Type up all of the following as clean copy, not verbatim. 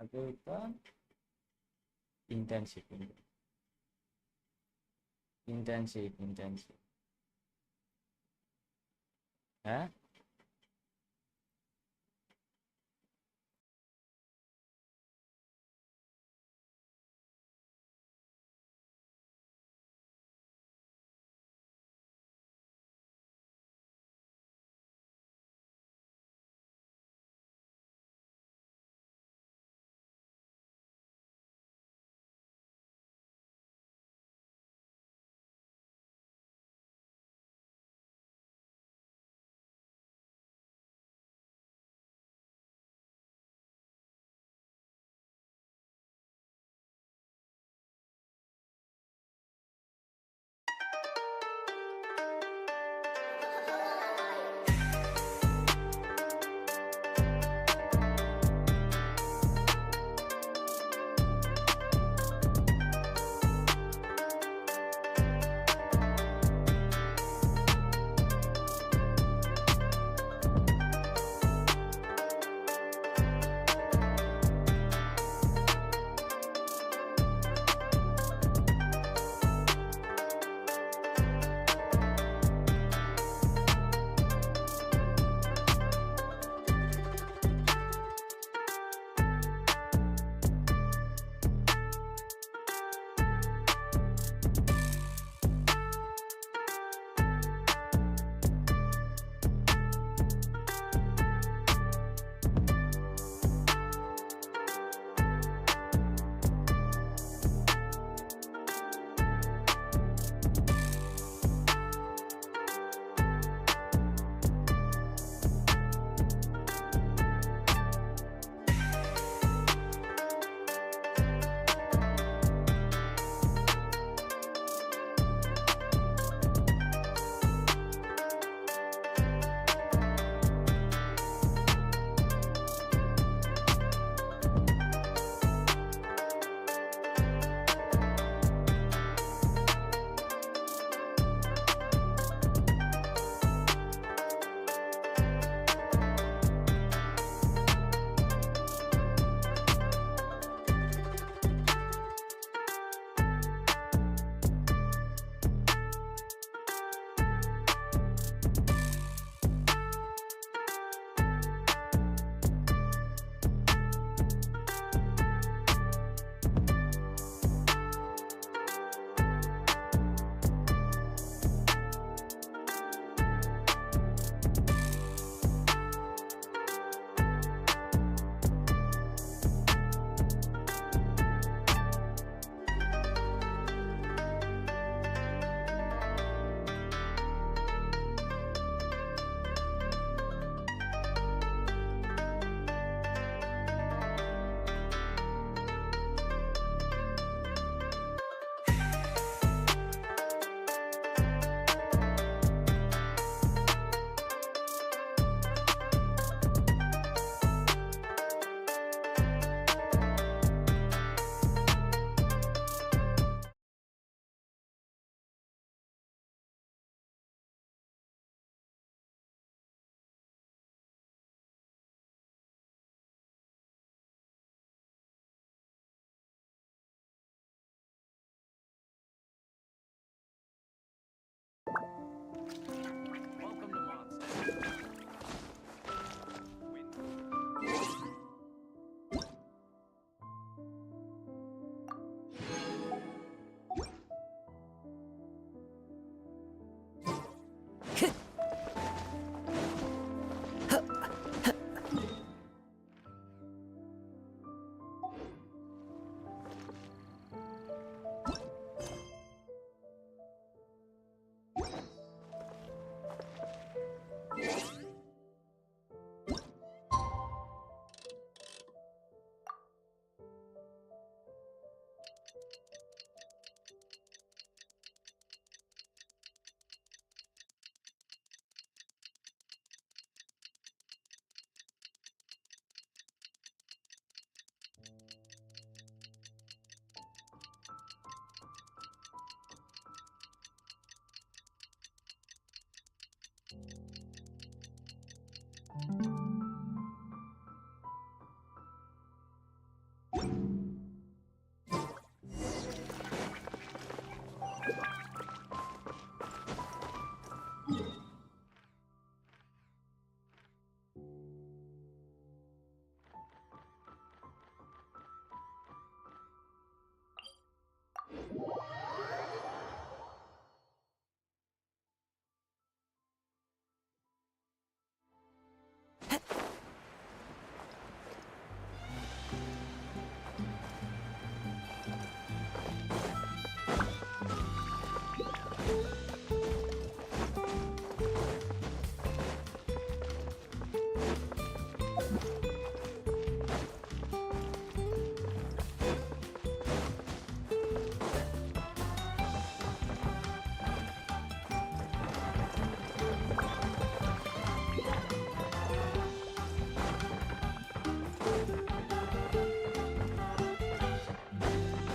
kita intensif, ya.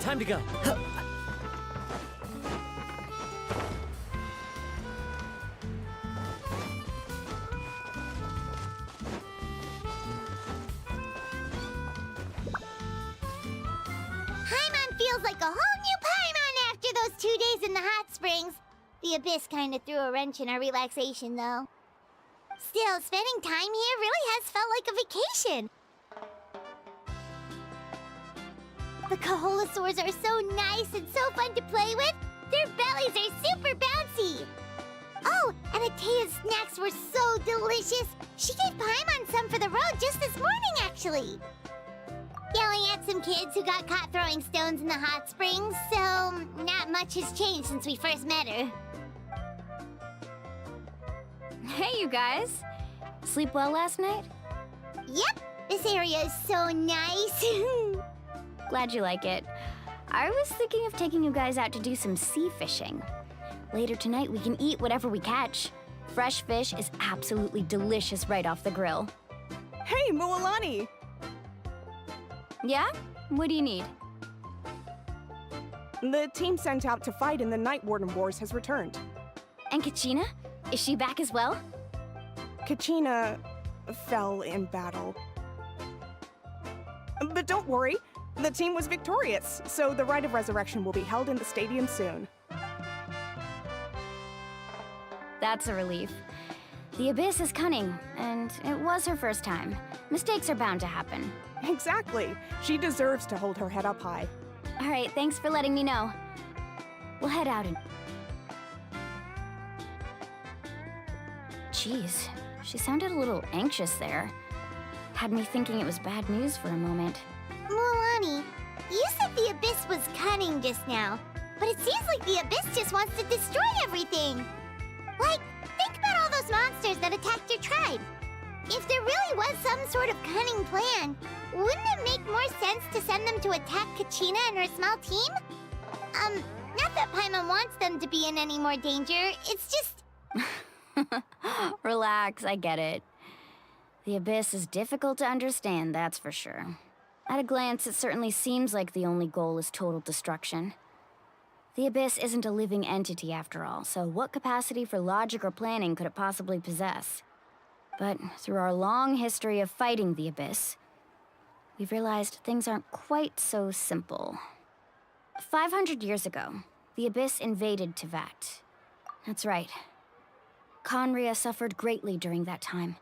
time to go. Paimon feels like a whole new Paimon after those 2 days in the hot springs. The Abyss kind of threw a wrench in our relaxation, though. Still, spending time here really has felt like a vacation. The Kaholasaurs are so nice and so fun to play with. Their bellies are super bouncy. Oh, and Atea's snacks were so delicious. She gave Paimon some for the road just this morning, actually. Yelling at some kids who got caught throwing stones in the hot springs, so not much has changed since we first met her. Hey, you guys. Sleep well last night? Yep, this area is so nice. Glad you like it. I was thinking of taking you guys out to do some sea fishing. Later tonight, we can eat whatever we catch. Fresh fish is absolutely delicious right off the grill. Hey, Mualani! Yeah? What do you need? The team sent out to fight in the Night Warden Wars has returned. And Kachina? Is she back as well? Kachina fell in battle. But don't worry, the team was victorious, so the Rite of Resurrection will be held in the stadium soon. That's a relief. The Abyss is cunning, and it was her first time. Mistakes are bound to happen. Exactly. She deserves to hold her head up high. All right, thanks for letting me know. We'll head out and... Jeez, she sounded a little anxious there. Had me thinking it was bad news for a moment. Mualani, you said the Abyss was cunning just now, but it seems like the Abyss just wants to destroy everything. Like, think about all those monsters that attacked your tribe. If there really was some sort of cunning plan, wouldn't it make more sense to send them to attack Kachina and her small team? Not that Paimon wants them to be in any more danger, it's just... Relax, I get it. The Abyss is difficult to understand, that's for sure. At a glance, it certainly seems like the only goal is total destruction. The Abyss isn't a living entity after all, so what capacity for logic or planning could it possibly possess? But through our long history of fighting the Abyss, we've realized things aren't quite so simple. 500 years ago, the Abyss invaded Teyvat. That's right. Khaenri'ah suffered greatly during that time.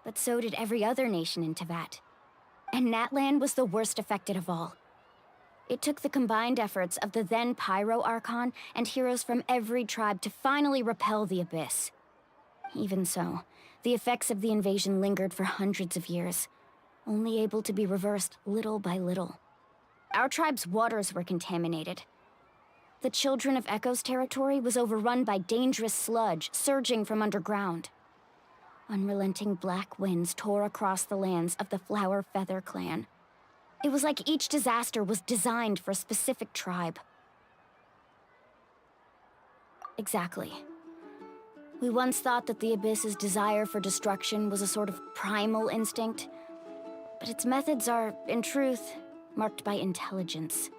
But so did every other nation in Teyvat. And NATLAN was the worst affected of all. It took the combined efforts of the then Pyro Archon and heroes from every tribe to finally repel the Abyss. Even so, the effects of the invasion lingered for hundreds of years, only able to be reversed little by little. Our tribe's waters were contaminated. The Children of Echo's territory was overrun by dangerous sludge surging from underground. Unrelenting black winds tore across the lands of the Flower Feather clan. It was like each disaster was designed for a specific tribe. Exactly. We once thought that the Abyss's desire for destruction was a sort of primal instinct, but its methods are, in truth, marked by intelligence.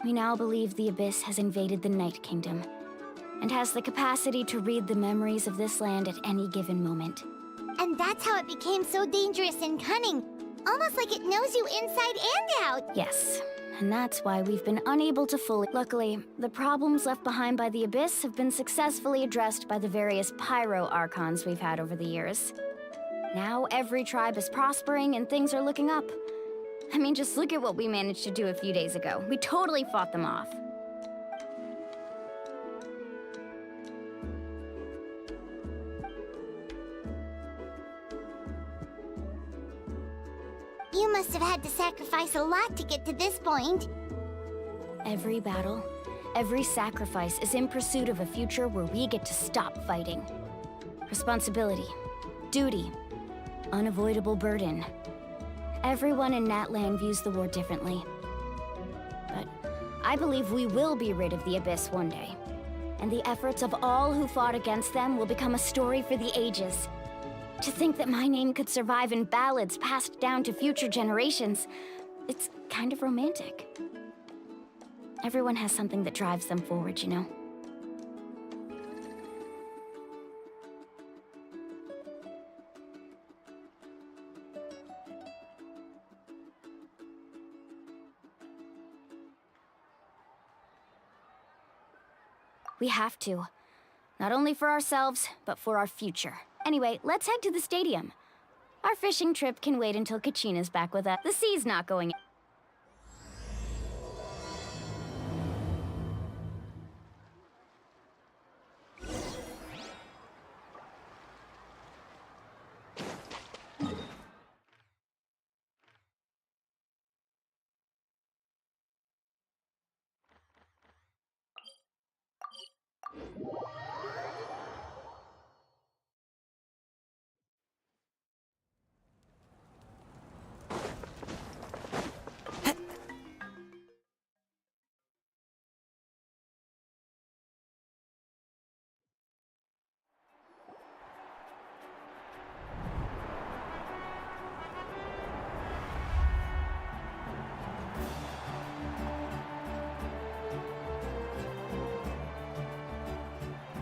We now believe the Abyss has invaded the Night Kingdom, and has the capacity to read the memories of this land at any given moment. And that's how it became so dangerous and cunning. Almost like it knows you inside and out. Yes, and that's why we've been unable to fully... Luckily, the problems left behind by the Abyss have been successfully addressed by the various Pyro Archons we've had over the years. Now every tribe is prospering and things are looking up. I mean, just look at what we managed to do a few days ago. We totally fought them off. You must have had to sacrifice a lot to get to this point. Every battle, every sacrifice is in pursuit of a future where we get to stop fighting. Responsibility, duty, unavoidable burden. Everyone in NATLAN views the war differently. But I believe we will be rid of the Abyss one day. And the efforts of all who fought against them will become a story for the ages. To think that my name could survive in ballads passed down to future generations, it's kind of romantic. Everyone has something that drives them forward, you know? We have to. Not only for ourselves, but for our future. Anyway, let's head to the stadium. Our fishing trip can wait until Kachina's back with us. The sea's not going...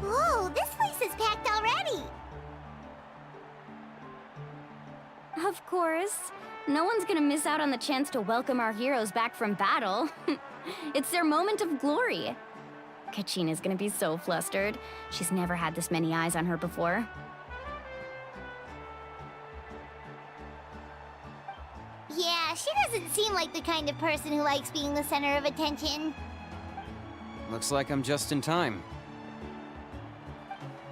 Whoa, this place is packed already! Of course. No one's gonna miss out on the chance to welcome our heroes back from battle. It's their moment of glory. Kachina's gonna be so flustered. She's never had this many eyes on her before. Yeah, she doesn't seem like the kind of person who likes being the center of attention. Looks like I'm just in time.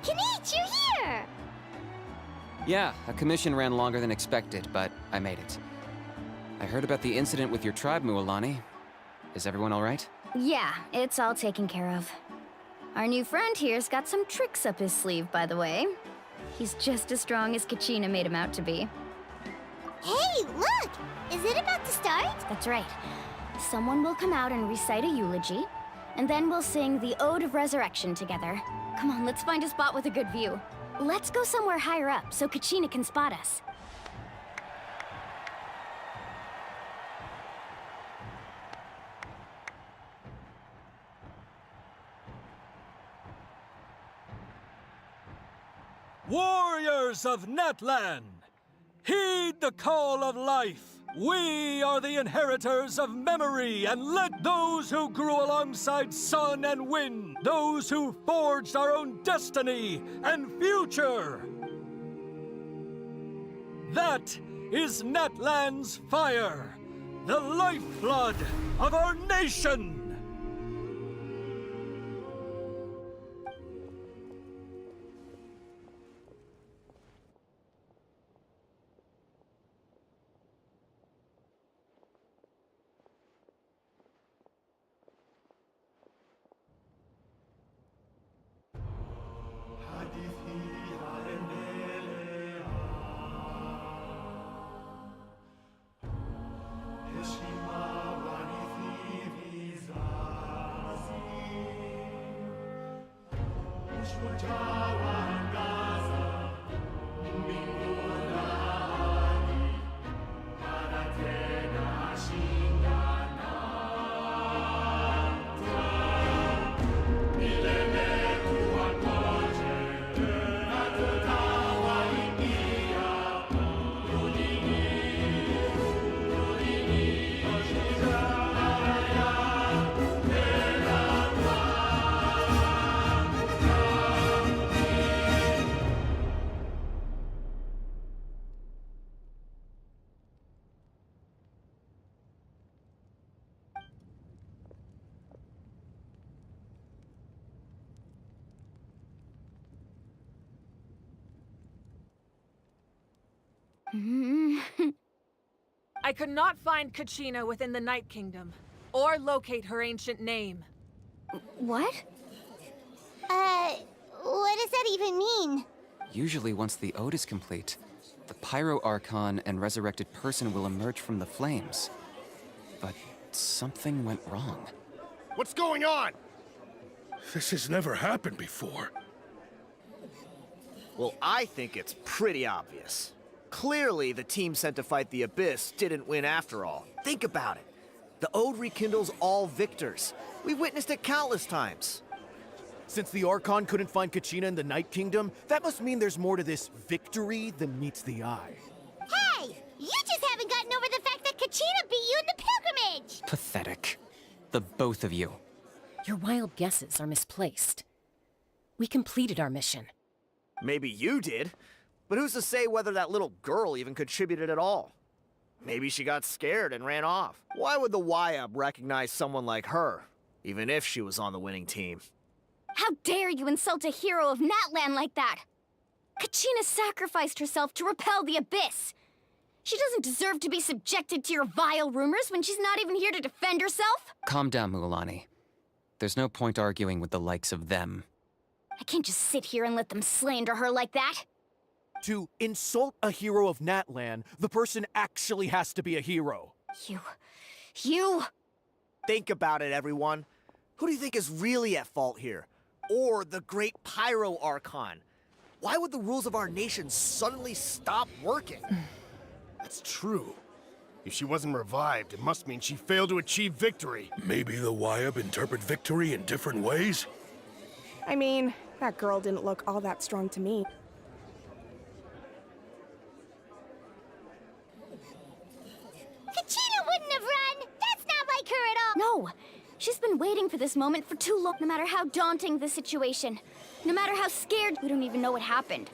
Kinich, you're here! Yeah, a commission ran longer than expected, but I made it. I heard about the incident with your tribe, Mualani. Is everyone all right? Yeah, it's all taken care of. Our new friend here's got some tricks up his sleeve, by the way. He's just as strong as Kachina made him out to be. Hey, look! Is it about to start? That's right. Someone will come out and recite a eulogy, and then we'll sing the Ode of Resurrection together. Come on, let's find a spot with a good view. Let's go somewhere higher up so Kachina can spot us. Warriors of NATLAN, heed the call of life. We are the inheritors of memory, and let those who grew alongside sun and wind, those who forged our own destiny and future. That is NATLAN's fire, the lifeblood of our nation. I could not find Kachina within the Night Kingdom, or locate her ancient name. What? What does that even mean? Usually once the ode is complete, the Pyro Archon and resurrected person will emerge from the flames. But something went wrong. What's going on? This has never happened before. Well, I think it's pretty obvious. Clearly, the team sent to fight the Abyss didn't win after all. Think about it. The Ode rekindles all victors. We've witnessed it countless times. Since the Archon couldn't find Kachina in the Night Kingdom, that must mean there's more to this victory than meets the eye. Hey! You just haven't gotten over the fact that Kachina beat you in the pilgrimage! Pathetic. The both of you. Your wild guesses are misplaced. We completed our mission. Maybe you did, but who's to say whether that little girl even contributed at all? Maybe she got scared and ran off. Why would the YUB recognize someone like her, even if she was on the winning team? How dare you insult a hero of NATLAN like that? Kachina sacrificed herself to repel the Abyss. She doesn't deserve to be subjected to your vile rumors when she's not even here to defend herself. Calm down, Mualani. There's no point arguing with the likes of them. I can't just sit here and let them slander her like that. To insult a hero of NATLAN, the person actually has to be a hero. You... Think about it, everyone. Who do you think is really at fault here? Or the great Pyro Archon? Why would the rules of our nation suddenly stop working? That's true. If she wasn't revived, it must mean she failed to achieve victory. Maybe the YUB interpret victory in different ways? I mean, that girl didn't look all that strong to me. Kachina wouldn't have run! That's not like her at all! No! She's been waiting for this moment for too long. No matter how daunting the situation, no matter how scared, we don't even know what happened.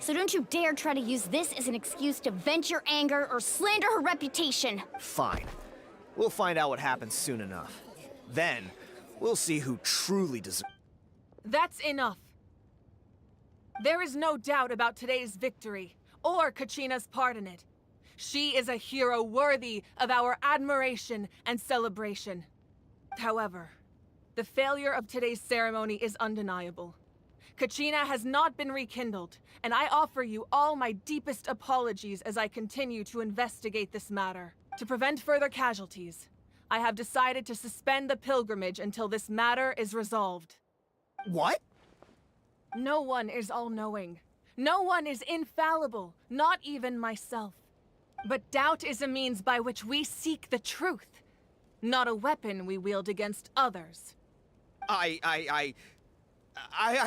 So don't you dare try to use this as an excuse to vent your anger or slander her reputation. Fine. We'll find out what happens soon enough. Then, we'll see who truly deserves. That's enough. There is no doubt about today's victory, or Kachina's part in it. She is a hero worthy of our admiration and celebration. However, the failure of today's ceremony is undeniable. Kachina has not been rekindled, and I offer you all my deepest apologies as I continue to investigate this matter. To prevent further casualties, I have decided to suspend the pilgrimage until this matter is resolved. What? No one is all-knowing. No one is infallible, not even myself. But doubt is a means by which we seek the truth, not a weapon we wield against others. I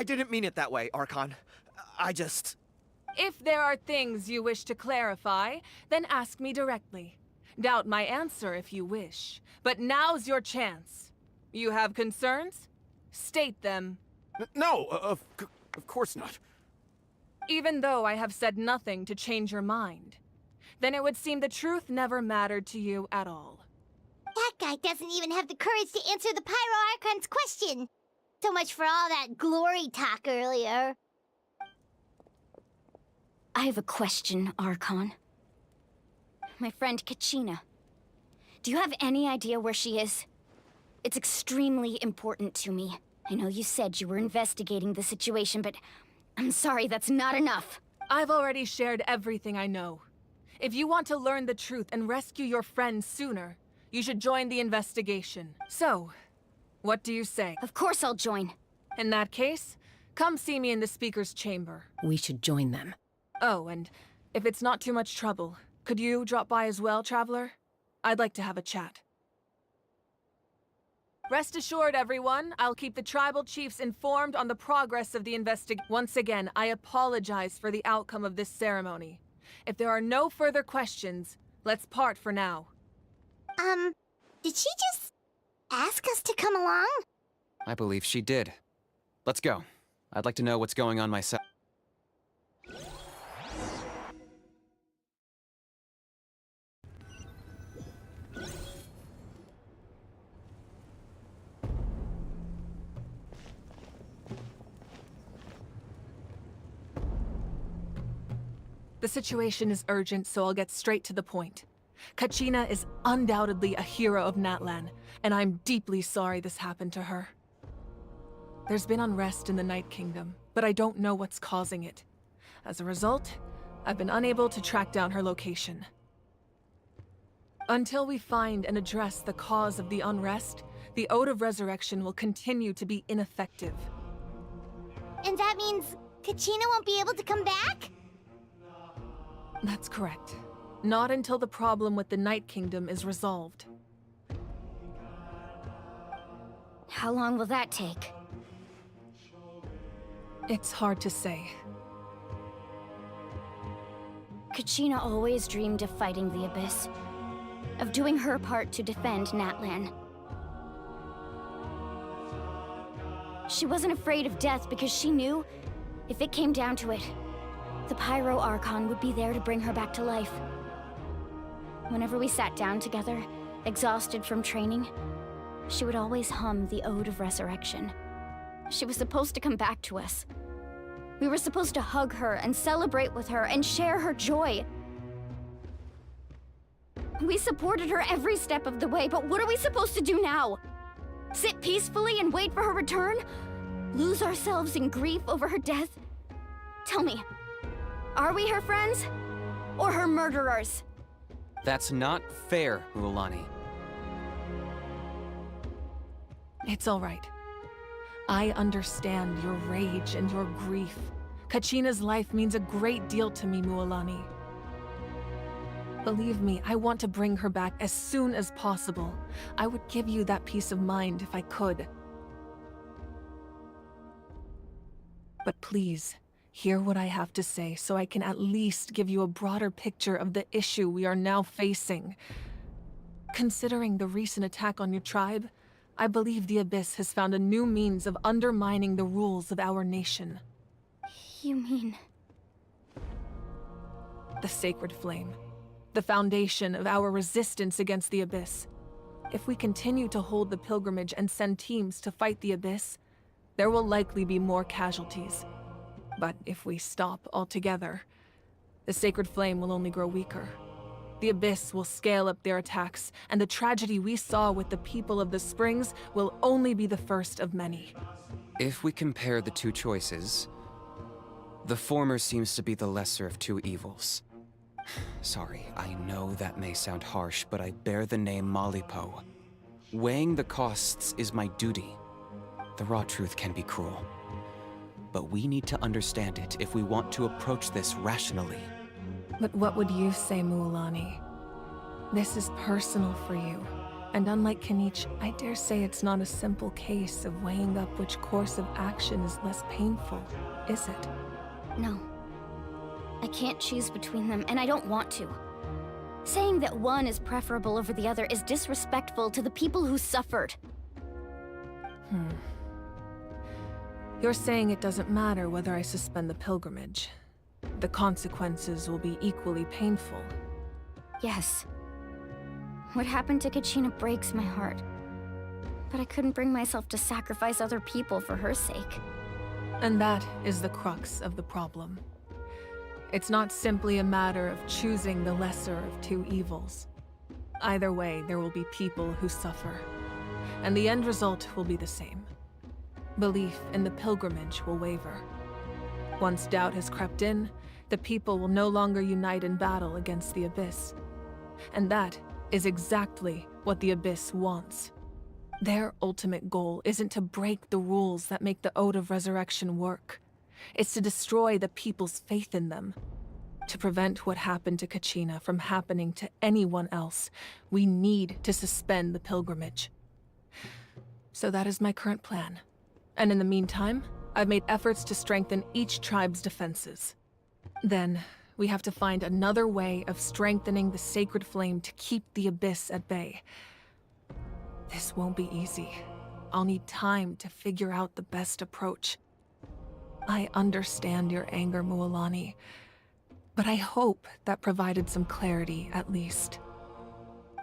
didn't mean it that way, Archon. I just... If there are things you wish to clarify, then ask me directly. Doubt my answer if you wish. But now's your chance. You have concerns? State them. No, of course not. Even though I have said nothing to change your mind, then it would seem the truth never mattered to you at all. That guy doesn't even have the courage to answer the Pyro Archon's question. So much for all that glory talk earlier. I have a question, Archon. My friend Kachina. Do you have any idea where she is? It's extremely important to me. I know you said you were investigating the situation, but I'm sorry, that's not enough. I've already shared everything I know. If you want to learn the truth and rescue your friend sooner, you should join the investigation. So, what do you say? Of course I'll join. In that case, come see me in the speaker's chamber. We should join them. Oh, and if it's not too much trouble, could you drop by as well, Traveler? I'd like to have a chat. Rest assured, everyone, I'll keep the tribal chiefs informed on the progress of the investigation. Once again, I apologize for the outcome of this ceremony. If there are no further questions, let's part for now. Did she just ask us to come along? I believe she did. Let's go. I'd like to know what's going on myself. The situation is urgent, so I'll get straight to the point. Kachina is undoubtedly a hero of NATLAN, and I'm deeply sorry this happened to her. There's been unrest in the Night Kingdom, but I don't know what's causing it. As a result, I've been unable to track down her location. Until we find and address the cause of the unrest, the Ode of Resurrection will continue to be ineffective. And that means Kachina won't be able to come back? That's correct. Not until the problem with the Night Kingdom is resolved. How long will that take? It's hard to say. Kachina always dreamed of fighting the Abyss. Of doing her part to defend NATLAN. She wasn't afraid of death because she knew, if it came down to it, the Pyro Archon would be there to bring her back to life. Whenever we sat down together, exhausted from training, she would always hum the Ode of Resurrection. She was supposed to come back to us. We were supposed to hug her and celebrate with her and share her joy. We supported her every step of the way, but what are we supposed to do now? Sit peacefully and wait for her return? Lose ourselves in grief over her death? Tell me, are we her friends? Or her murderers? That's not fair, Mualani. It's all right. I understand your rage and your grief. Kachina's life means a great deal to me, Mualani. Believe me, I want to bring her back as soon as possible. I would give you that peace of mind if I could. But please, hear what I have to say so I can at least give you a broader picture of the issue we are now facing. Considering the recent attack on your tribe, I believe the Abyss has found a new means of undermining the rules of our nation. You mean... The Sacred Flame. The foundation of our resistance against the Abyss. If we continue to hold the pilgrimage and send teams to fight the Abyss, there will likely be more casualties. But if we stop altogether, the Sacred Flame will only grow weaker. The Abyss will scale up their attacks, and the tragedy we saw with the people of the Springs will only be the first of many. If we compare the two choices, the former seems to be the lesser of two evils. Sorry, I know that may sound harsh, but I bear the name Malipo. Weighing the costs is my duty. The raw truth can be cruel. But we need to understand it if we want to approach this rationally. But what would you say, Mualani? This is personal for you. And unlike Kinich, I dare say it's not a simple case of weighing up which course of action is less painful, is it? No. I can't choose between them, and I don't want to. Saying that one is preferable over the other is disrespectful to the people who suffered. You're saying it doesn't matter whether I suspend the pilgrimage. The consequences will be equally painful. Yes. What happened to Kachina breaks my heart. But I couldn't bring myself to sacrifice other people for her sake. And that is the crux of the problem. It's not simply a matter of choosing the lesser of two evils. Either way, there will be people who suffer. And the end result will be the same. Belief in the pilgrimage will waver. Once doubt has crept in, the people will no longer unite in battle against the Abyss. And that is exactly what the Abyss wants. Their ultimate goal isn't to break the rules that make the Ode of Resurrection work. It's to destroy the people's faith in them. To prevent what happened to Kachina from happening to anyone else, we need to suspend the pilgrimage. So that is my current plan. And in the meantime, I've made efforts to strengthen each tribe's defenses. Then, we have to find another way of strengthening the Sacred Flame to keep the Abyss at bay. This won't be easy. I'll need time to figure out the best approach. I understand your anger, Mualani, but I hope that provided some clarity, at least.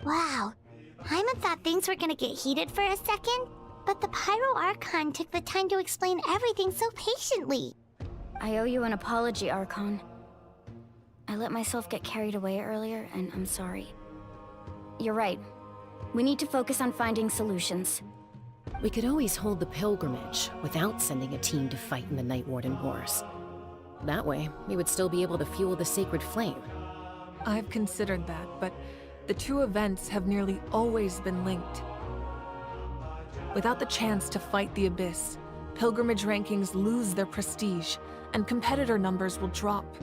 Wow. Paimon thought things were gonna get heated for a second, but the Pyro Archon took the time to explain everything so patiently. I owe you an apology, Archon. I let myself get carried away earlier, and I'm sorry. You're right. We need to focus on finding solutions. We could always hold the pilgrimage without sending a team to fight in the Night Warden Wars. That way, we would still be able to fuel the Sacred Flame. I've considered that, but the two events have nearly always been linked. Without the chance to fight the Abyss, pilgrimage rankings lose their prestige, and competitor numbers will drop.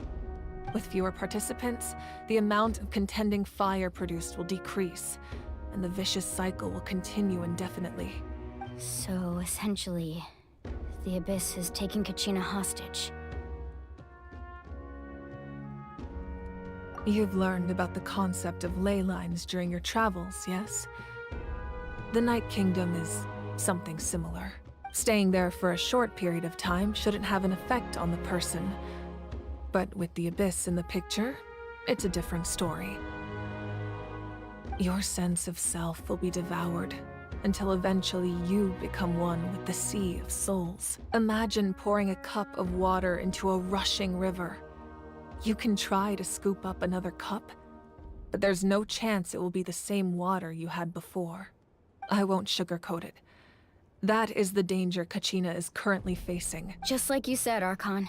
With fewer participants, the amount of contending fire produced will decrease, and the vicious cycle will continue indefinitely. So, essentially, the Abyss is taking Kachina hostage. You've learned about the concept of ley lines during your travels, yes? The Night Kingdom is something similar. Staying there for a short period of time shouldn't have an effect on the person. But with the Abyss in the picture, it's a different story. Your sense of self will be devoured until eventually you become one with the sea of souls. Imagine pouring a cup of water into a rushing river. You can try to scoop up another cup, but there's no chance it will be the same water you had before. I won't sugarcoat it. That is the danger Kachina is currently facing. Just like you said, Archon.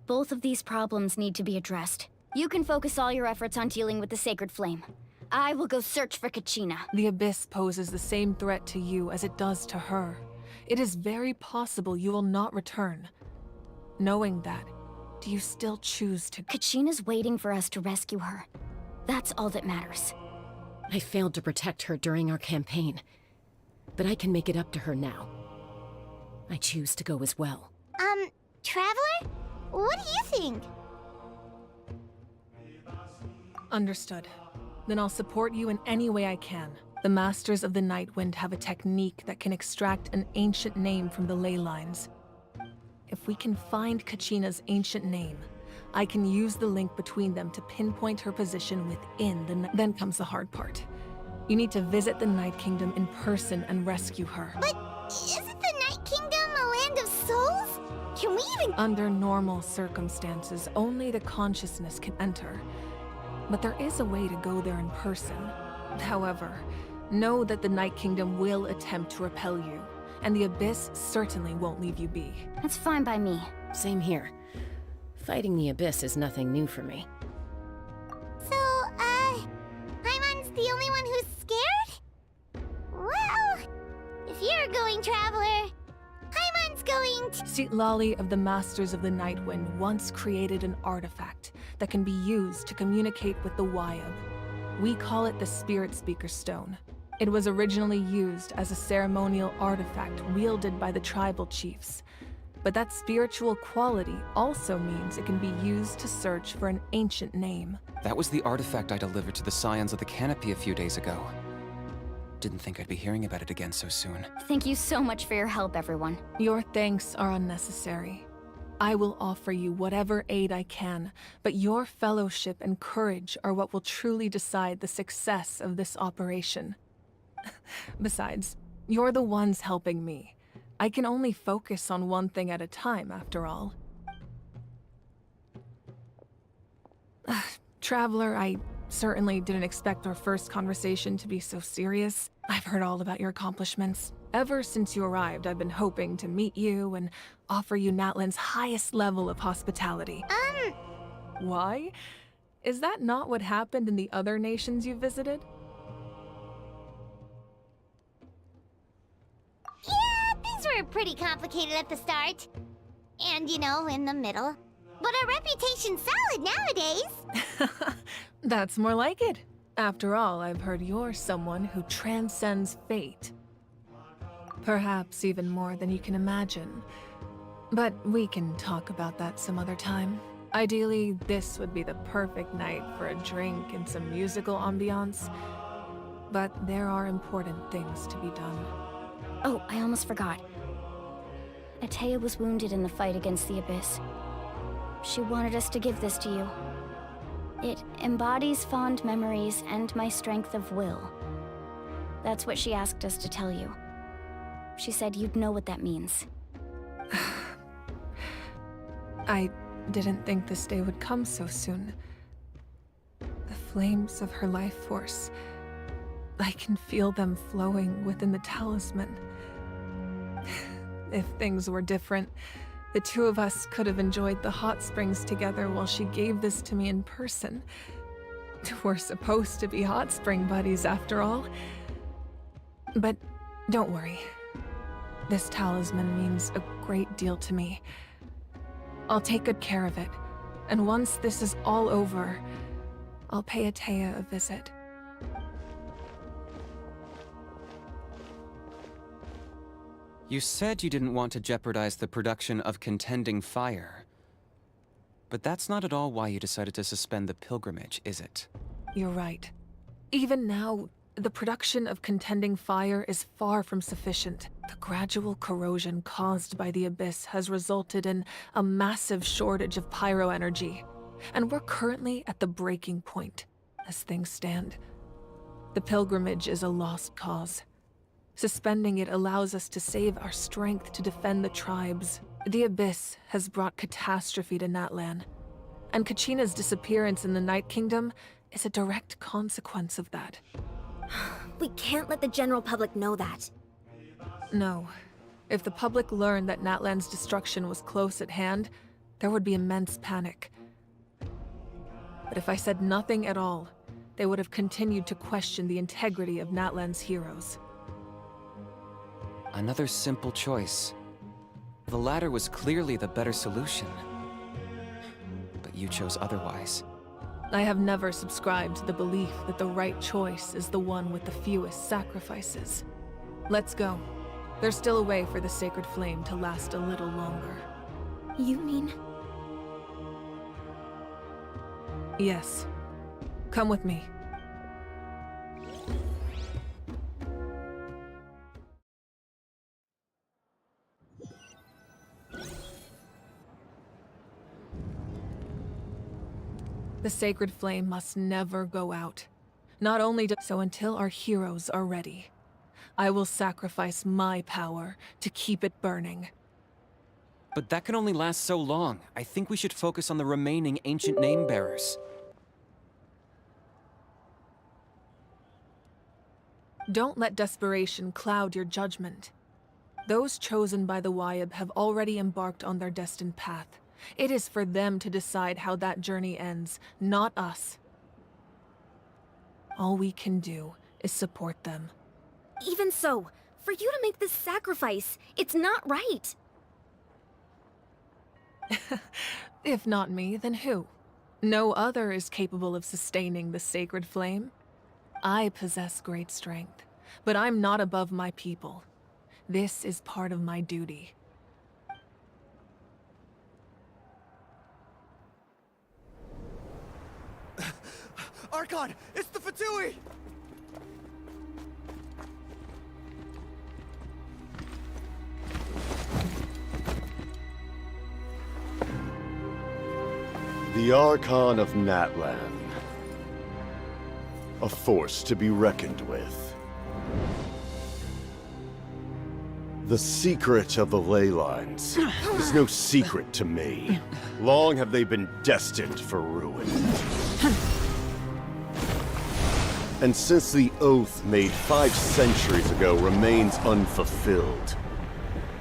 Both of these problems need to be addressed. You can focus all your efforts on dealing with the Sacred Flame. I will go search for Kachina. The Abyss poses the same threat to you as it does to her. It is very possible you will not return. Knowing that, do you still choose to— Kachina's waiting for us to rescue her. That's all that matters. I failed to protect her during our campaign, but I can make it up to her now. I choose to go as well. Traveler? What do you think? Understood. Then I'll support you in any way I can. The Masters of the Nightwind have a technique that can extract an ancient name from the ley lines. If we can find Kachina's ancient name, I can use the link between them to pinpoint her position within the— Then comes the hard part. You need to visit the Night Kingdom in person and rescue her. But isn't the Night Kingdom a land of souls? Can we even— Under normal circumstances, only the consciousness can enter. But there is a way to go there in person. However, know that the Night Kingdom will attempt to repel you, and the Abyss certainly won't leave you be. That's fine by me. Same here. Fighting the Abyss is nothing new for me. So, Paimon's the only one who's scared? Well, if you're going, Traveler, Paimon's going to— Citlali of the Masters of the Nightwind once created an artifact that can be used to communicate with the Wyab. We call it the Spirit Speaker Stone. It was originally used as a ceremonial artifact wielded by the tribal chiefs. But that spiritual quality also means it can be used to search for an ancient name. That was the artifact I delivered to the Scions of the Canopy a few days ago. Didn't think I'd be hearing about it again so soon. Thank you so much for your help, everyone. Your thanks are unnecessary. I will offer you whatever aid I can, but your fellowship and courage are what will truly decide the success of this operation. Besides, you're the ones helping me. I can only focus on one thing at a time, after all. Traveler, I certainly didn't expect our first conversation to be so serious. I've heard all about your accomplishments. Ever since you arrived, I've been hoping to meet you and offer you NATLAN's highest level of hospitality. Why? Is that not what happened in the other nations you visited? Yeah, things were pretty complicated at the start. And, in the middle. But our reputation's solid nowadays. That's more like it. After all, I've heard you're someone who transcends fate. Perhaps even more than you can imagine. But we can talk about that some other time. Ideally, this would be the perfect night for a drink and some musical ambiance. But there are important things to be done. Oh, I almost forgot. Atea was wounded in the fight against the Abyss. She wanted us to give this to you. It embodies fond memories and my strength of will. That's what she asked us to tell you. She said you'd know what that means. I didn't think this day would come so soon. The flames of her life force. I can feel them flowing within the talisman. If things were different, the two of us could have enjoyed the hot springs together while she gave this to me in person. We're supposed to be hot spring buddies after all. But don't worry. This talisman means a great deal to me. I'll take good care of it, and once this is all over, I'll pay Atea a visit. You said you didn't want to jeopardize the production of contending fire. But that's not at all why you decided to suspend the pilgrimage, is it? You're right. Even now, the production of contending fire is far from sufficient. The gradual corrosion caused by the Abyss has resulted in a massive shortage of pyro energy, and we're currently at the breaking point, as things stand. The pilgrimage is a lost cause. Suspending it allows us to save our strength to defend the tribes. The Abyss has brought catastrophe to NATLAN, and Kachina's disappearance in the Night Kingdom is a direct consequence of that. We can't let the general public know that. No. If the public learned that NATLAN's destruction was close at hand, there would be immense panic. But if I said nothing at all, they would have continued to question the integrity of NATLAN's heroes. Another simple choice. The latter was clearly the better solution. But you chose otherwise. I have never subscribed to the belief that the right choice is the one with the fewest sacrifices. Let's go. There's still a way for the sacred flame to last a little longer. You mean? Yes. Come with me. The sacred flame must never go out. Not only so until our heroes are ready. I will sacrifice my power to keep it burning. But that can only last so long. I think we should focus on the remaining ancient name bearers. Don't let desperation cloud your judgment. Those chosen by the Wyab have already embarked on their destined path. It is for them to decide how that journey ends, not us. All we can do is support them. Even so, for you to make this sacrifice, it's not right. If not me, then who? No other is capable of sustaining the sacred flame. I possess great strength, but I'm not above my people. This is part of my duty. Archon, it's the Fatui! The Archon of NATLAN. A force to be reckoned with. The secret of the ley lines is no secret to me. Long have they been destined for ruin. And since the oath made 5 centuries ago remains unfulfilled,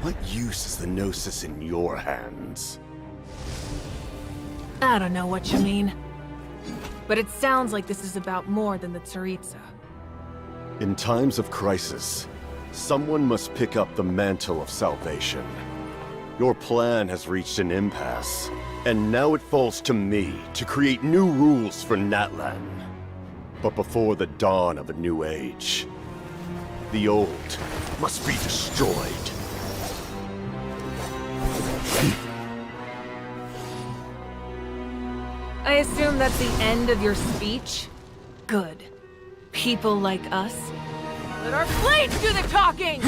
what use is the Gnosis in your hands? I don't know what you mean. But it sounds like this is about more than the Tsaritsa. In times of crisis, someone must pick up the mantle of salvation. Your plan has reached an impasse, and now it falls to me to create new rules for NATLAN. But before the dawn of a new age, the old must be destroyed. I assume that's the end of your speech? Good. People like us. Let our blades do the talking!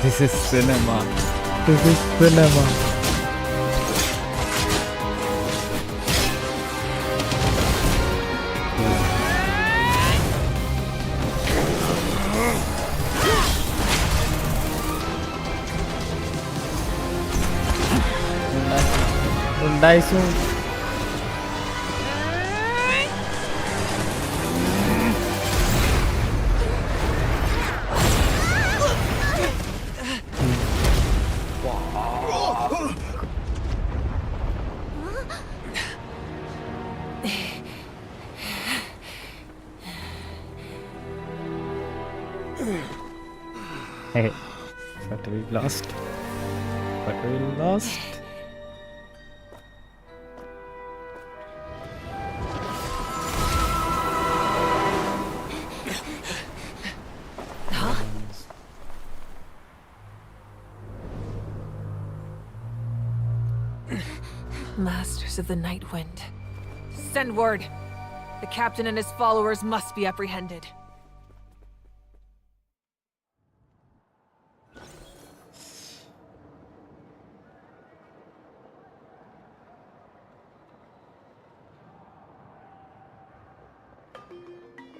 This is cinema. This is cinema. Die soon. Hey, but we lost. But we lost. Masters of the Night Wind. Send word. The captain and his followers must be apprehended.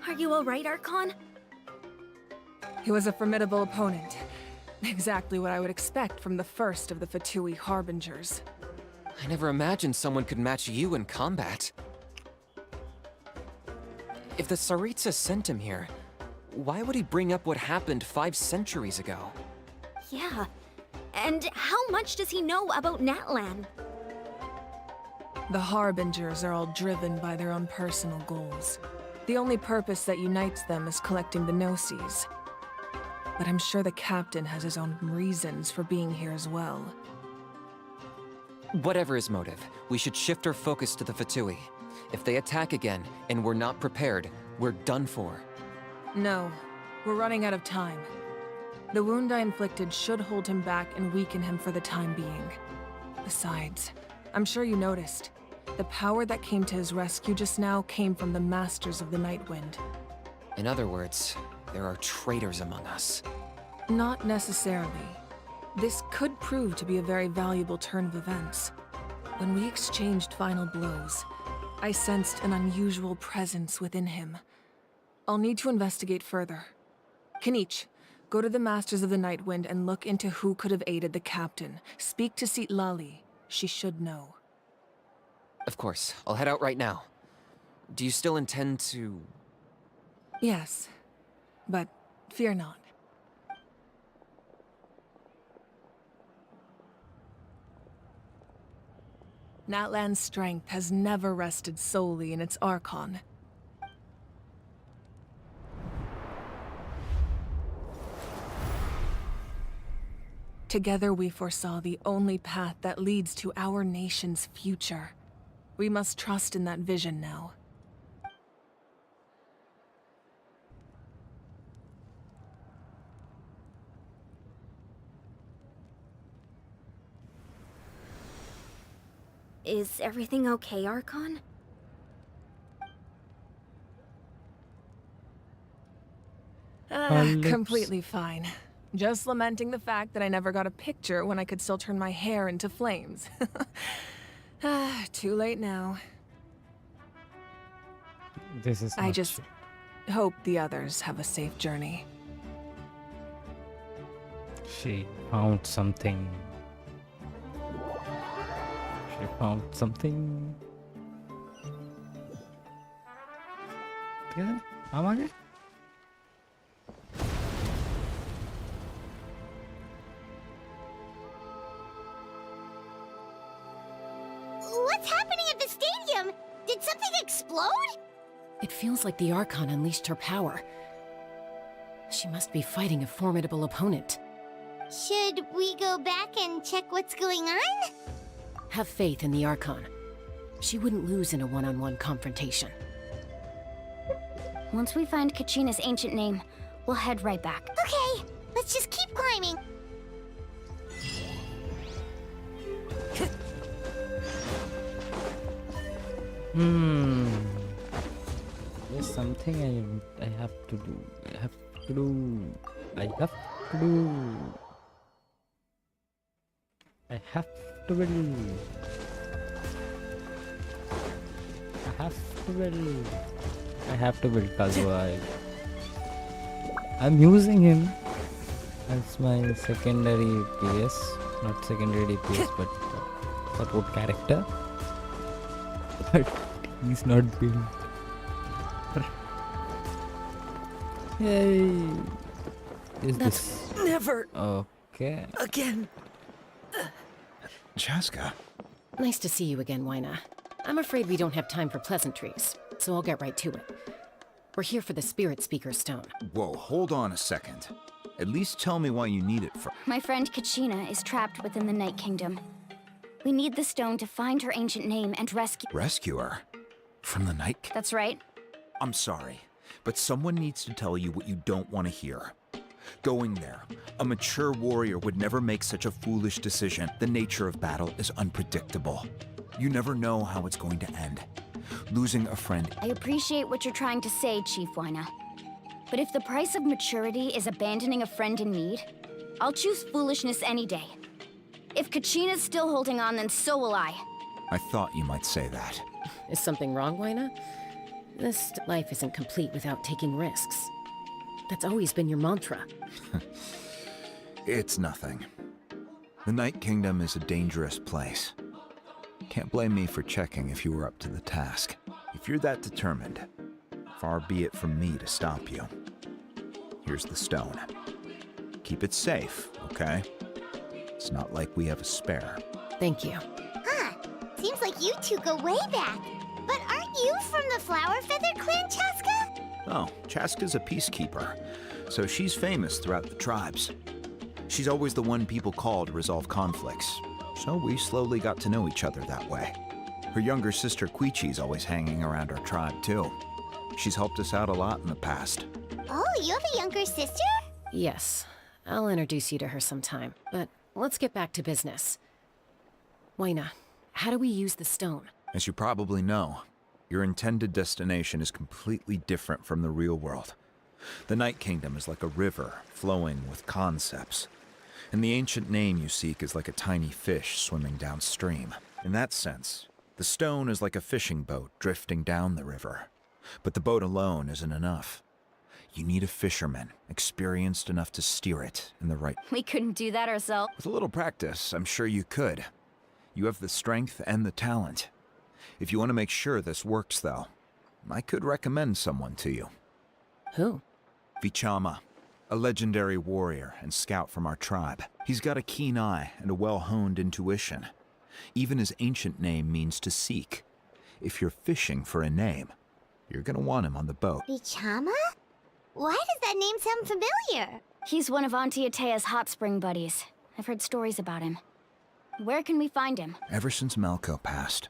Are you alright, Archon? He was a formidable opponent. Exactly what I would expect from the first of the Fatui Harbingers. I never imagined someone could match you in combat. If the Tsaritsa sent him here, why would he bring up what happened 5 centuries ago? Yeah. And how much does he know about Natlan? The Harbingers are all driven by their own personal goals. The only purpose that unites them is collecting the Gnosis. But I'm sure the captain has his own reasons for being here as well. Whatever his motive, we should shift our focus to the Fatui. If they attack again, and we're not prepared, we're done for. No, we're running out of time. The wound I inflicted should hold him back and weaken him for the time being. Besides, I'm sure you noticed, the power that came to his rescue just now came from the Masters of the Night Wind. In other words, there are traitors among us. Not necessarily. This could prove to be a very valuable turn of events. When we exchanged final blows, I sensed an unusual presence within him. I'll need to investigate further. Kinich, go to the Masters of the Night Wind and look into who could have aided the captain. Speak to Lali. She should know. Of course, I'll head out right now. Do you still intend to... Yes, but fear not. Natlan's strength has never rested solely in its Archon. Together we foresaw the only path that leads to our nation's future. We must trust in that vision now. Is everything okay, Archon? Completely fine. Just lamenting the fact that I never got a picture when I could still turn my hair into flames. Too late now. This is. I just hope the others have a safe journey. She found something. She found something. Good. Amage? What's happening at the stadium? Did something explode? It feels like the Archon unleashed her power. She must be fighting a formidable opponent. Should we go back and check what's going on? Have faith in the Archon. She wouldn't lose in a one-on-one confrontation. Once we find Kachina's ancient name, we'll head right back. Okay, let's just keep climbing. There's something I have to do. I have to do. I have to build. I have to build. I have to build Kazuha. I'm using him as my secondary DPS. Not secondary DPS, but support character. But he's not built. Yay! Is this Never okay? again. Chaska. Nice to see you again, Wyna. I'm afraid we don't have time for pleasantries, so I'll get right to it. We're here for the Spirit Speaker Stone. Whoa, hold on a second. At least tell me why you need it for. My friend Kachina is trapped within the Night Kingdom. We need the stone to find her ancient name and rescue. Rescue her? From the night? That's right. I'm sorry, but someone needs to tell you what you don't want to hear. Going there, a mature warrior would never make such a foolish decision. The nature of battle is unpredictable. You never know how it's going to end. Losing a friend. I appreciate what you're trying to say, Chief Wyna. But if the price of maturity is abandoning a friend in need, I'll choose foolishness any day. If Kachina's still holding on, then so will I. I thought you might say that. Is something wrong, Wyna? This life isn't complete without taking risks. That's always been your mantra. It's nothing. The Night Kingdom is a dangerous place. Can't blame me for checking if you were up to the task. If you're that determined, far be it from me to stop you. Here's the stone. Keep it safe, okay? It's not like we have a spare. Thank you. Huh. Seems like you two go way back. But aren't you from the Flower Feather Clan, Chaska? Oh, Chaska's a peacekeeper, so she's famous throughout the tribes. She's always the one people call to resolve conflicts, so we slowly got to know each other that way. Her younger sister Quichi's always hanging around our tribe, too. She's helped us out a lot in the past. Oh, you have a younger sister? Yes, I'll introduce you to her sometime, but let's get back to business. Wyna, how do we use the stone? As you probably know, your intended destination is completely different from the real world. The Night Kingdom is like a river flowing with concepts, and the ancient name you seek is like a tiny fish swimming downstream. In that sense, the stone is like a fishing boat drifting down the river. But the boat alone isn't enough. You need a fisherman, experienced enough to steer it in the right... We couldn't do that ourselves. With a little practice, I'm sure you could. You have the strength and the talent. If you want to make sure this works, though, I could recommend someone to you. Who? Vichama, a legendary warrior and scout from our tribe. He's got a keen eye and a well-honed intuition. Even his ancient name means to seek. If you're fishing for a name, you're gonna want him on the boat. Vichama? Why does that name sound familiar? He's one of Auntie Atea's hot spring buddies. I've heard stories about him. Where can we find him? Ever since Malco passed,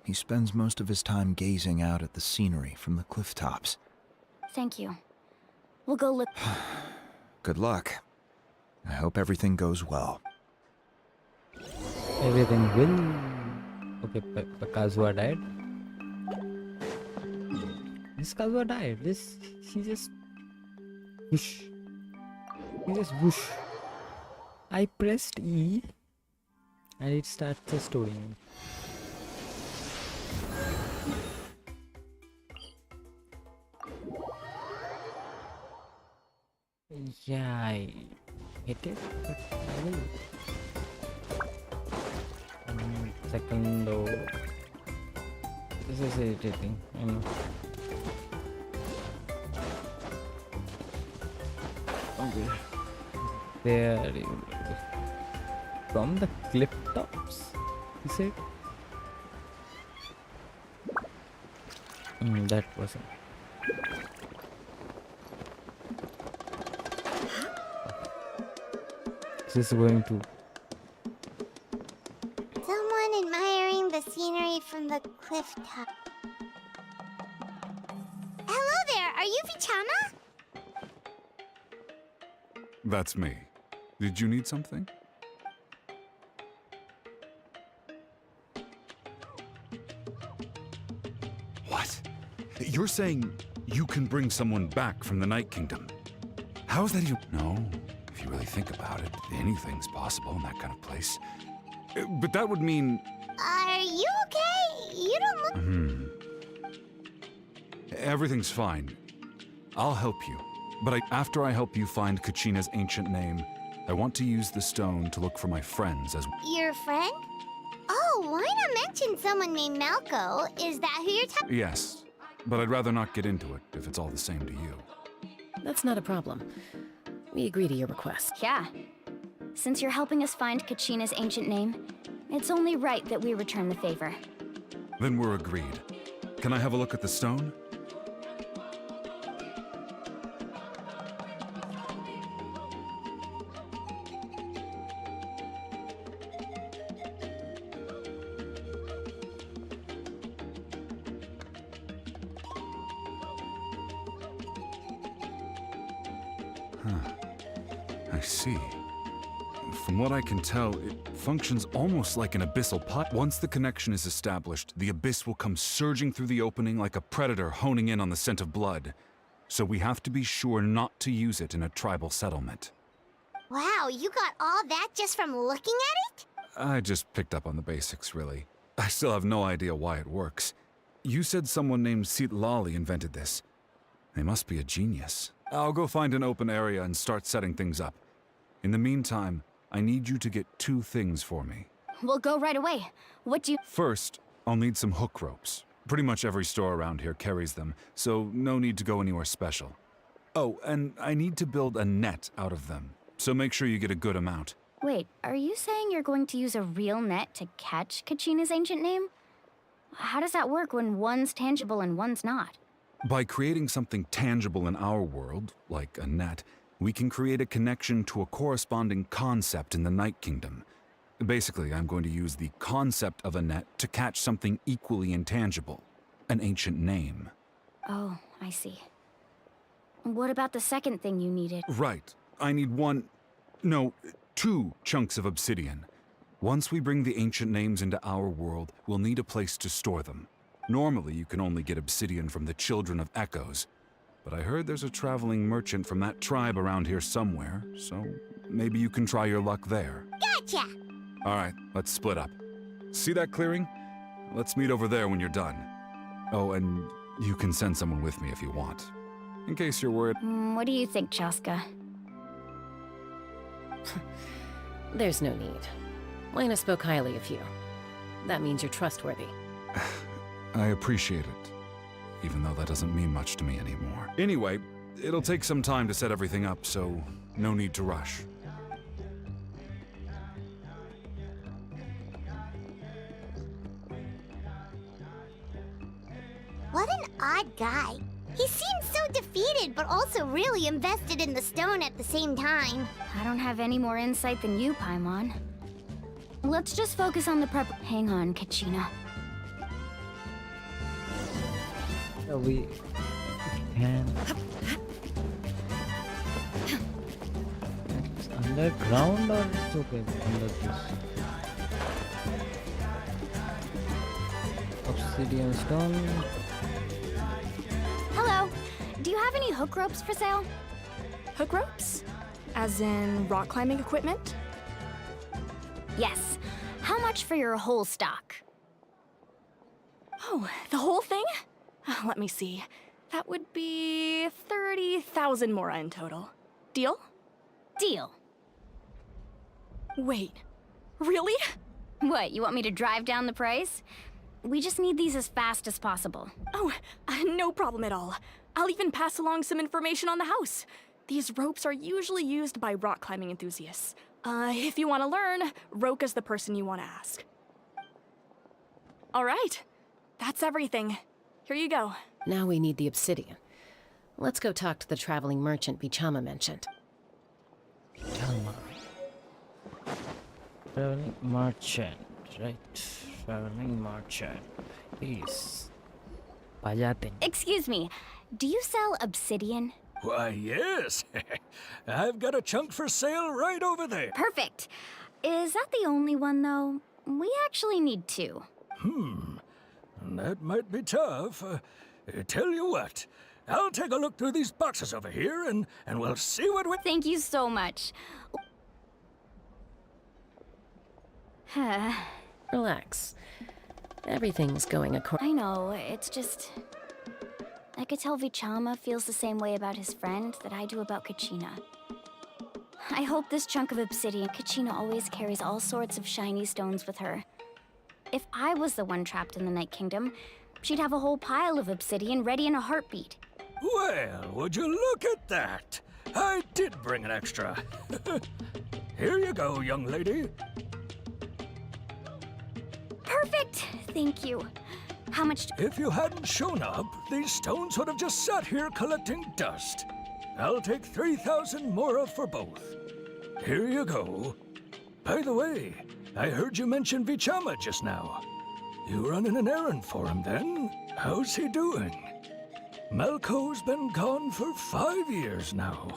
he spends most of his time gazing out at the scenery from the cliff tops. Thank you. We'll go look. Good luck. I hope everything goes well. Everything will. Okay, Kazuha died. This Kazuha died. She just whoosh. He just whoosh. I pressed E and it starts the story. Yeah, I hit it, but I will. Second though. This is irritating, I know. Okay. There you go. From the cliff tops, you said? That wasn't. This is going to. Someone admiring the scenery from the cliff top. Hello there, are you Vichama? That's me. Did you need something? What? You're saying you can bring someone back from the Night Kingdom? How is that even... No, if you really think about it, anything's possible in that kind of place. But that would mean... Are you okay? You don't look... Everything's fine. I'll help you. But after I help you find Kachina's ancient name, I want to use the stone to look for my friends as... Your friend? Oh, why not mention someone named Malco? Is that who you're talking... Yes, but I'd rather not get into it if it's all the same to you. That's not a problem. We agree to your request. Yeah. Since you're helping us find Kachina's ancient name, it's only right that we return the favor. Then we're agreed. Can I have a look at the stone? I see. From what I can tell, it functions almost like an abyssal pot. Once the connection is established, the abyss will come surging through the opening like a predator honing in on the scent of blood. So we have to be sure not to use it in a tribal settlement. Wow, you got all that just from looking at it? I just picked up on the basics, really. I still have no idea why it works. You said someone named Lali invented this. They must be a genius. I'll go find an open area and start setting things up. In the meantime, I need you to get 2 things for me. We'll go right away. What do you... First, I'll need some hook ropes. Pretty much every store around here carries them, so no need to go anywhere special. Oh, and I need to build a net out of them, so make sure you get a good amount. Wait, are you saying you're going to use a real net to catch Kachina's ancient name? How does that work when one's tangible and one's not? By creating something tangible in our world, like a net, we can create a connection to a corresponding concept in the Night Kingdom. Basically, I'm going to use the concept of a net to catch something equally intangible, an ancient name. Oh, I see. What about the second thing you needed? Right. I need 2 chunks of obsidian. Once we bring the ancient names into our world, we'll need a place to store them. Normally, you can only get obsidian from the Children of Echoes, but I heard there's a traveling merchant from that tribe around here somewhere, so maybe you can try your luck there. Gotcha! All right, let's split up. See that clearing? Let's meet over there when you're done. Oh, and you can send someone with me if you want, in case you're worried. What do you think, Chaska? There's no need. Lena spoke highly of you. That means you're trustworthy. I appreciate it, even though that doesn't mean much to me anymore. Anyway, it'll take some time to set everything up, so no need to rush. What an odd guy. He seems so defeated, but also really invested in the stone at the same time. I don't have any more insight than you, Paimon. Let's just focus on the prep. Hang on, Kachina. We can... It's underground or it's okay under this? Obsidian stone. Hello. Do you have any hook ropes for sale? Hook ropes? As in rock climbing equipment? Yes. How much for your whole stock? Oh, the whole thing? Let me see. That would be 30,000 mora in total. Deal? Deal. Wait, really? What, you want me to drive down the price? We just need these as fast as possible. Oh, no problem at all. I'll even pass along some information on the house. These ropes are usually used by rock climbing enthusiasts. If you want to learn, Roka's the person you want to ask. All right, that's everything. Here you go. Now we need the obsidian. Let's go talk to the traveling merchant Bichama mentioned. Traveling merchant, right? Traveling merchant. Please. Pajate. Excuse me, do you sell obsidian? Why, yes. I've got a chunk for sale right over there. Perfect. Is that the only one, though? We actually need 2. That might be tough. Tell you what, I'll take a look through these boxes over here, and we'll see what we... Thank you so much. Relax. Everything's going according. I know, it's just... I could tell Vichama feels the same way about his friend that I do about Kachina. I hope this chunk of obsidian... Kachina always carries all sorts of shiny stones with her. If I was the one trapped in the Night Kingdom, she'd have a whole pile of obsidian ready in a heartbeat. Well, would you look at that? I did bring an extra. Here you go, young lady. Perfect! Thank you. How much... If you hadn't shown up, these stones would have just sat here collecting dust. I'll take 3,000 mora for both. Here you go. By the way, I heard you mention Vichama just now. You running an errand for him then? How's he doing? Malco's been gone for 5 years now.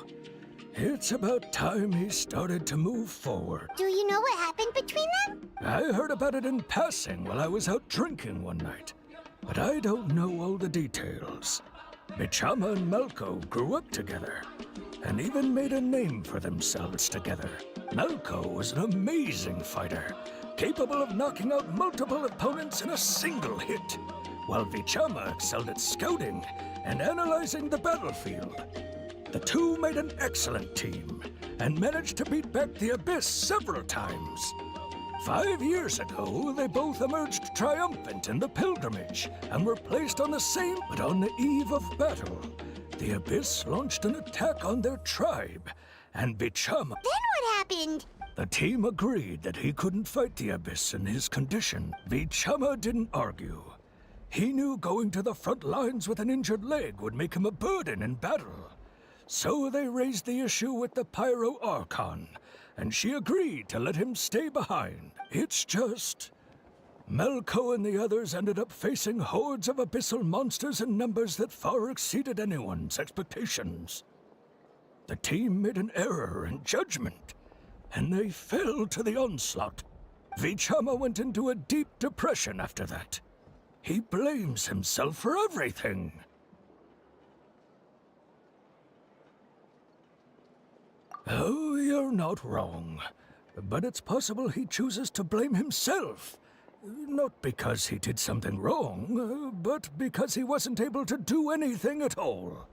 It's about time he started to move forward. Do you know what happened between them? I heard about it in passing while I was out drinking one night, but I don't know all the details. Vichama and Malco grew up together, and even made a name for themselves together. Malco was an amazing fighter, capable of knocking out multiple opponents in a single hit, while Vichama excelled at scouting and analyzing the battlefield. The two made an excellent team, and managed to beat back the Abyss several times. 5 years ago, they both emerged triumphant in the pilgrimage, and were placed on the same... But on the eve of battle, the Abyss launched an attack on their tribe, and Vichama... Then what happened? The team agreed that he couldn't fight the Abyss in his condition. Vichama didn't argue. He knew going to the front lines with an injured leg would make him a burden in battle. So they raised the issue with the Pyro Archon, and she agreed to let him stay behind. It's just... Malco and the others ended up facing hordes of abyssal monsters in numbers that far exceeded anyone's expectations. The team made an error in judgment, and they fell to the onslaught. Vichama went into a deep depression after that. He blames himself for everything. Oh, you're not wrong. But it's possible he chooses to blame himself. Not because he did something wrong, but because he wasn't able to do anything at all.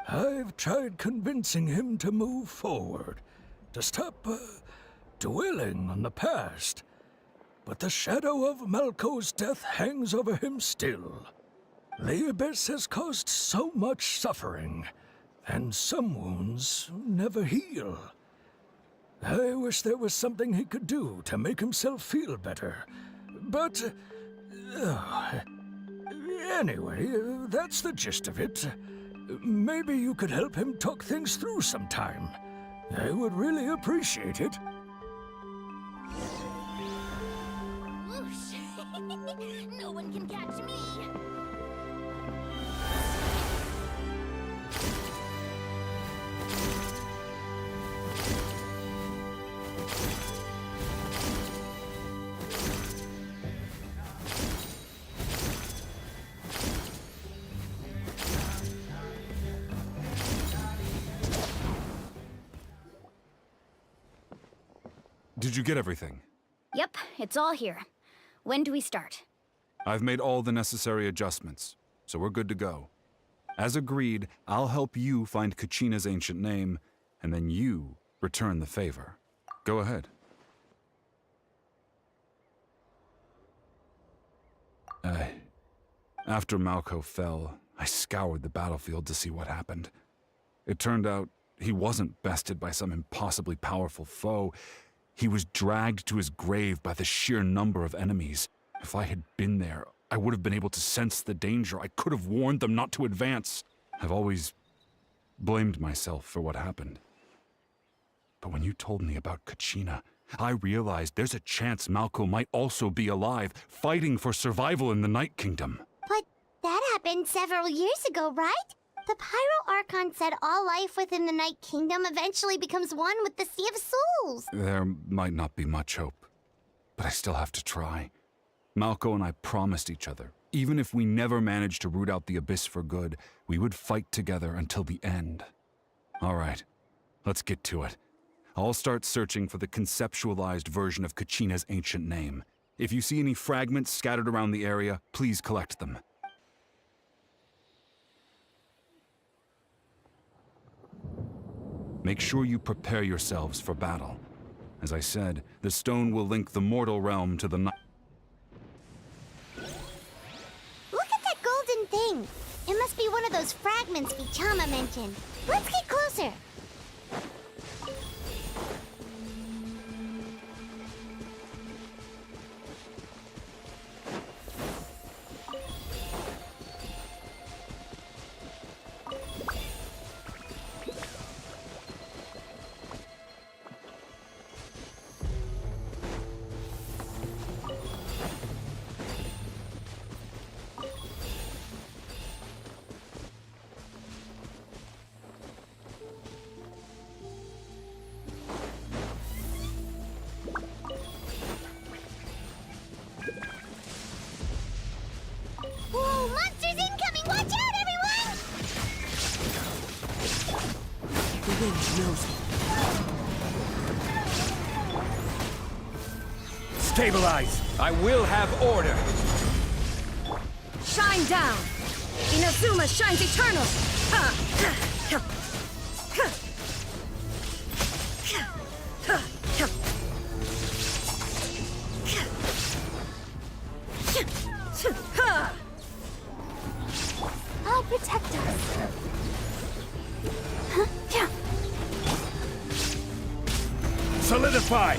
I've tried convincing him to move forward, to stop dwelling on the past. But the shadow of Malco's death hangs over him still. The Abyss has caused so much suffering, and some wounds never heal. I wish there was something he could do to make himself feel better. But... anyway, that's the gist of it. Maybe you could help him talk things through sometime. I would really appreciate it. Whoosh! No one can catch me! Did you get everything? Yep, it's all here. When do we start? I've made all the necessary adjustments, so we're good to go. As agreed, I'll help you find Kachina's ancient name, and then you return the favor. Go ahead. After Malco fell, I scoured the battlefield to see what happened. It turned out he wasn't bested by some impossibly powerful foe. He was dragged to his grave by the sheer number of enemies. If I had been there, I would have been able to sense the danger. I could have warned them not to advance. I've always blamed myself for what happened. But when you told me about Kachina, I realized there's a chance Malco might also be alive, fighting for survival in the Night Kingdom. But that happened several years ago, right? The Pyro Archon said all life within the Night Kingdom eventually becomes one with the Sea of Souls. There might not be much hope, but I still have to try. Malco and I promised each other, even if we never managed to root out the Abyss for good, we would fight together until the end. All right, let's get to it. I'll start searching for the conceptualized version of Kachina's ancient name. If you see any fragments scattered around the area, please collect them. Make sure you prepare yourselves for battle. As I said, the stone will link the mortal realm to the night. Look at that golden thing. It must be one of those fragments Vichama mentioned. Let's get closer. Whoa, monsters incoming! Watch out, everyone! The wind knows it. Stabilize! I will have order! Shine down! Inazuma shines eternal! I'll protect us. Solidify!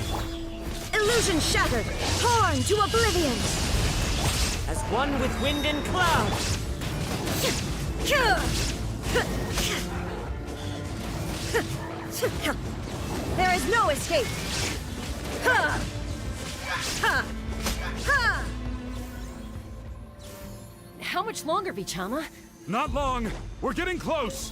Illusion shattered! Torn to oblivion! As one with wind and cloud. There is no escape! How much longer, Vichama? Not long! We're getting close!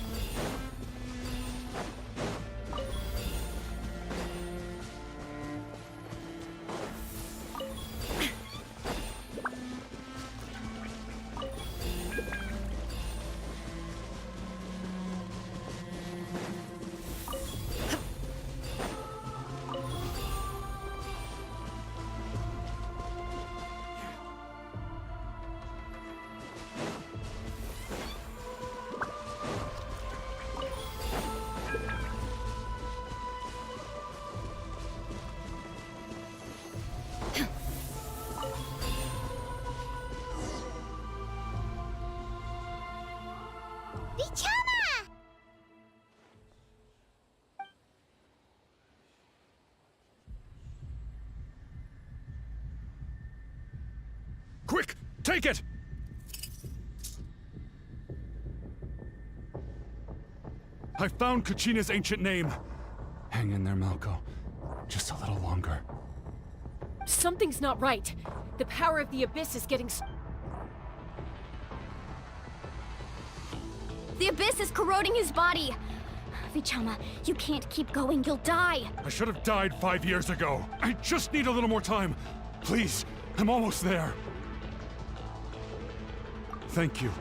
Vichama! Quick! Take it! I found Kachina's ancient name. Hang in there, Malco. Just a little longer. Something's not right. The power of the Abyss is getting... The Abyss is corroding his body! Vichama, you can't keep going, you'll die! I should have died 5 years ago. I just need a little more time. Please, I'm almost there. Thank you.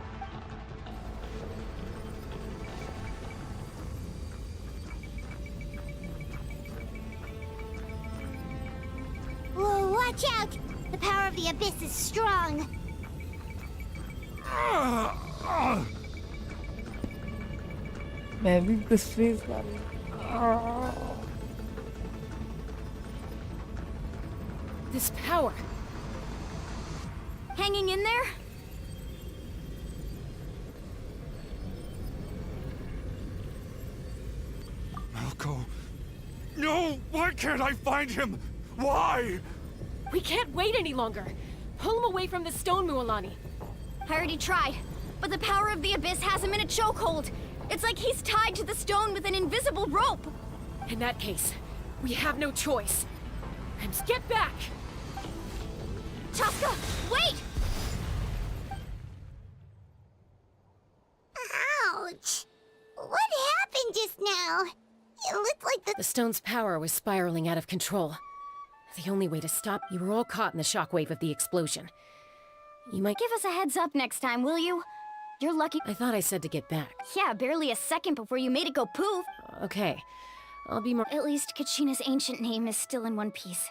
Whoa, watch out! The power of the Abyss is strong. मैं भी कुछ face This power... Hanging in there? Malco. No! Why can't I find him? Why? We can't wait any longer. Pull him away from the stone, Mualani. I already tried, but the power of the Abyss has him in a chokehold. It's like he's tied to the stone with an invisible rope. In that case, we have no choice. Get back! Chaska, wait! Ouch! What happened just now? It looked like The stone's power was spiraling out of control. The only way to stop... You were all caught in the shockwave of the explosion. You might... Give us a heads up next time, will you? You're lucky... I thought I said to get back. Yeah, barely a second before you made it go poof. Okay. I'll be more. At least Kachina's ancient name is still in one piece.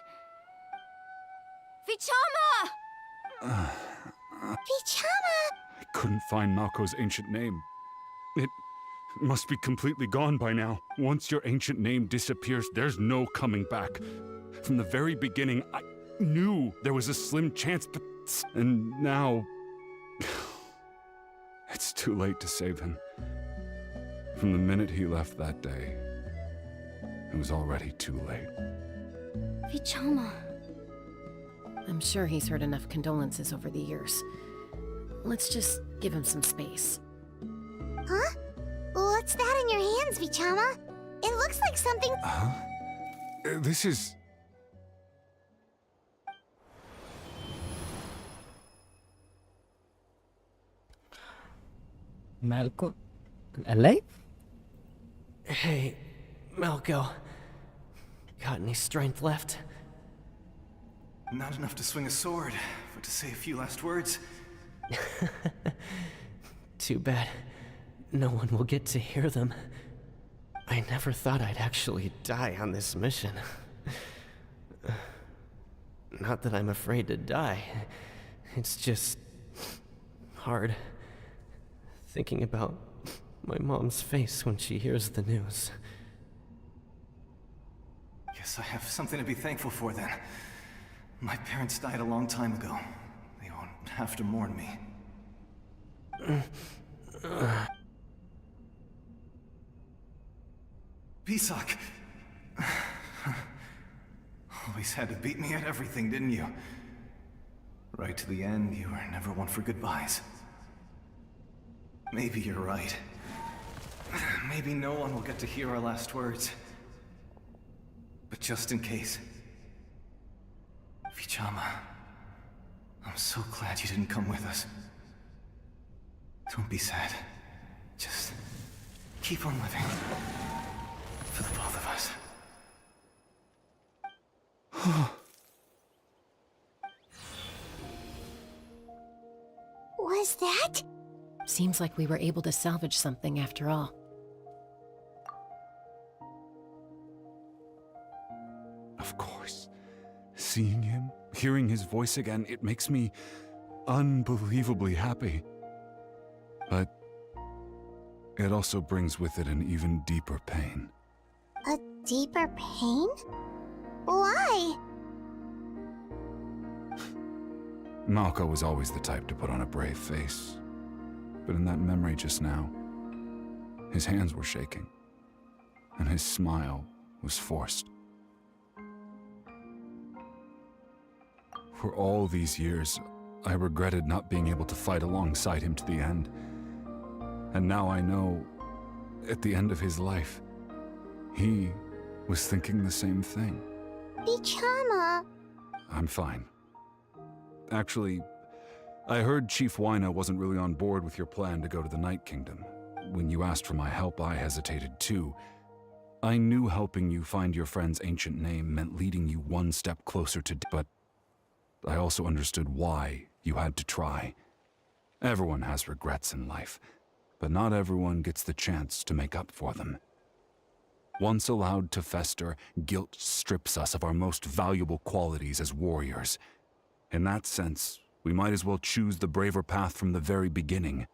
Vichama! Vichama! I couldn't find Malko's ancient name. It must be completely gone by now. Once your ancient name disappears, there's no coming back. From the very beginning, I knew there was a slim chance, but... And now... It's too late to save him. From the minute he left that day, it was already too late. Vichama. I'm sure he's heard enough condolences over the years. Let's just give him some space. Huh? What's that in your hands, Vichama? It looks like something... Huh? This is... Malco alive? Hey, Malco. Got any strength left? Not enough to swing a sword, but to say a few last words. Too bad. No one will get to hear them. I never thought I'd actually die on this mission. Not that I'm afraid to die. It's just... hard. Thinking about my mom's face when she hears the news. Guess I have something to be thankful for then. My parents died a long time ago. They won't have to mourn me. Pisak! Always had to beat me at everything, didn't you? Right to the end, you were never one for goodbyes. Maybe you're right. Maybe no one will get to hear our last words. But just in case... Vichama, I'm so glad you didn't come with us. Don't be sad. Just keep on living. For the both of us. Was that? Seems like we were able to salvage something after all. Of course. Seeing him, hearing his voice again, it makes me unbelievably happy. But it also brings with it an even deeper pain. A deeper pain? Why? Malco was always the type to put on a brave face. But in that memory just now, his hands were shaking, and his smile was forced. For all these years, I regretted not being able to fight alongside him to the end. And now I know, at the end of his life, he was thinking the same thing. Vichama. I'm fine. Actually, I heard Chief Wyna wasn't really on board with your plan to go to the Night Kingdom. When you asked for my help, I hesitated too. I knew helping you find your friend's ancient name meant leading you one step closer to but I also understood why you had to try. Everyone has regrets in life, but not everyone gets the chance to make up for them. Once allowed to fester, guilt strips us of our most valuable qualities as warriors. In that sense, we might as well choose the braver path from the very beginning.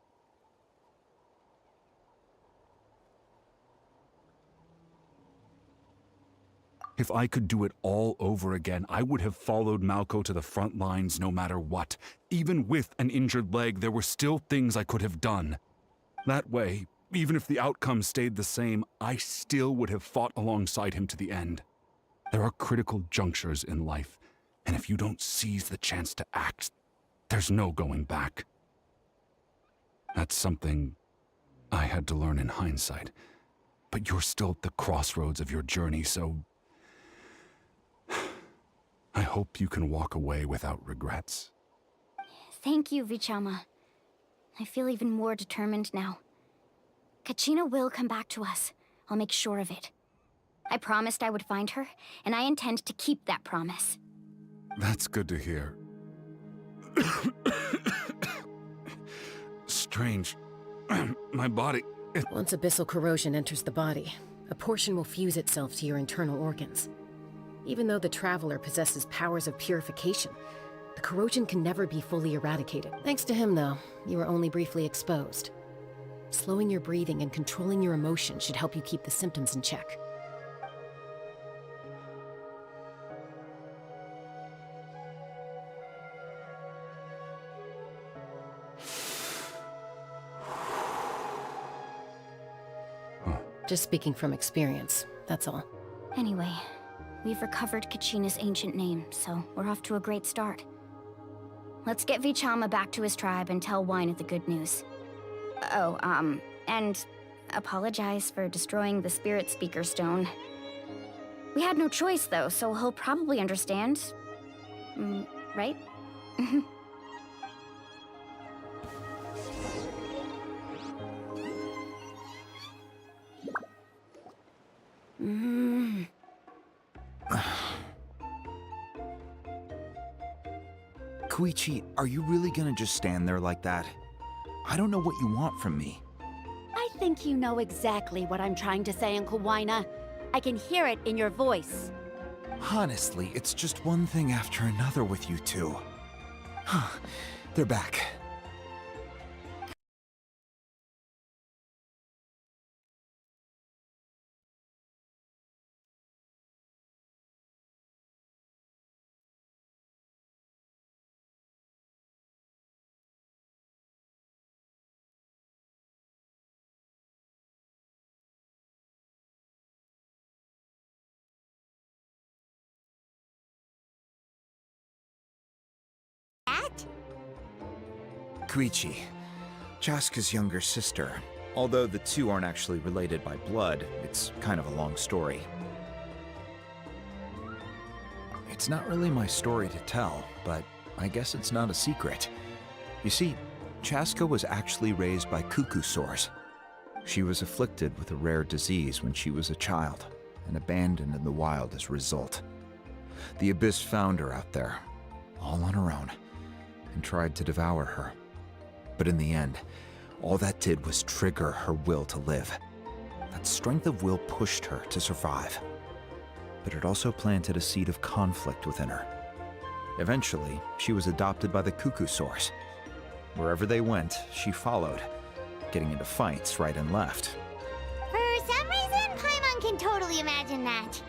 If I could do it all over again, I would have followed Malco to the front lines no matter what. Even with an injured leg, there were still things I could have done. That way, even if the outcome stayed the same, I still would have fought alongside him to the end. There are critical junctures in life, and if you don't seize the chance to act, there's no going back. That's something I had to learn in hindsight. But you're still at the crossroads of your journey, so I hope you can walk away without regrets. Thank you, Vichama. I feel even more determined now. Kachina will come back to us. I'll make sure of it. I promised I would find her, and I intend to keep that promise. That's good to hear. Strange. My body... Once abyssal corrosion enters the body, A portion will fuse itself to your internal organs. Even though the Traveler possesses powers of purification, the corrosion can never be fully eradicated. Thanks to him, though, you were only briefly exposed. Slowing your breathing and controlling your emotions should help you keep the symptoms in check. Just speaking from experience, that's all. Anyway, we've recovered Kachina's ancient name, so we're off to a great start. Let's get Vichama back to his tribe and tell Wynette the good news. Oh, and apologize for destroying the Spirit Speaker Stone. We had no choice, though, so he'll probably understand. Right? Koichi, are you really gonna just stand there like that? I don't know what you want from me. I think you know exactly what I'm trying to say, Uncle Wynette. I can hear it in your voice. Honestly, it's just one thing after another with you two. They're back. Koichi, Chaska's younger sister. Although the two aren't actually related by blood, it's kind of a long story. It's not really my story to tell, but I guess it's not a secret. You see, Chaska was actually raised by cuckoo sores. She was afflicted with a rare disease when she was a child, and abandoned in the wild as a result. The Abyss found her out there, all on her own, and tried to devour her. But in the end, all that did was trigger her will to live. That strength of will pushed her to survive. But it also planted a seed of conflict within her. Eventually, she was adopted by the cuckoo sores. Wherever they went, she followed, getting into fights right and left. For some reason, Paimon can totally imagine that.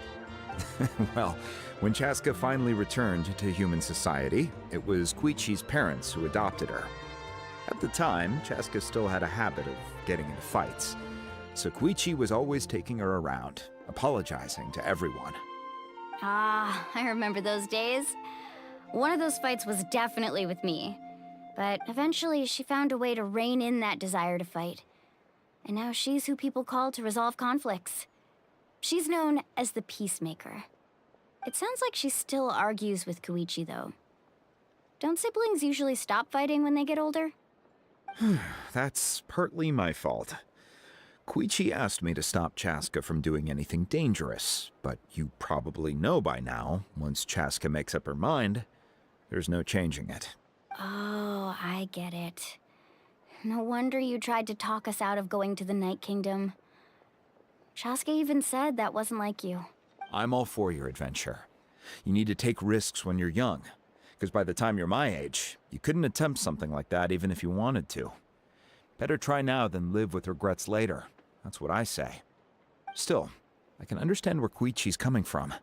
Well, when Chaska finally returned to human society, it was Koichi's parents who adopted her. At the time, Chaska still had a habit of getting into fights, so Koichi was always taking her around, apologizing to everyone. Ah, I remember those days. One of those fights was definitely with me, but eventually she found a way to rein in that desire to fight. And now she's who people call to resolve conflicts. She's known as the Peacemaker. It sounds like she still argues with Koichi, though. Don't siblings usually stop fighting when they get older? That's partly my fault. Koichi asked me to stop Chaska from doing anything dangerous, but you probably know by now, once Chaska makes up her mind, there's no changing it. Oh, I get it. No wonder you tried to talk us out of going to the Night Kingdom. Chaska even said that wasn't like you. I'm all for your adventure. You need to take risks when you're young, because by the time you're my age, you couldn't attempt something like that even if you wanted to. Better try now than live with regrets later. That's what I say. Still, I can understand where Koichi's coming from.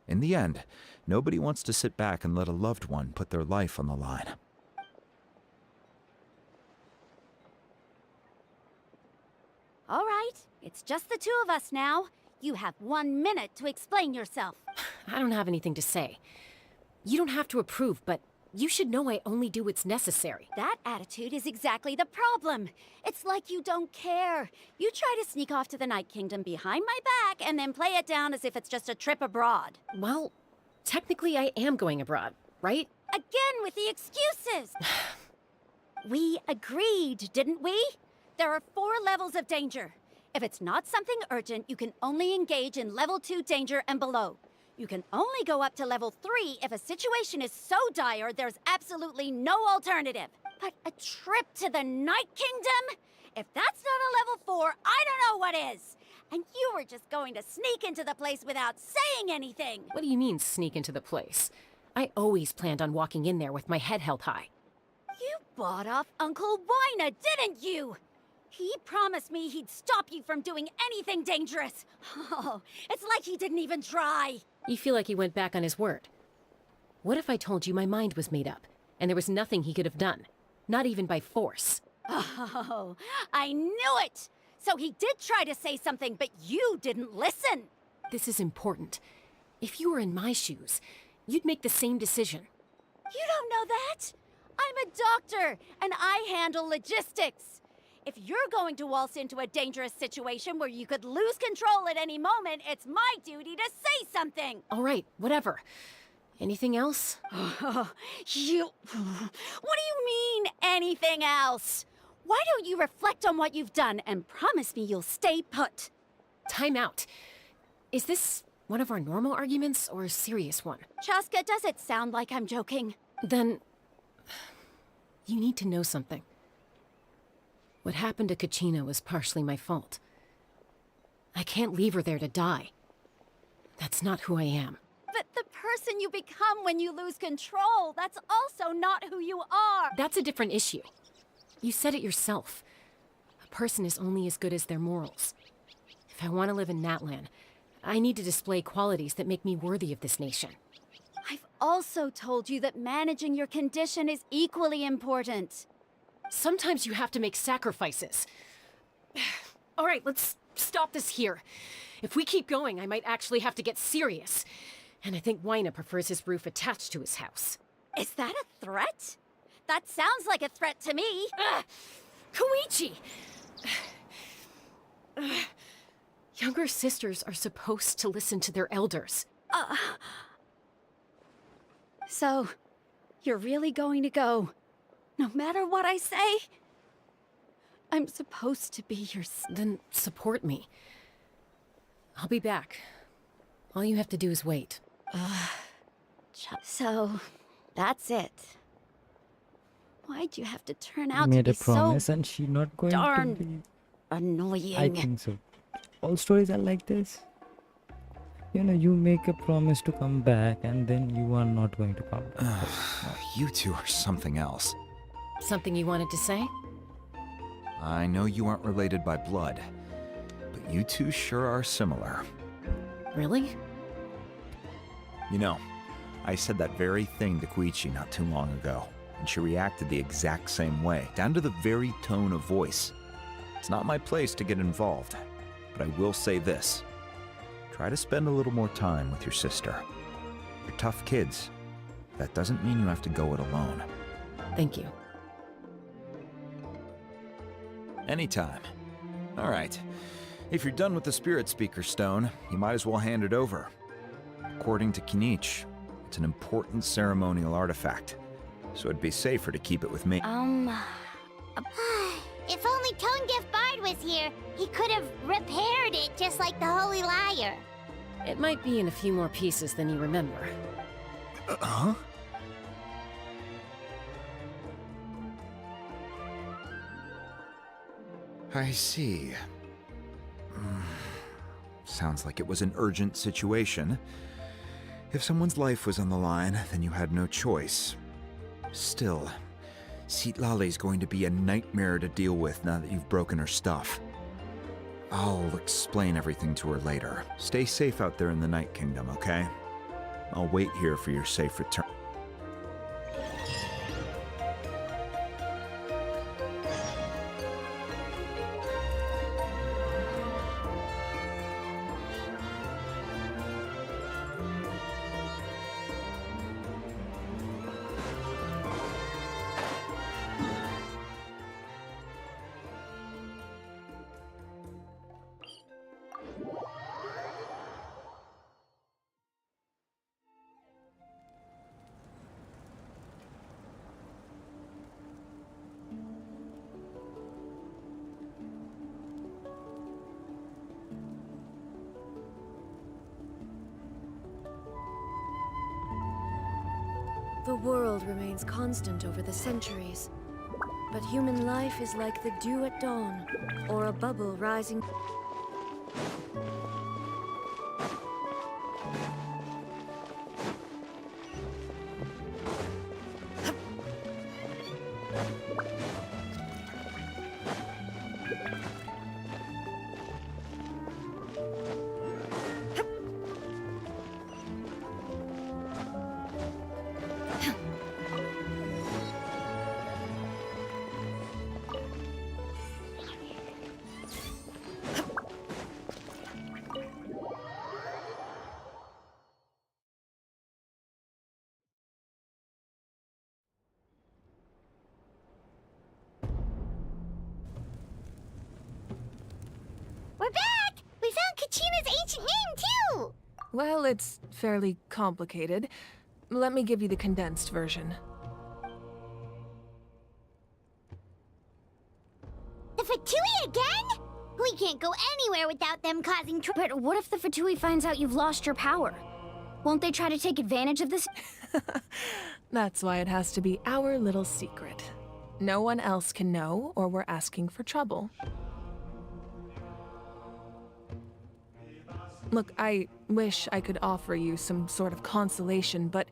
In the end, nobody wants to sit back and let a loved one put their life on the line. All right, it's just the two of us now. You have 1 minute to explain yourself. I don't have anything to say. You don't have to approve, but you should know I only do what's necessary. That attitude is exactly the problem. It's like you don't care. You try to sneak off to the Night Kingdom behind my back and then play it down as if it's just a trip abroad. Well, technically I am going abroad, right? Again with the excuses! We agreed, didn't we? There are 4 levels of danger. If it's not something urgent, you can only engage in level 2 danger and below. You can only go up to level 3 if a situation is so dire there's absolutely no alternative. But a trip to the Night Kingdom? If that's not a level 4, I don't know what is. And you were just going to sneak into the place without saying anything! What do you mean, sneak into the place? I always planned on walking in there with my head held high. You bought off Uncle Wina, didn't you? He promised me he'd stop you from doing anything dangerous. Oh, it's like he didn't even try. You feel like he went back on his word. What if I told you my mind was made up, and there was nothing he could have done? Not even by force. Oh, I knew it! So he did try to say something, but you didn't listen. This is important. If you were in my shoes, you'd make the same decision. You don't know that? I'm a doctor, and I handle logistics. If you're going to waltz into a dangerous situation where you could lose control at any moment, it's my duty to say something. All right, whatever. Anything else? What do you mean, anything else? Why don't you reflect on what you've done and promise me you'll stay put? Time out. Is this one of our normal arguments or a serious one? Chaska, does it sound like I'm joking? Then you need to know something. What happened to Kachina was partially my fault. I can't leave her there to die. That's not who I am. But the person you become when you lose control, that's also not who you are. That's a different issue. You said it yourself. A person is only as good as their morals. If I want to live in NATLAN, I need to display qualities that make me worthy of this nation. I've also told you that managing your condition is equally important. Sometimes you have to make sacrifices. All right, let's stop this here. If we keep going, I might actually have to get serious. And I think Wina prefers his roof attached to his house. Is that a threat? That sounds like a threat to me. Koichi! Younger sisters are supposed to listen to their elders. So, you're really going to go, no matter what I say? I'm supposed to be your... Then support me. I'll be back. All you have to do is wait. So, that's it. Why'd you have to turn out Made to a be promise so and she not going darn to be... annoying? I think so. All stories are like this. You know, you make a promise to come back and then you are not going to come back. You two are something else. Something you wanted to say? I know you aren't related by blood, but you two sure are similar. Really? You know, I said that very thing to Koichi not too long ago, and she reacted the exact same way, down to the very tone of voice. It's not my place to get involved, but I will say this. Try to spend a little more time with your sister. You're tough kids. That doesn't mean you have to go it alone. Thank you. Anytime. All right. If you're done with the Spirit Speaker Stone, you might as well hand it over. According to Kinich, it's an important ceremonial artifact, so it'd be safer to keep it with me. If only Tone-Deaf Bard was here, he could have repaired it just like the Holy Liar. It might be in a few more pieces than you remember. Huh? I see. Sounds like it was an urgent situation. If someone's life was on the line, then you had no choice. Still, Citlali's going to be a nightmare to deal with now that you've broken her stuff. I'll explain everything to her later. Stay safe out there in the Night Kingdom, okay? I'll wait here for your safe return. The world remains constant over the centuries, but human life is like the dew at dawn, or a bubble rising. We're back! We found Kachina's ancient name, too! Well, it's fairly complicated. Let me give you the condensed version. The Fatui again? We can't go anywhere without them causing trouble. But what if the Fatui finds out you've lost your power? Won't they try to take advantage of this? That's why it has to be our little secret. No one else can know, or we're asking for trouble. Look, I wish I could offer you some sort of consolation, but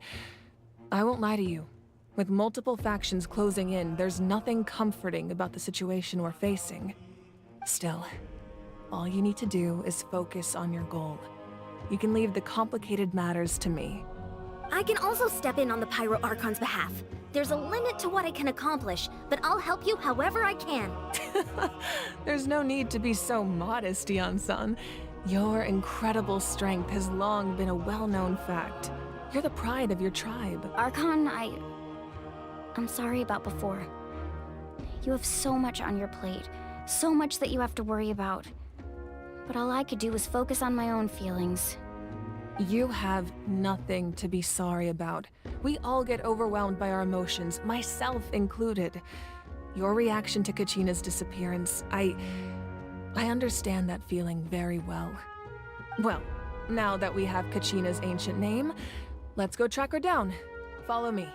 I won't lie to you. With multiple factions closing in, there's nothing comforting about the situation we're facing. Still, all you need to do is focus on your goal. You can leave the complicated matters to me. I can also step in on the Pyro Archon's behalf. There's a limit to what I can accomplish, but I'll help you however I can. There's no need to be so modest, Yan-san. Your incredible strength has long been a well-known fact. You're the pride of your tribe. Archon, I'm sorry about before. You have so much on your plate, so much that you have to worry about. But all I could do was focus on my own feelings. You have nothing to be sorry about. We all get overwhelmed by our emotions, myself included. Your reaction to Kachina's disappearance, I understand that feeling very well. Well, now that we have Kachina's ancient name, let's go track her down. Follow me.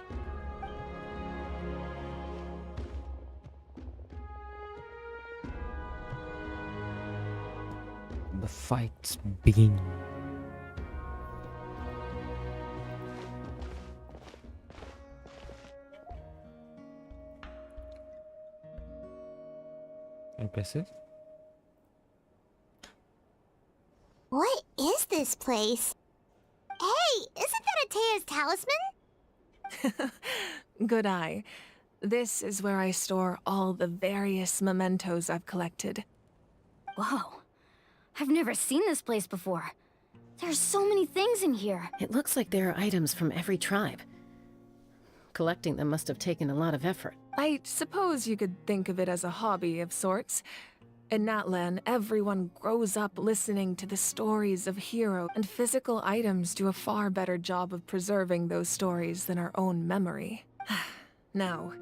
The fights begin. Impressive. What is this place? Hey, isn't that Atea's talisman? Good eye. This is where I store all the various mementos I've collected. Whoa. I've never seen this place before. There's so many things in here. It looks like there are items from every tribe. Collecting them must have taken a lot of effort. I suppose you could think of it as a hobby of sorts. In Natlan, everyone grows up listening to the stories of heroes, and physical items do a far better job of preserving those stories than our own memory. Now,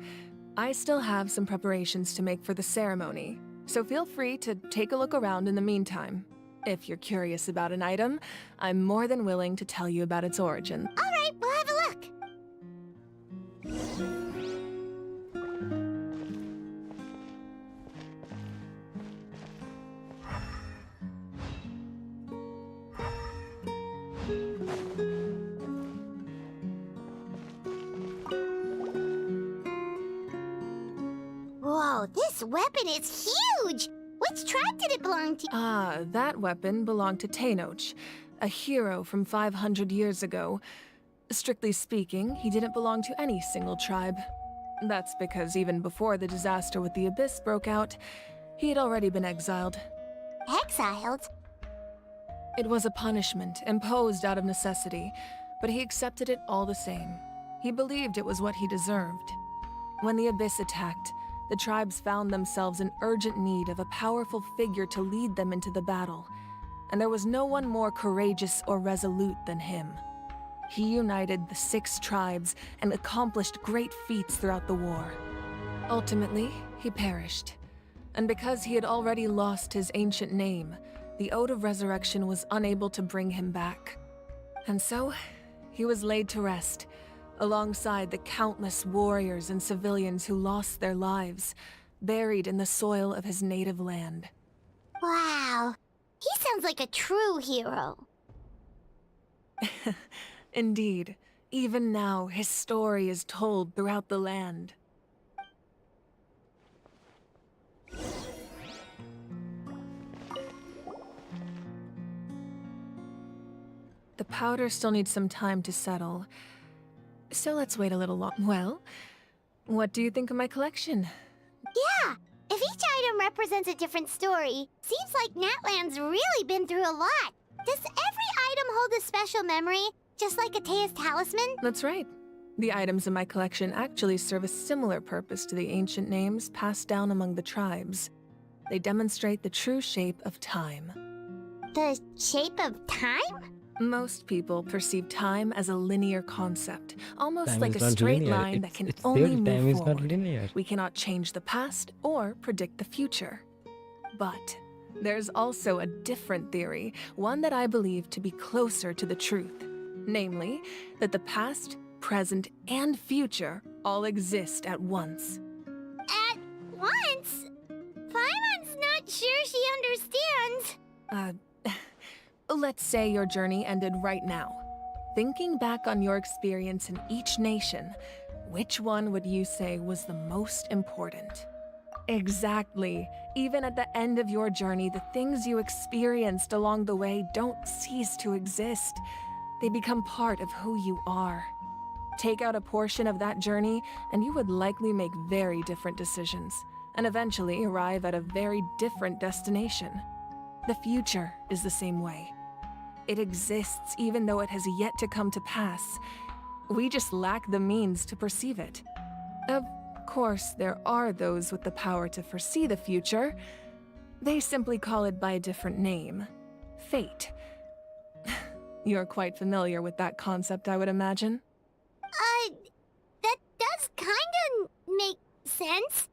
I still have some preparations to make for the ceremony, so feel free to take a look around in the meantime. If you're curious about an item, I'm more than willing to tell you about its origin. All right, we'll have a look. Whoa, this weapon is huge! Which tribe did it belong to? That weapon belonged to Tenoch, a hero from 500 years ago. Strictly speaking, he didn't belong to any single tribe. That's because even before the disaster with the Abyss broke out, he had already been exiled. Exiled? It was a punishment imposed out of necessity, but he accepted it all the same. He believed it was what he deserved. When the Abyss attacked, the tribes found themselves in urgent need of a powerful figure to lead them into the battle, and there was no one more courageous or resolute than him. He united the 6 tribes and accomplished great feats throughout the war. Ultimately, he perished, and because he had already lost his ancient name, the Ode of Resurrection was unable to bring him back. And so, he was laid to rest, alongside the countless warriors and civilians who lost their lives, buried in the soil of his native land. Wow. He sounds like a true hero. Indeed. Even now, his story is told throughout the land. The powder still needs some time to settle. So let's wait a little Well, what do you think of my collection? Yeah, if each item represents a different story, seems like NATLAN's really been through a lot. Does every item hold a special memory, just like Atea's talisman? That's right. The items in my collection actually serve a similar purpose to the ancient names passed down among the tribes. They demonstrate the true shape of time. The shape of time? Most people perceive time as a linear concept, almost Time like is a not straight linear. line that can It's only there. move Time is forward. not linear. We cannot change the past or predict the future. But there's also a different theory, one that I believe to be closer to the truth. Namely, that the past, present, and future all exist at once. At once? Paimon's not sure she understands. Let's say your journey ended right now. Thinking back on your experience in each nation, which one would you say was the most important? Exactly. Even at the end of your journey, the things you experienced along the way don't cease to exist. They become part of who you are. Take out a portion of that journey, and you would likely make very different decisions, and eventually arrive at a very different destination. The future is the same way. It exists even though it has yet to come to pass. We just lack the means to perceive it. Of course, there are those with the power to foresee the future. They simply call it by a different name. Fate. You're quite familiar with that concept, I would imagine. That does kinda make sense.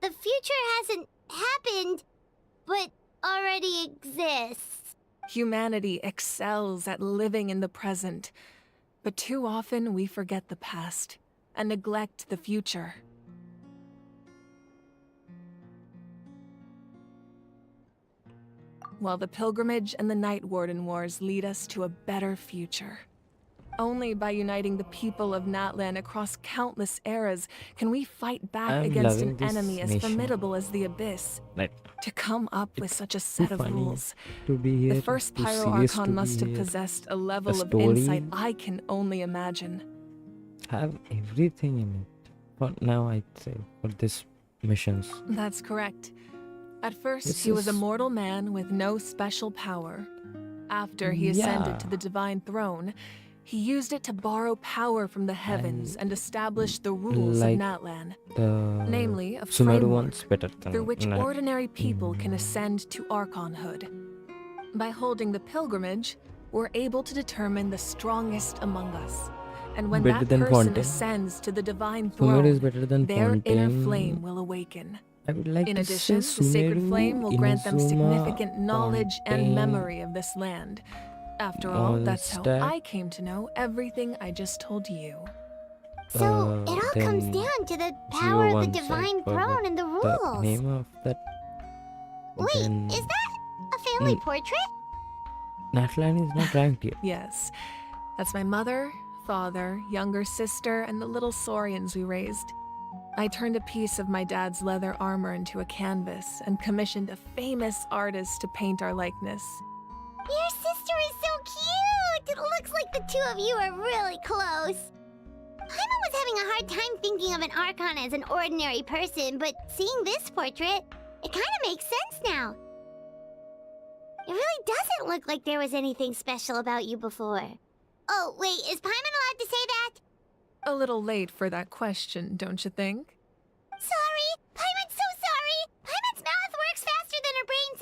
The future hasn't happened, but already exists. Humanity excels at living in the present, but too often we forget the past and neglect the future. While the pilgrimage and the Night Warden Wars lead us to a better future. Only by uniting the people of NATLAN across countless eras can we fight back I'm against loving an this enemy as nation. formidable as the Abyss. Like, To come up with such a set of funny rules. to be here, The first too Pyro serious to Archon be must have here. possessed a level of story insight I can only imagine. have everything in it. For now, I'd say, for this missions. That's correct. At first, This he was a is- mortal man with no special power. After he ascended to Yeah. the divine throne, he used it to borrow power from the heavens and establish the rules like of NATLAN. The Namely, a Sumeru framework one's better than through which Nat- ordinary people can ascend to Archonhood. By holding the pilgrimage, we're able to determine the strongest among us. And when Better that than person Fontaine. ascends to the divine Sumeru is throne, better than their inner Fontaine. flame will awaken. I would like In to addition, say the sacred Sumeru, flame will grant them Inazuma, significant knowledge and Fontaine, memory of this land. After all, that's how Mondstadt. I came to know everything I just told you. So it all comes then down to the power of the One's, I divine forgot throne and the the rules. name of that. Wait, Then is that a family portrait? NATLAN is not ranked yet. Yes, that's my mother, father, younger sister, and the little saurians we raised. I turned a piece of my dad's leather armor into a canvas and commissioned a famous artist to paint our likeness. Your sister is so cute! It looks like the two of you are really close. Paimon was having a hard time thinking of an Archon as an ordinary person, but seeing this portrait, it kind of makes sense now. It really doesn't look like there was anything special about you before. Oh, wait, is Paimon allowed to say that? A little late for that question, don't you think? Sorry! Paimon's so sorry! Paimon's mouth works faster than her brain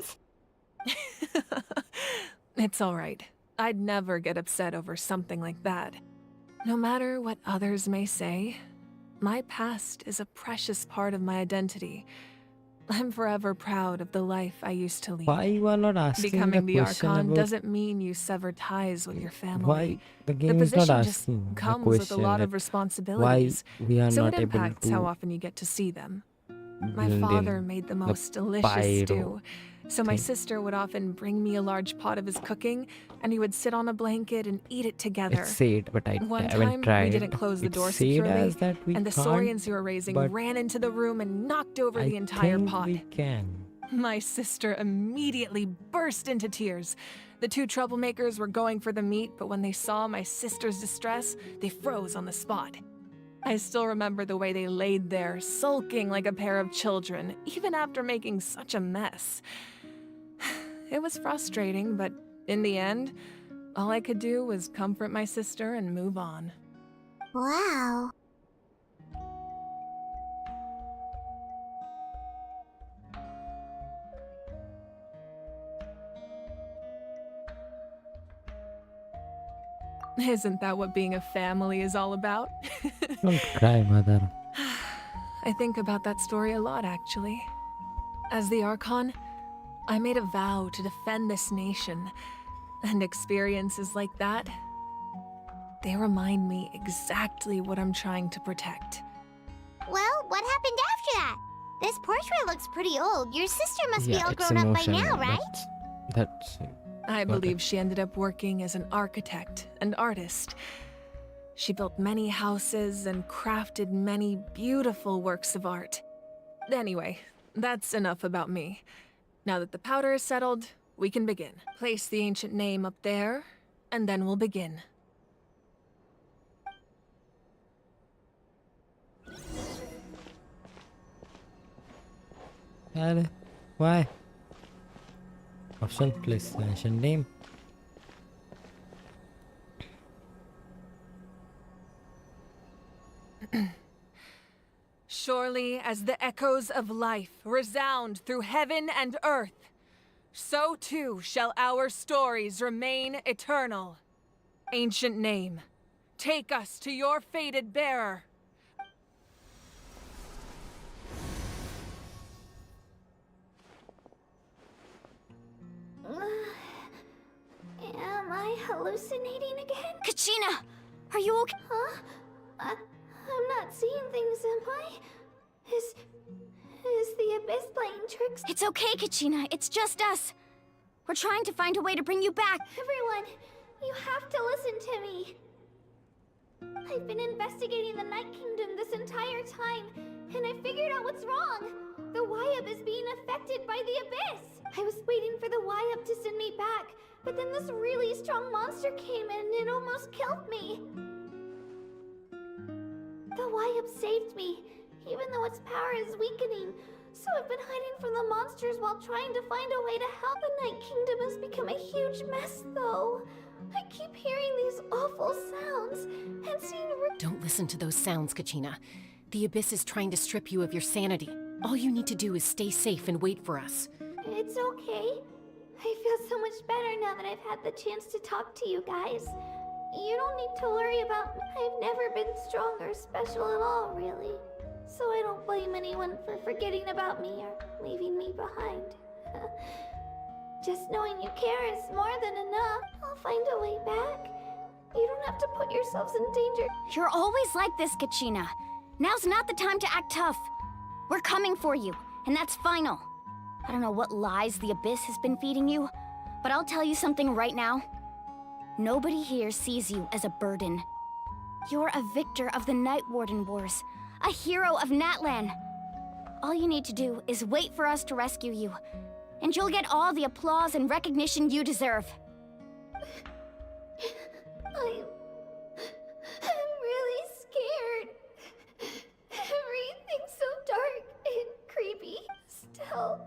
sometimes! It's all right. I'd never get upset over something like that. No matter what others may say, my past is a precious part of my identity. I'm forever proud of the life I used to lead. Why you are not asking Becoming the the question Archon about doesn't mean you sever ties with your family. why the game the is not position just asking the comes with a question lot that of responsibilities, why we are so not it able impacts to how often you get to see them. My build father in made the the most delicious pyro stew, So my sister would often bring me a large pot of his cooking, and we would sit on a blanket and eat it together. It's said, but I One haven't time, tried. we didn't close the It's door said securely, as that we and the can't, saurians you were raising but ran into the room and knocked over I the entire think pot. we can. My sister immediately burst into tears. The two troublemakers were going for the meat, but when they saw my sister's distress, they froze on the spot. I still remember the way they laid there, sulking like a pair of children, even after making such a mess. It was frustrating, but in the end, all I could do was comfort my sister and move on. Wow. Isn't that what being a family is all about? Don't cry, mother. I think about that story a lot, actually. As the Archon, I made a vow to defend this nation, and experiences like that, they remind me exactly what I'm trying to protect. Well, what happened after that? This portrait looks pretty old. Your sister must be all it's grown up by emotional. now, right? That's I Got believe she ended up working as an architect and artist. She built many houses and crafted many beautiful works of art. Anyway, that's enough about me. Now that the powder is settled, we can begin. Place the ancient name up there, and then we'll begin. Why? Option, place the ancient name. Surely as the echoes of life resound through heaven and earth, so too shall our stories remain eternal. Ancient name, take us to your fated bearer. Am I hallucinating again? Kachina! Are you okay? Huh? I'm not seeing things, am I? Is the Abyss playing tricks? It's okay, Kachina. It's just us. We're trying to find a way to bring you back. Everyone, you have to listen to me. I've been investigating the Night Kingdom this entire time, and I figured out what's wrong. The Wyab is being affected by the Abyss. I was waiting for the Wyab to send me back, but then this really strong monster came in and it almost killed me. The Wyab saved me, even though its power is weakening. So I've been hiding from the monsters while trying to find a way to help. The Night Kingdom has become a huge mess, though. I keep hearing these awful sounds and seeing... Don't listen to those sounds, Kachina. The Abyss is trying to strip you of your sanity. All you need to do is stay safe and wait for us. It's okay. I feel so much better now that I've had the chance to talk to you guys. You don't need to worry about me. I've never been strong or special at all, really. So I don't blame anyone for forgetting about me or leaving me behind. Just knowing you care is more than enough. I'll find a way back. You don't have to put yourselves in danger. You're always like this, Kachina. Now's not the time to act tough. We're coming for you, and that's final. I don't know what lies the Abyss has been feeding you, but I'll tell you something right now. Nobody here sees you as a burden. You're a victor of the Night Warden Wars, a hero of NATLAN. All you need to do is wait for us to rescue you, and you'll get all the applause and recognition you deserve. I'm really scared. Everything's so dark and creepy. Still,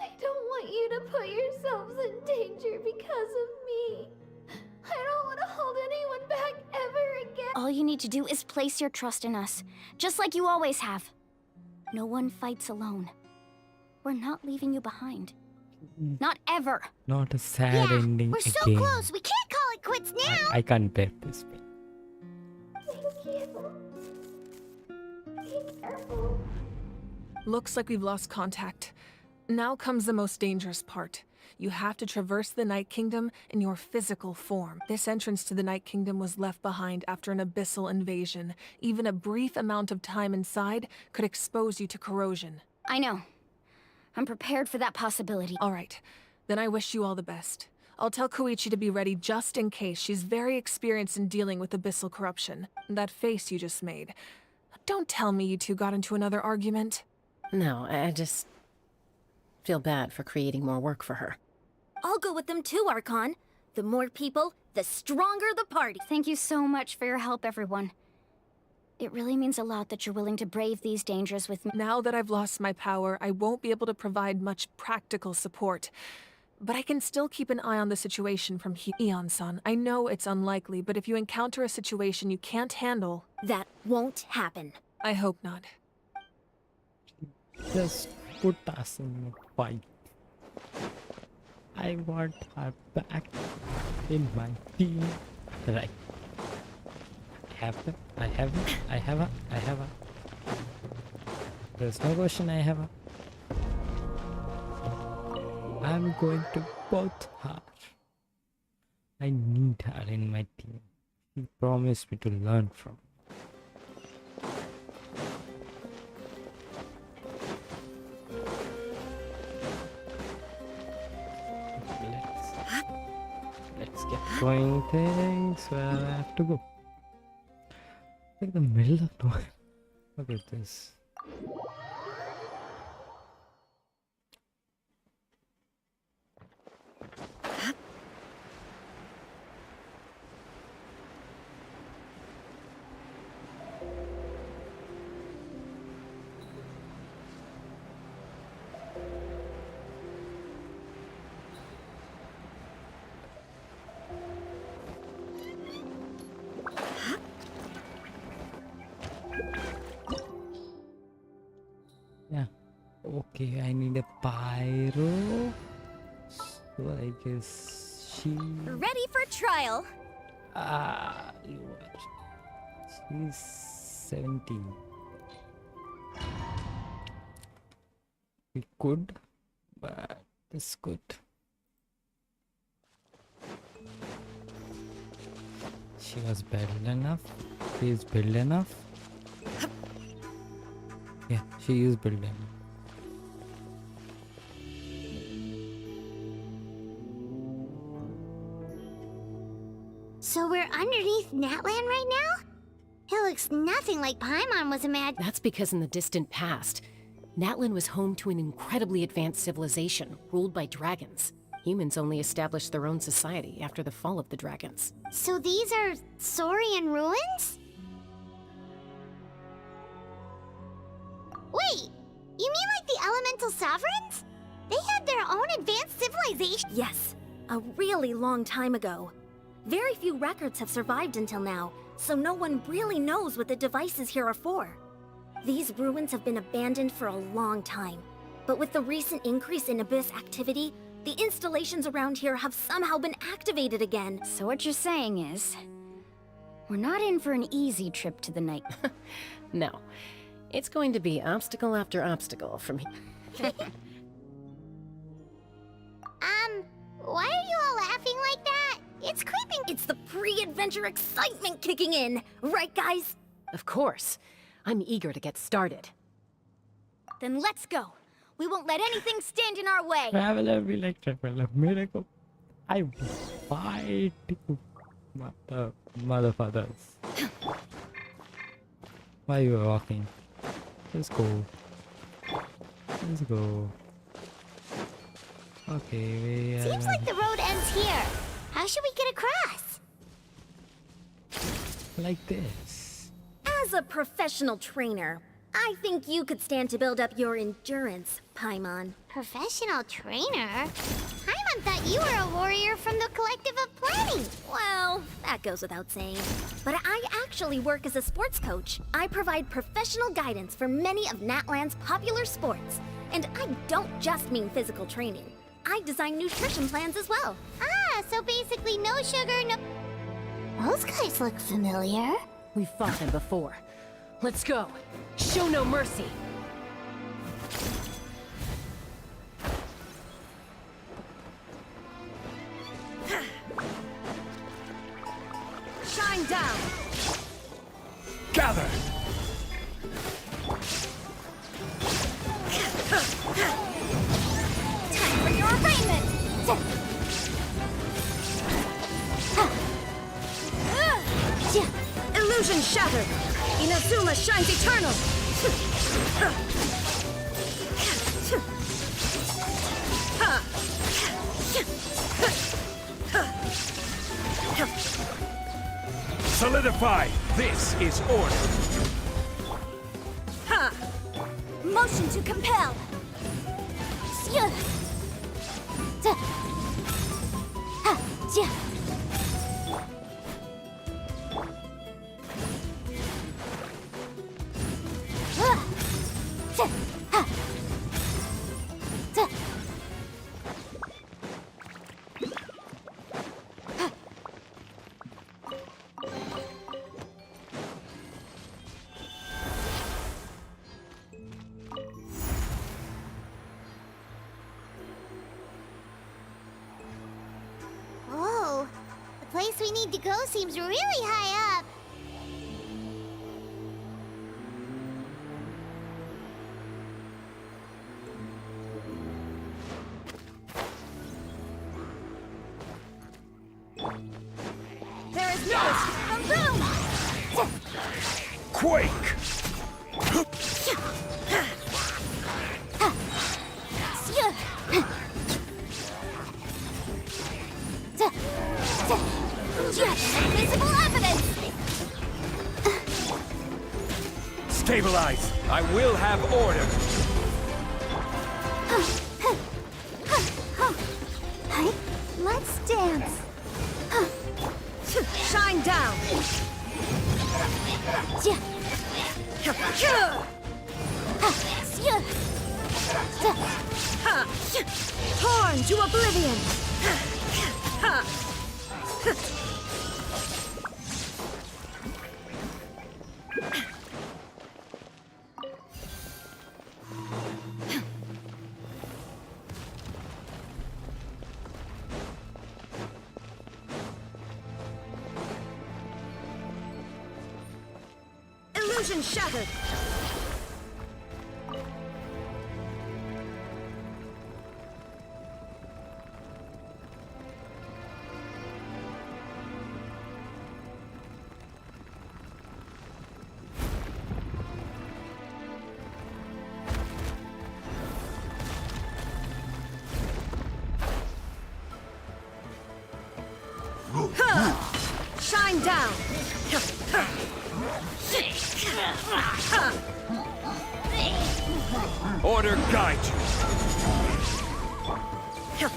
I don't want you to put yourselves in danger because of me. I don't want to hold anyone back ever again. All you need to do is place your trust in us, just like you always have. No one fights alone. We're not leaving you behind. Not ever. Not a sad ending We're again. so close. We can't call it quits now. I can't bear this. Thank you. Be careful. Looks like we've lost contact. Now comes the most dangerous part. You have to traverse the Night Kingdom in your physical form. This entrance to the Night Kingdom was left behind after an abyssal invasion. Even a brief amount of time inside could expose you to corrosion. I know. I'm prepared for that possibility. All right. Then I wish you all the best. I'll tell Koichi to be ready just in case. She's very experienced in dealing with abyssal corruption. That face you just made. Don't tell me you two got into another argument. No, I just feel bad for creating more work for her. I'll go with them too, Archon. The more people, the stronger the party. Thank you so much for your help, everyone. It really means a lot that you're willing to brave these dangers with me. Now that I've lost my power, I won't be able to provide much practical support. But I can still keep an eye on the situation from here. Eon-san, I know it's unlikely, but if you encounter a situation you can't handle... That won't happen. I hope not. Just put us in a fight. I want her back in my team. Right. I have her. There's no question I have her. I'm going to both her. I need her in my team. She promised me to learn from. Let's get going things where I have to go. Like the middle of nowhere. Look at this. Yeah. Okay, I need a pyro. So I guess she... Ready for trial. She's 17. We could, but this could. She was built enough. She is built enough. Yeah, she is built enough. So we're underneath Natlan right now? It looks nothing like Paimon was imagining. That's because in the distant past, Natlan was home to an incredibly advanced civilization ruled by dragons. Humans only established their own society after the fall of the dragons. So these are Saurian ruins? Wait, you mean like the elemental sovereigns? They had their own advanced civilization? Yes, a really long time ago. Very few records have survived until now, so no one really knows what the devices here are for. These ruins have been abandoned for a long time, but with the recent increase in Abyss activity, the installations around here have somehow been activated again. So what you're saying is, we're not in for an easy trip to the night. No, it's going to be obstacle after obstacle from here. Why are you all laughing like that? It's creeping. It's the pre-adventure excitement kicking in, right guys? Of course. I'm eager to get started. Then let's go. We won't let anything stand in our way. Traveler be like traveler. Miracle. I will fight you. Motherfuckers. Why are you walking? Let's go. Let's go. Okay, we Seems like the road ends here. How should we get across? like this. As a professional trainer, I think you could stand to build up your endurance, Paimon. Professional trainer? Paimon thought you were a warrior from the Collective of Planning. Well, that goes without saying. But I actually work as a sports coach. I provide professional guidance for many of Natlan's popular sports. And I don't just mean physical training. I design nutrition plans as well. Ah, so basically no sugar, no... Those guys look familiar. We've fought them before. Let's go. Show no mercy. Shine down. Gather! Illusion shattered! Inazuma shines eternal! Solidify! This is order! Ha! Motion to compel! Whoa, the place we need to go seems really high up. There is no boom! Quake! Visible evidence! Stabilize! I will have order! Let's dance! Shine down! Torn to oblivion! Illusion shattered! Shine down! Order guide you!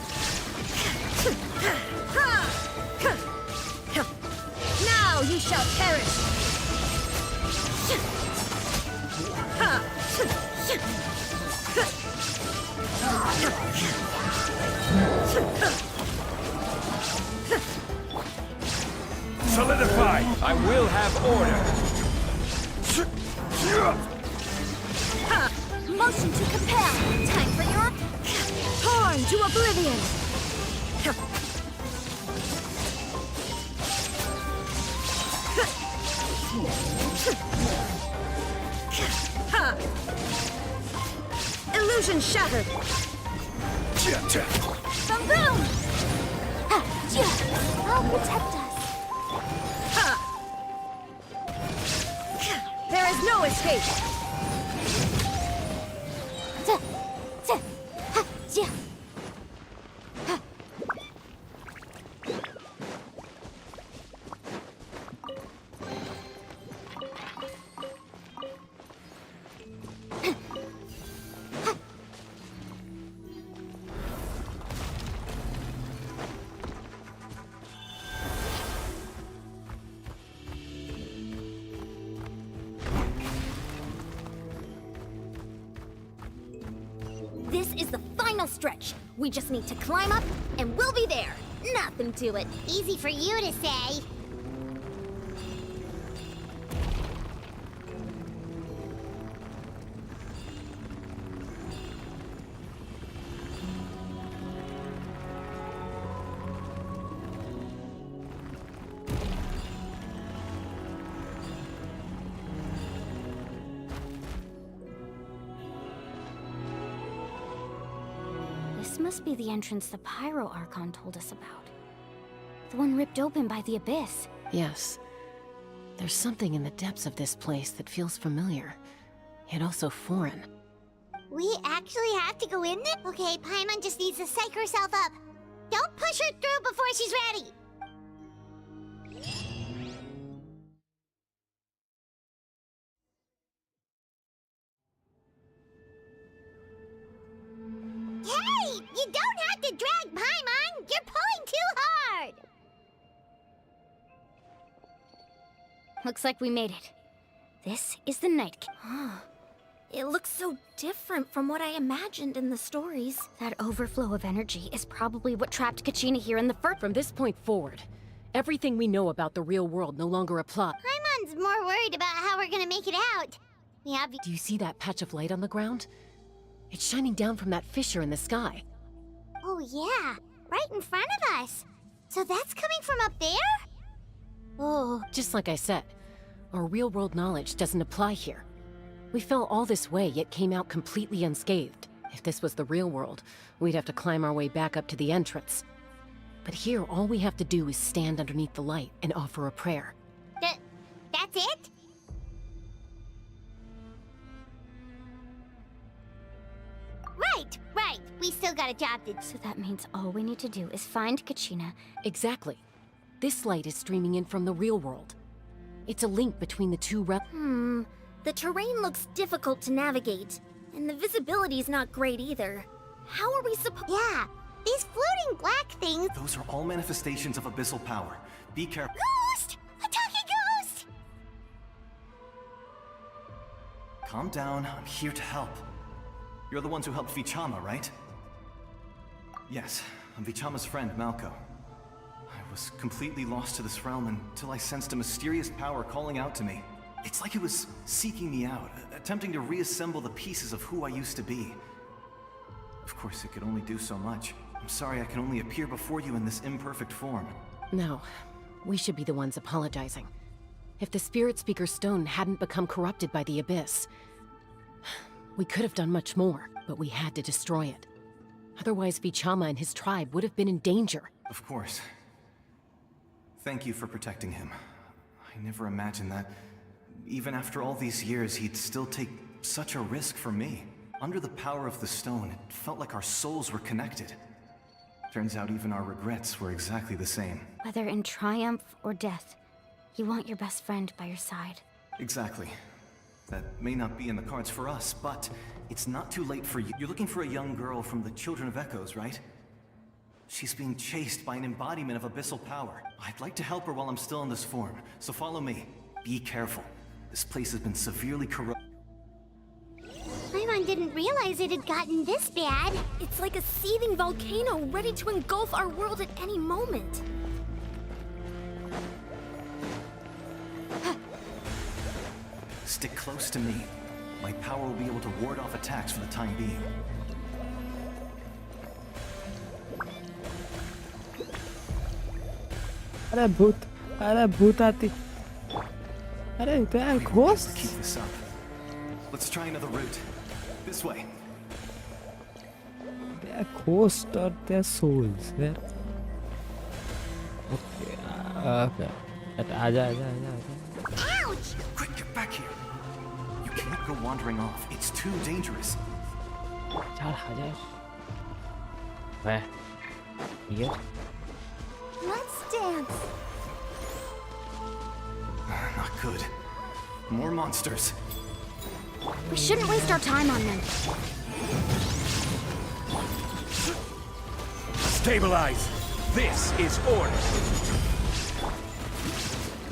Now you shall perish! Solidify! I will have order! Motion to compel! Time for your... Torn to oblivion! Illusion shattered! Boom boom! I'll protect us. There is no escape! This is the final stretch. We just need to climb up, and we'll be there. Nothing to it. Easy for you to say. This This must be the entrance the Pyro Archon told us about. The one ripped open by the Abyss. Yes. There's something in the depths of this place that feels familiar, yet also foreign. We actually have to go in there? Okay, Paimon just needs to psych herself up. Don't push her through before she's ready. Hey! You don't have to drag Paimon! You're pulling too hard! Looks like we made it. This is the Night King. It looks so different from what I imagined in the stories. That overflow of energy is probably what trapped Kachina here in the first. From this point forward, everything we know about the real world no longer applies. Paimon's more worried about how we're gonna make it out. We have. Do you see that patch of light on the ground? It's shining down from that fissure in the sky. Oh yeah, right in front of us. So that's coming from up there? Oh. Just like I said, our real-world knowledge doesn't apply here. We fell all this way, yet came out completely unscathed. If this was the real world, we'd have to climb our way back up to the entrance. But here, all we have to do is stand underneath the light and offer a prayer. That's it? Right. We still got a job to do. So that means all we need to do is find Kachina. Exactly. This light is streaming in from the real world. It's a link between the two The terrain looks difficult to navigate, and the visibility's not great either. How are we supposed— Yeah, these floating black things— Those are all manifestations of abyssal power. Be careful. Ghost! A talking ghost! Calm down, I'm here to help. You're the ones who helped Vichama, right? Yes, I'm Vichama's friend, Malko. I was completely lost to this realm until I sensed a mysterious power calling out to me. It's like it was seeking me out, attempting to reassemble the pieces of who I used to be. Of course, it could only do so much. I'm sorry I can only appear before you in this imperfect form. No, we should be the ones apologizing. If the Spirit Speaker Stone hadn't become corrupted by the Abyss, we could have done much more, but we had to destroy it. Otherwise, Vichama and his tribe would have been in danger. Of course. Thank you for protecting him. I never imagined that, even after all these years, he'd still take such a risk for me. Under the power of the stone, it felt like our souls were connected. Turns out even our regrets were exactly the same. Whether in triumph or death, you want your best friend by your side. Exactly. That may not be in the cards for us, but it's not too late for you. You're looking for a young girl from the Children of Echoes, right? She's being chased by an embodiment of abyssal power. I'd like to help her while I'm still in this form, so follow me. Be careful. This place has been severely corrupted. Paimon didn't realize it had gotten this bad. It's like a seething volcano ready to engulf our world at any moment. Stick close to me. My power will be able to ward off attacks for the time being. अरे भूत आती अरे they are ghosts. Keep this up. Let's try another route. This way. They are ghosts or they are souls. They're... Okay. Okay. आजा. Ouch! Quick, get back here. You can't go wandering off. It's too dangerous. चल आजा. Where? Here? Let's dance. Not good. More monsters. We shouldn't waste our time on them. Stabilize! This is order!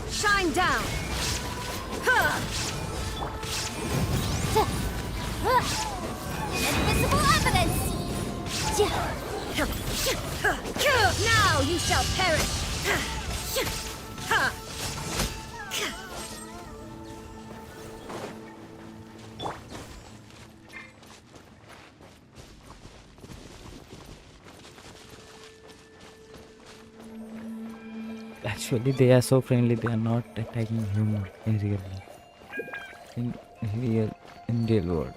Shine down! Invisible evidence! Now you shall perish! Actually, they are so friendly. They are not attacking humans in real life. In real world.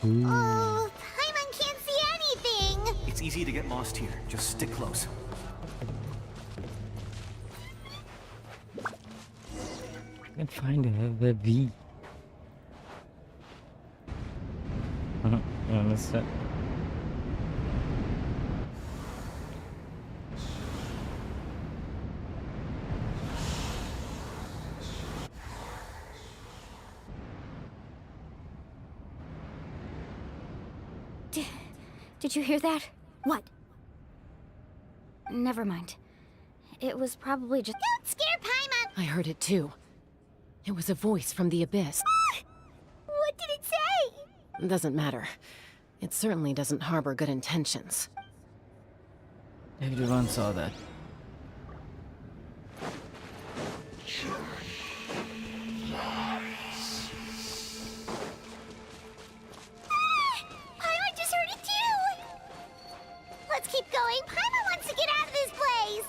Oh, Paimon can't see anything! It's easy to get lost here. Just stick close. I can find the V. You understand? Did you hear that? What? Never mind. It was probably just... Don't scare Paimon! I heard it too. It was a voice from the abyss. What did it say? Doesn't matter. It certainly doesn't harbor good intentions. Everyone saw that. Paimon just heard it too! Let's keep going. Paimon wants to get out of this place!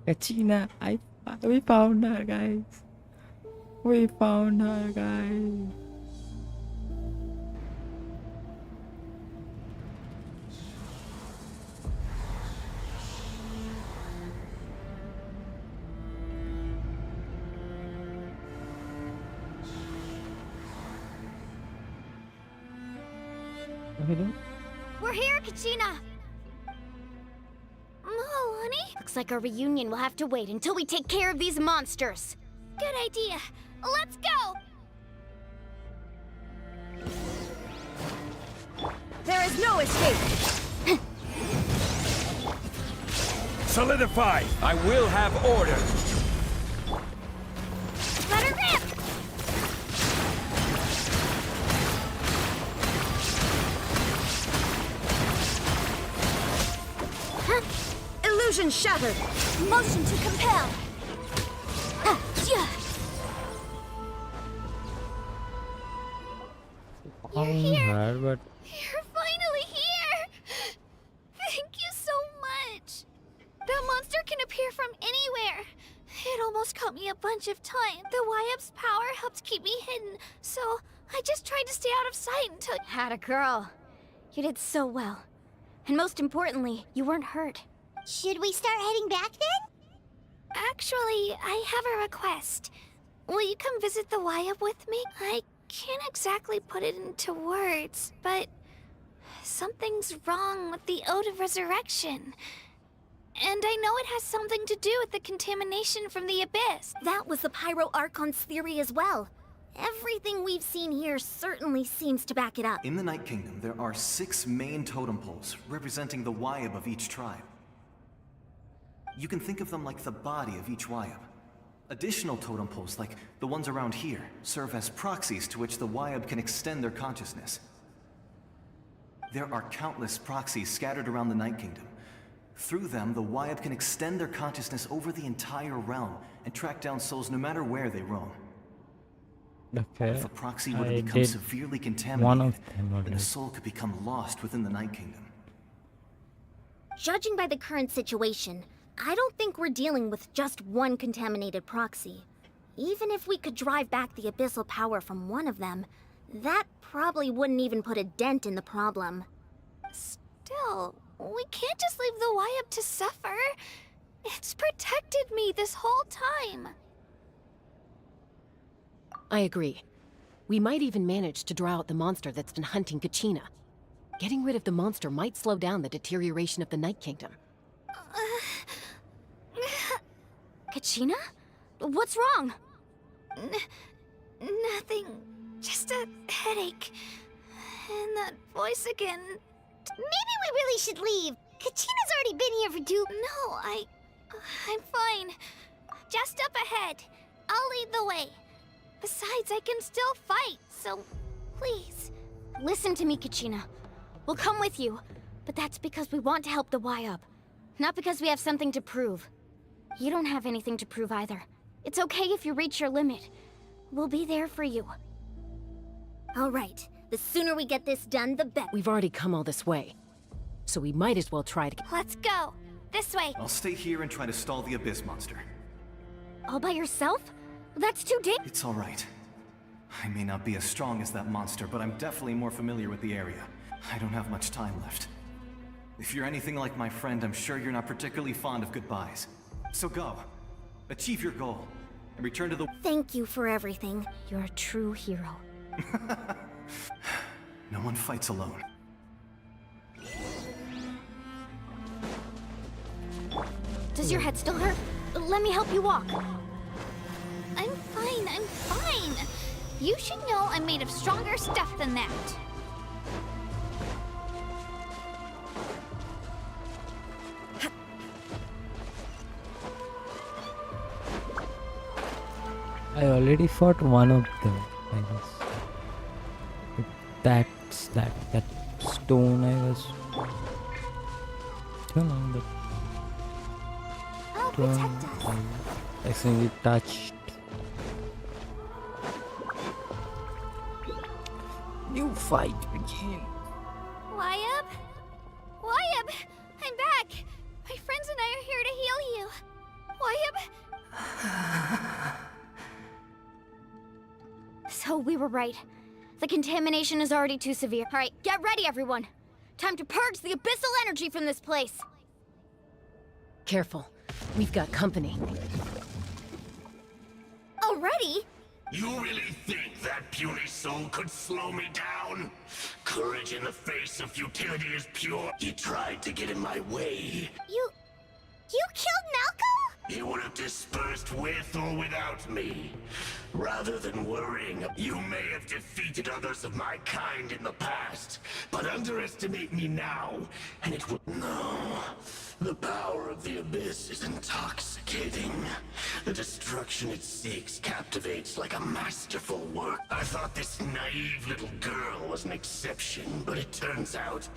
Kachina, we found her, guys. We found her, guys. We're here, Kachina! Oh, honey? Looks like our reunion will have to wait until we take care of these monsters. Good idea. Let's go! There is no escape! Solidify! I will have order! Let her rip! Illusion shattered! Motion to compel! You're here! But You're finally here! Thank you so much! That monster can appear from anywhere. It almost caught me a bunch of times. The YF's power helps keep me hidden, so I just tried to stay out of sight until... Had a girl. You did so well. And most importantly, you weren't hurt. Should we start heading back then? Actually, I have a request. Will you come visit the YF with me? I can't exactly put it into words, but something's wrong with the Ode of Resurrection. And I know it has something to do with the contamination from the Abyss. That was the Pyro Archon's theory as well. Everything we've seen here certainly seems to back it up. In the Night Kingdom, there are 6 main totem poles representing the Wyab of each tribe. You can think of them like the body of each Wyab. Additional totem poles, like the ones around here, serve as proxies to which the Wyab can extend their consciousness. There are countless proxies scattered around the Night Kingdom. Through them, the Wyab can extend their consciousness over the entire realm and track down souls no matter where they roam. okay, If a proxy were to I become did severely one contaminated, of them then already. a soul could become lost within the Night Kingdom. Judging by the current situation, I don't think we're dealing with just one contaminated proxy. Even if we could drive back the abyssal power from one of them, that probably wouldn't even put a dent in the problem. Still, we can't just leave the YF to suffer. It's protected me this whole time. I agree. We might even manage to draw out the monster that's been hunting Kachina. Getting rid of the monster might slow down the deterioration of the Night Kingdom. Kachina? What's wrong? Nothing. Just a headache. And that voice again. Maybe we really should leave. Kachina's already been here for 2... No, I'm fine. Just up ahead. I'll lead the way. Besides, I can still fight, so please. Listen to me, Kachina. We'll come with you, but that's because we want to help the YUB. Not because we have something to prove. You don't have anything to prove either. It's okay if you reach your limit. We'll be there for you. All right. The sooner we get this done, the better. We've already come all this way. so we might as well try to get... Let's go. This way. I'll stay here and try to stall the Abyss monster. All by yourself? That's too dangerous. It's all right. I may not be as strong as that monster, but I'm definitely more familiar with the area. I don't have much time left. If you're anything like my friend, I'm sure you're not particularly fond of goodbyes. So go. Achieve your goal. And return to the... Thank you for everything. You're a true hero. No one fights alone. Does your head still hurt? Let me help you walk. I'm fine. You should know I'm made of stronger stuff than that. I already fought one of them, I guess. That stone I was... Come on, the I'll protect us. I accidentally touched. New fight begin. Wyatt? I'm back. My friends and I are here to heal you. Wyatt? So we were right. The contamination is already too severe. All right, get ready, everyone. Time to purge the abyssal energy from this place. Careful. We've got company. Already? You really think that puny soul could slow me down? Courage in the face of futility is pure. He tried to get in my way. You killed Malco? He would have dispersed with or without me. Rather than worrying, you may have defeated others of my kind in the past, but underestimate me now, and it will... No. The power of the Abyss is intoxicating. The destruction it seeks captivates like a masterful work. I thought this naive little girl was an exception, but it turns out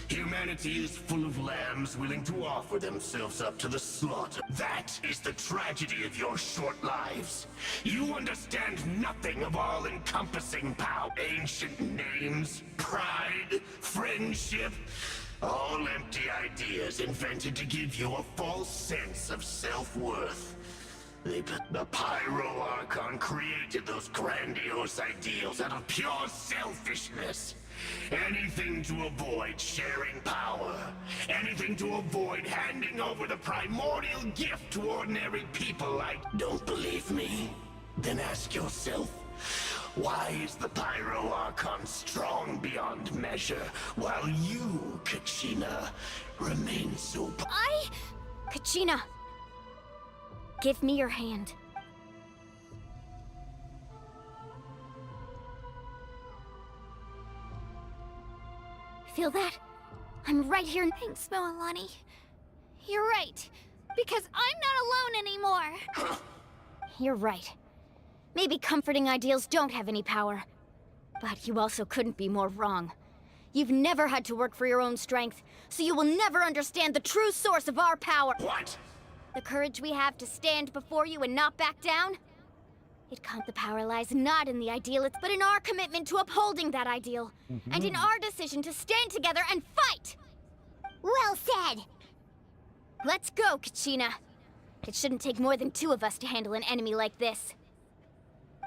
humanity is full of lambs willing to offer themselves up to the slaughter. That is the tragedy of your short lives. You understand nothing of all-encompassing power. Ancient names, pride, friendship... all empty ideas invented to give you a false sense of self-worth. The Pyro Archon created those grandiose ideals out of pure selfishness. Anything to avoid sharing power. Anything to avoid handing over the primordial gift to ordinary people like... Don't believe me? Then ask yourself, why is the Pyro Archon strong beyond measure, while you, Kachina, remain so... Kachina! Give me your hand. Feel that? I'm right here. Thanks, Moalani. You're right. Because I'm not alone anymore. You're right. Maybe comforting ideals don't have any power. But you also couldn't be more wrong. You've never had to work for your own strength, so you will never understand the true source of our power. What? The courage we have to stand before you and not back down? The power lies not in the idealists, but in our commitment to upholding that ideal. And in our decision to stand together and fight! Well said! Let's go, Kachina. It shouldn't take more than two of us to handle an enemy like this.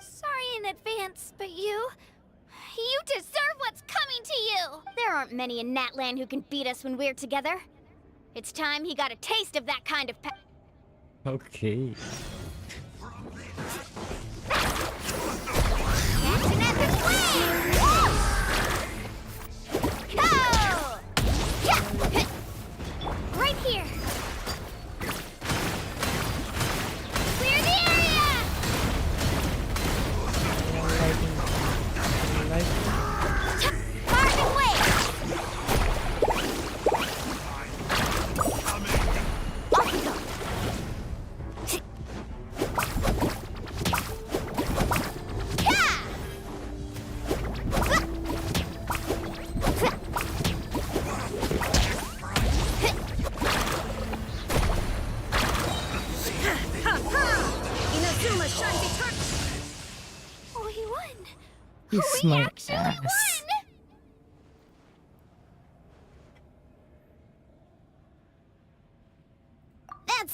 Sorry in advance, but you deserve what's coming to you! There aren't many in NATLAN who can beat us when we're together. It's time he got a taste of that kind of Okay. Action at the flame! Go! Yeah! Right here! Clear the area! Parting way! Off we go! Oh, he won! Kiss We my actually ass. won!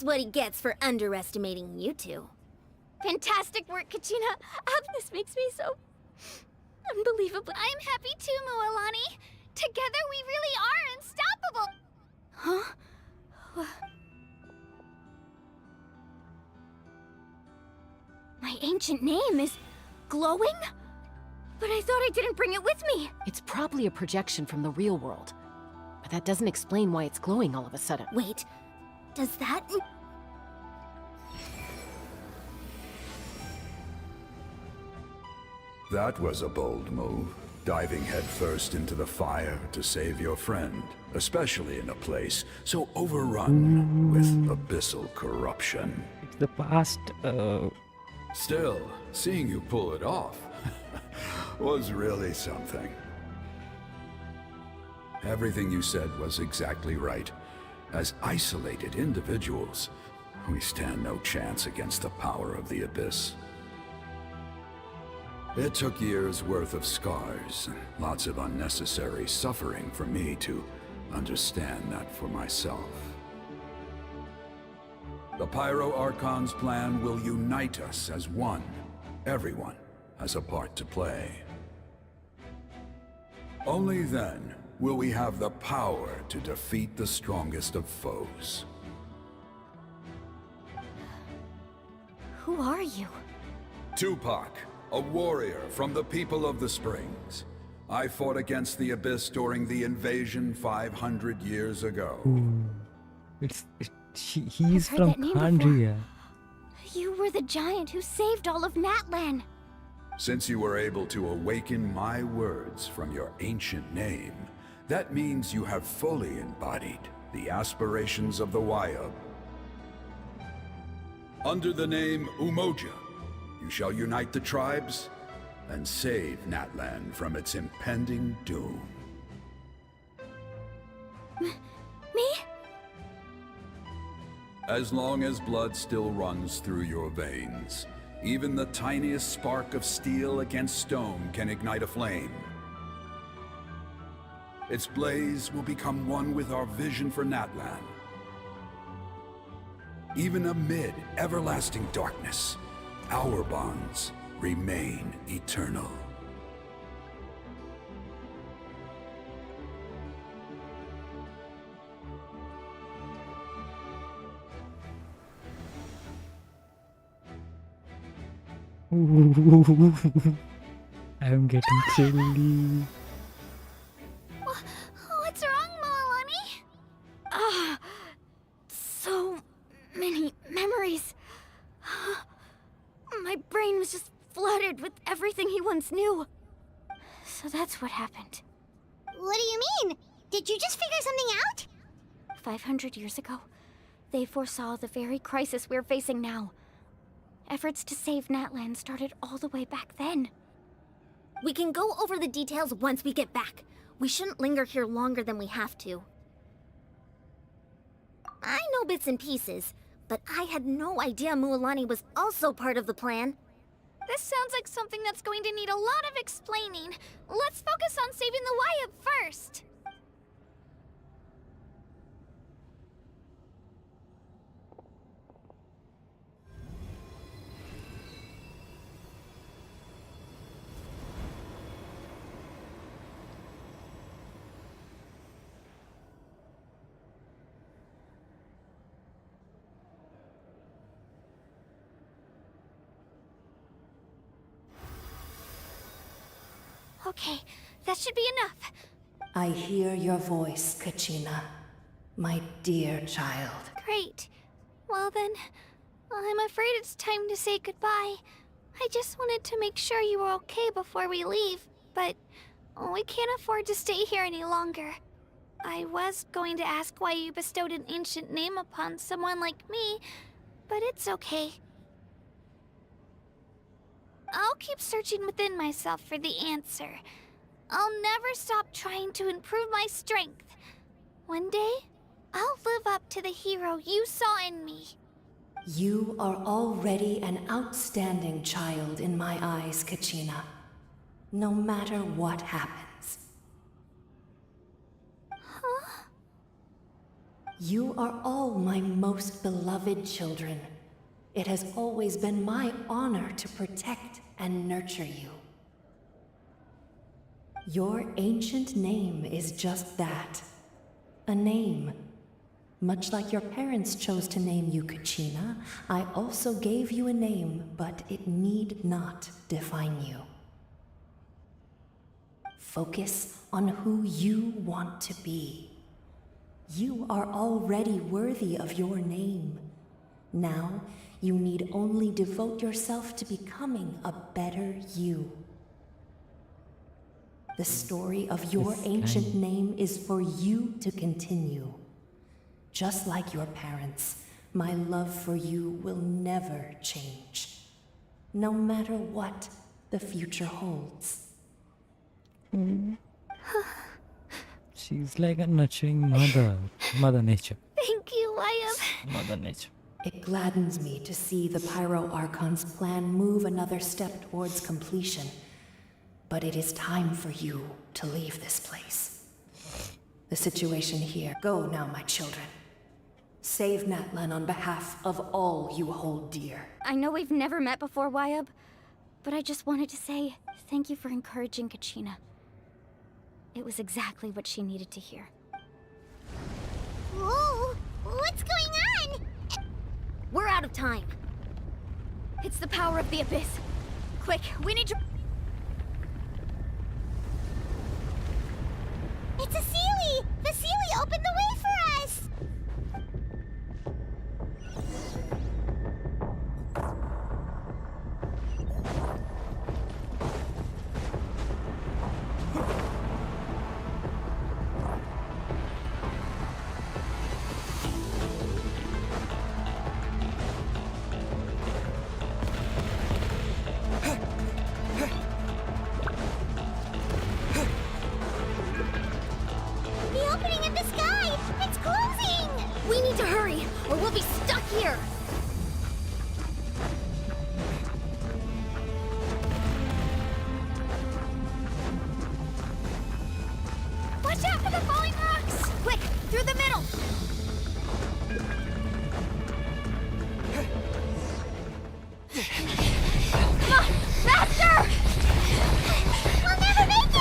That's what he gets for underestimating you two. Fantastic work, Kachina. This makes me so unbelievable. I'm happy too, Mualani. Together we really are unstoppable. Huh? My ancient name is glowing? But I thought I didn't bring it with me. It's probably a projection from the real world. But that doesn't explain why it's glowing all of a sudden. Wait, does that... That was a bold move, diving headfirst into the fire to save your friend, especially in a place so overrun with abyssal corruption. It's the past. Still, seeing you pull it off was really something. Everything you said was exactly right. As isolated individuals, we stand no chance against the power of the Abyss. It took years' worth of scars and lots of unnecessary suffering for me to understand that for myself. The Pyro Archon's plan will unite us as one. Everyone has a part to play. Only then will we have the power to defeat the strongest of foes. Who are you? Tupac, a warrior from the people of the Springs. I fought against the Abyss during the invasion 500 years ago. He's I've heard from that name Kandria. You were the giant who saved all of NATLAN. Since you were able to awaken my words from your ancient name, that means you have fully embodied the aspirations of the Wayab. Under the name Umoja, you shall unite the tribes and save NATLAN from its impending doom. Me? As long as blood still runs through your veins, even the tiniest spark of steel against stone can ignite a flame. Its blaze will become one with our vision for NATLAN. Even amid everlasting darkness, our bonds remain eternal. I'm getting chilly. What's wrong, Mualani? So many memories. My brain was just flooded with everything he once knew. So that's what happened. What do you mean? Did you just figure something out? 500 years ago, they foresaw the very crisis we're facing now. Efforts to save NATLAN started all the way back then. We can go over the details once we get back. We shouldn't linger here longer than we have to. I know bits and pieces, but I had no idea Mualani was also part of the plan. This sounds like something that's going to need a lot of explaining. Let's focus on saving the Wayab first. Okay, that should be enough. I hear your voice, Kachina. My dear child. Great. Well then, I'm afraid it's time to say goodbye. I just wanted to make sure you were okay before we leave, but we can't afford to stay here any longer. I was going to ask why you bestowed an ancient name upon someone like me, but it's okay. I'll keep searching within myself for the answer. I'll never stop trying to improve my strength. One day, I'll live up to the hero you saw in me. You are already an outstanding child in my eyes, Kachina. No matter what happens. Huh? You are all my most beloved children. It has always been my honor to protect and nurture you. Your ancient name is just that. A name. Much like your parents chose to name you Kachina, I also gave you a name, but it need not define you. Focus on who you want to be. You are already worthy of your name. Now, you need only devote yourself to becoming a better you. The story of your ancient name is for you to continue. Just like your parents, my love for you will never change, no matter what the future holds. She's like a nurturing mother. Mother Nature. Thank you, Wyatt. Mother Nature. It gladdens me to see the Pyro Archon's plan move another step towards completion. But it is time for you to leave this place. The situation here. Go now, my children. Save NATLAN on behalf of all you hold dear. I know we've never met before, Wyatt, but I just wanted to say thank you for encouraging Kachina. It was exactly what she needed to hear. Whoa! What's going on? We're out of time. It's the power of the Abyss. Quick, we need to... It's a Seelie! The Seelie opened the way for us! The opening in the sky! It's closing! We need to hurry, or we'll be stuck here! Watch out for the falling rocks! Quick, through the middle! Come on, faster! We'll never make it!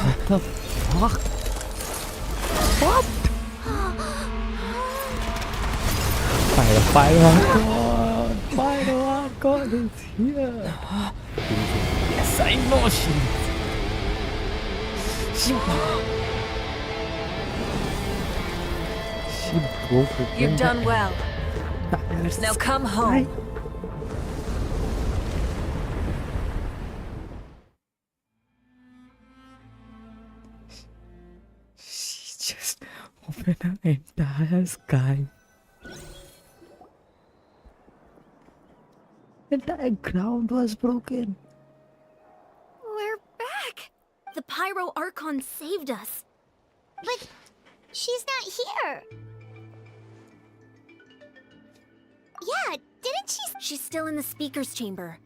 What the fuck? What? Pyro Archon is here. Yes, I know she broke it. You've done well. Now come home. She just opened an entire sky. The entire ground was broken. We're back! The Pyro Archon saved us. But she's not here. Yeah, didn't she? She's still in the speaker's chamber.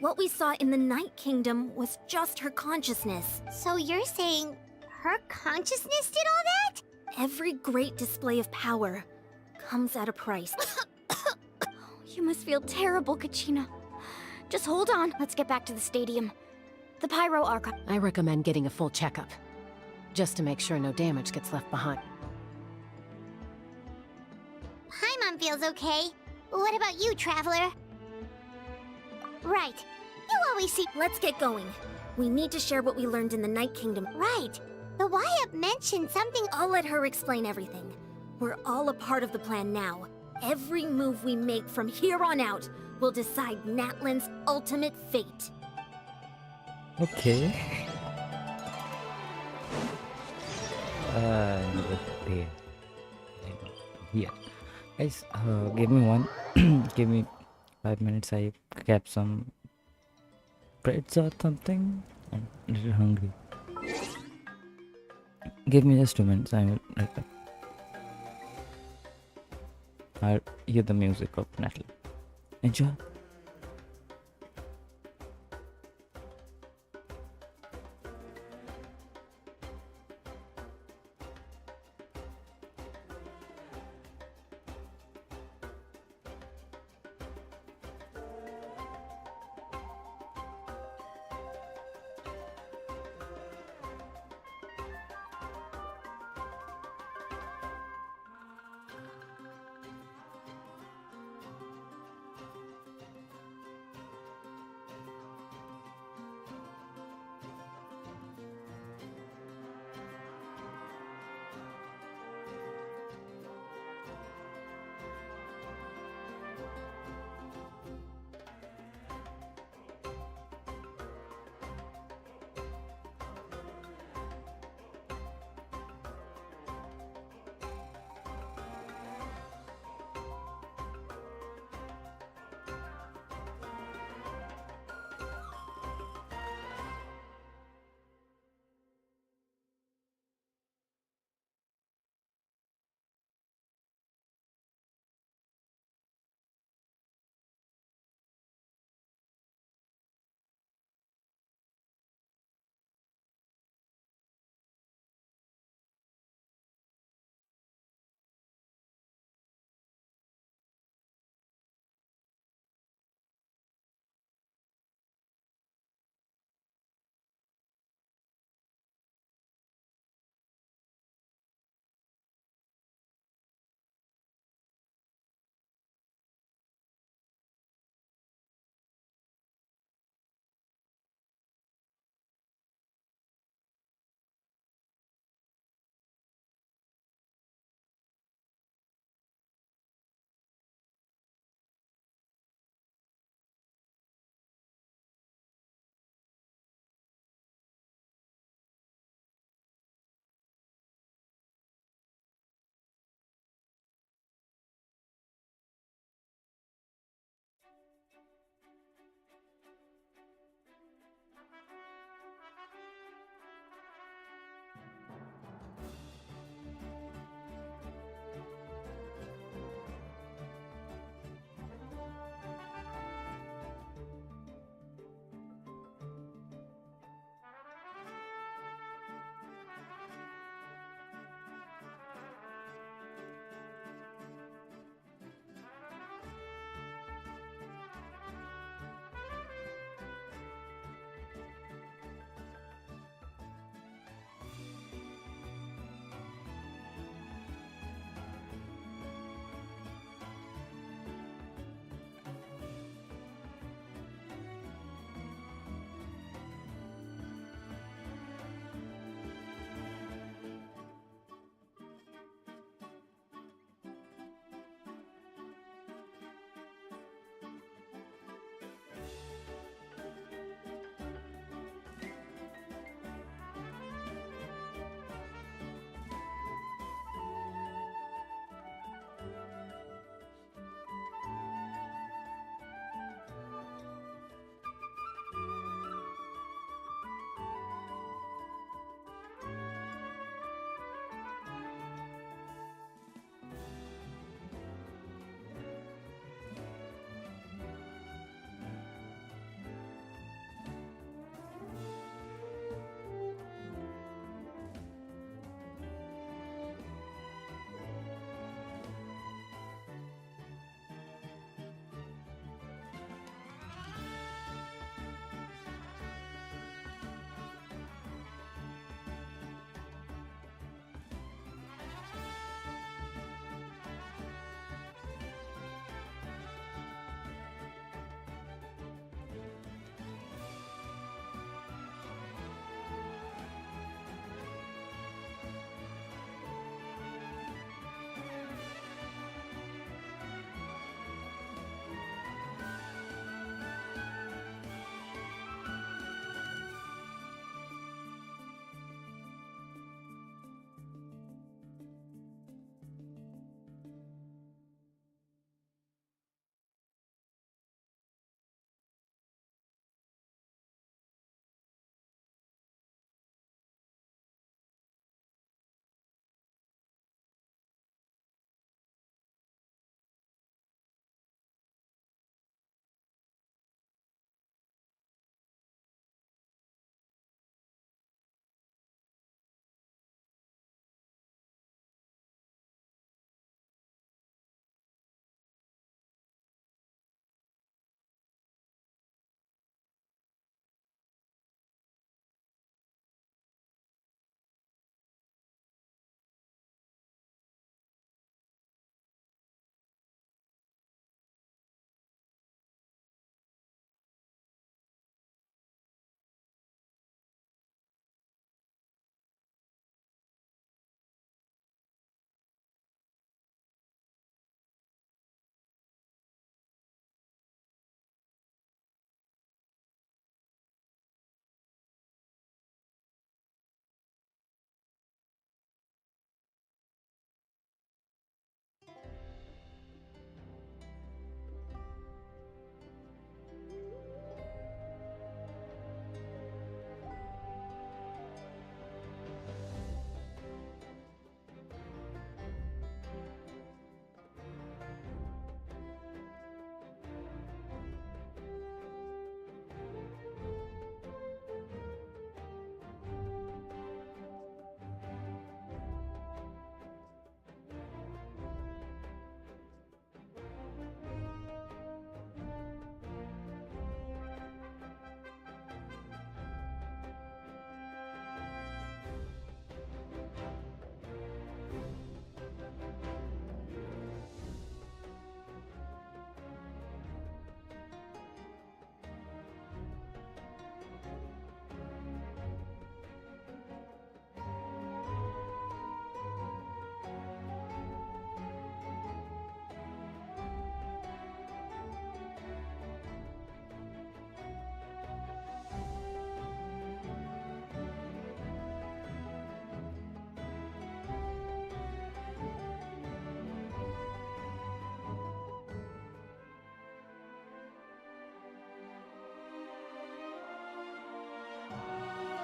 What we saw in the Night Kingdom was just her consciousness. So you're saying her consciousness did all that? Every great display of power comes at a price. You must feel terrible, Kachina. Just hold on. Let's get back to the stadium. The Pyro Archon. I recommend getting a full checkup, just to make sure no damage gets left behind. Paimon feels okay. What about you, Traveler? Right. You always see. Let's get going. We need to share what we learned in the Night Kingdom. Right. The Wyatt mentioned something. I'll let her explain everything. We're all a part of the plan now. Every move we make from here on out will decide Natlan's ultimate fate. Okay. Okay. Here. Guys, give me one. Give me 5 minutes. I kept some breads or something. I'm a little hungry. Give me just 2 minutes. I will right back. I'll hear the music of NATLAN. Enjoy.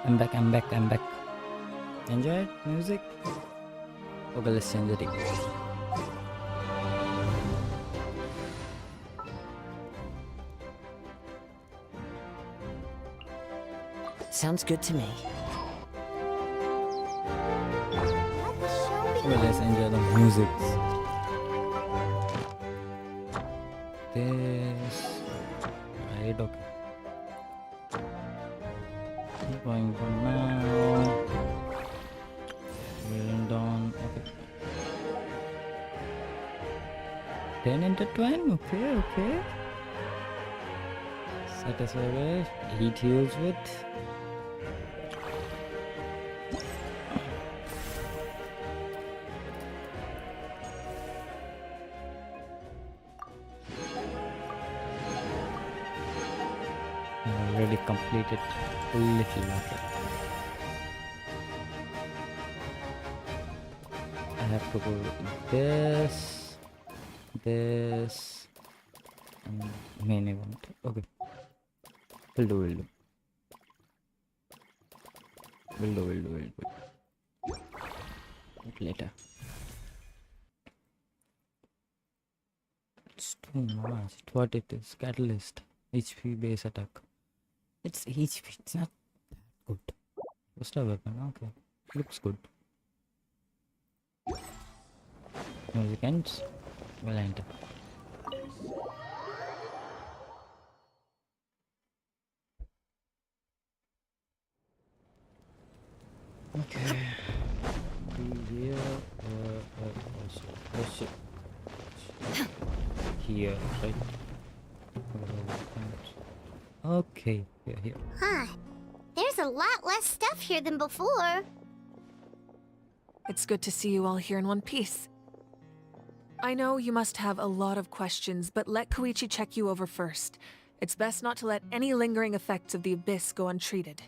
I'm back. Enjoy it? Music? Okay, let's change the thing. Sounds good to me. Okay, let's enjoy the music. This. Right, okay. Keep going for now. Drilling down, okay. 10 intertwine, okay. Satisfied, 8 use with. Already completed a little, okay. I have to go this, and main event. Okay. We'll do. Later. It's too much. What it is? Catalyst. HP base attack. It's HP. It's not that good. Just a weapon. Okay. Looks good. Music ends. We'll enter. Okay. Here. Here, right? Okay, here. Huh. There's a lot less stuff here than before. It's good to see you all here in one piece. I know you must have a lot of questions, but let Koichi check you over first. It's best not to let any lingering effects of the Abyss go untreated.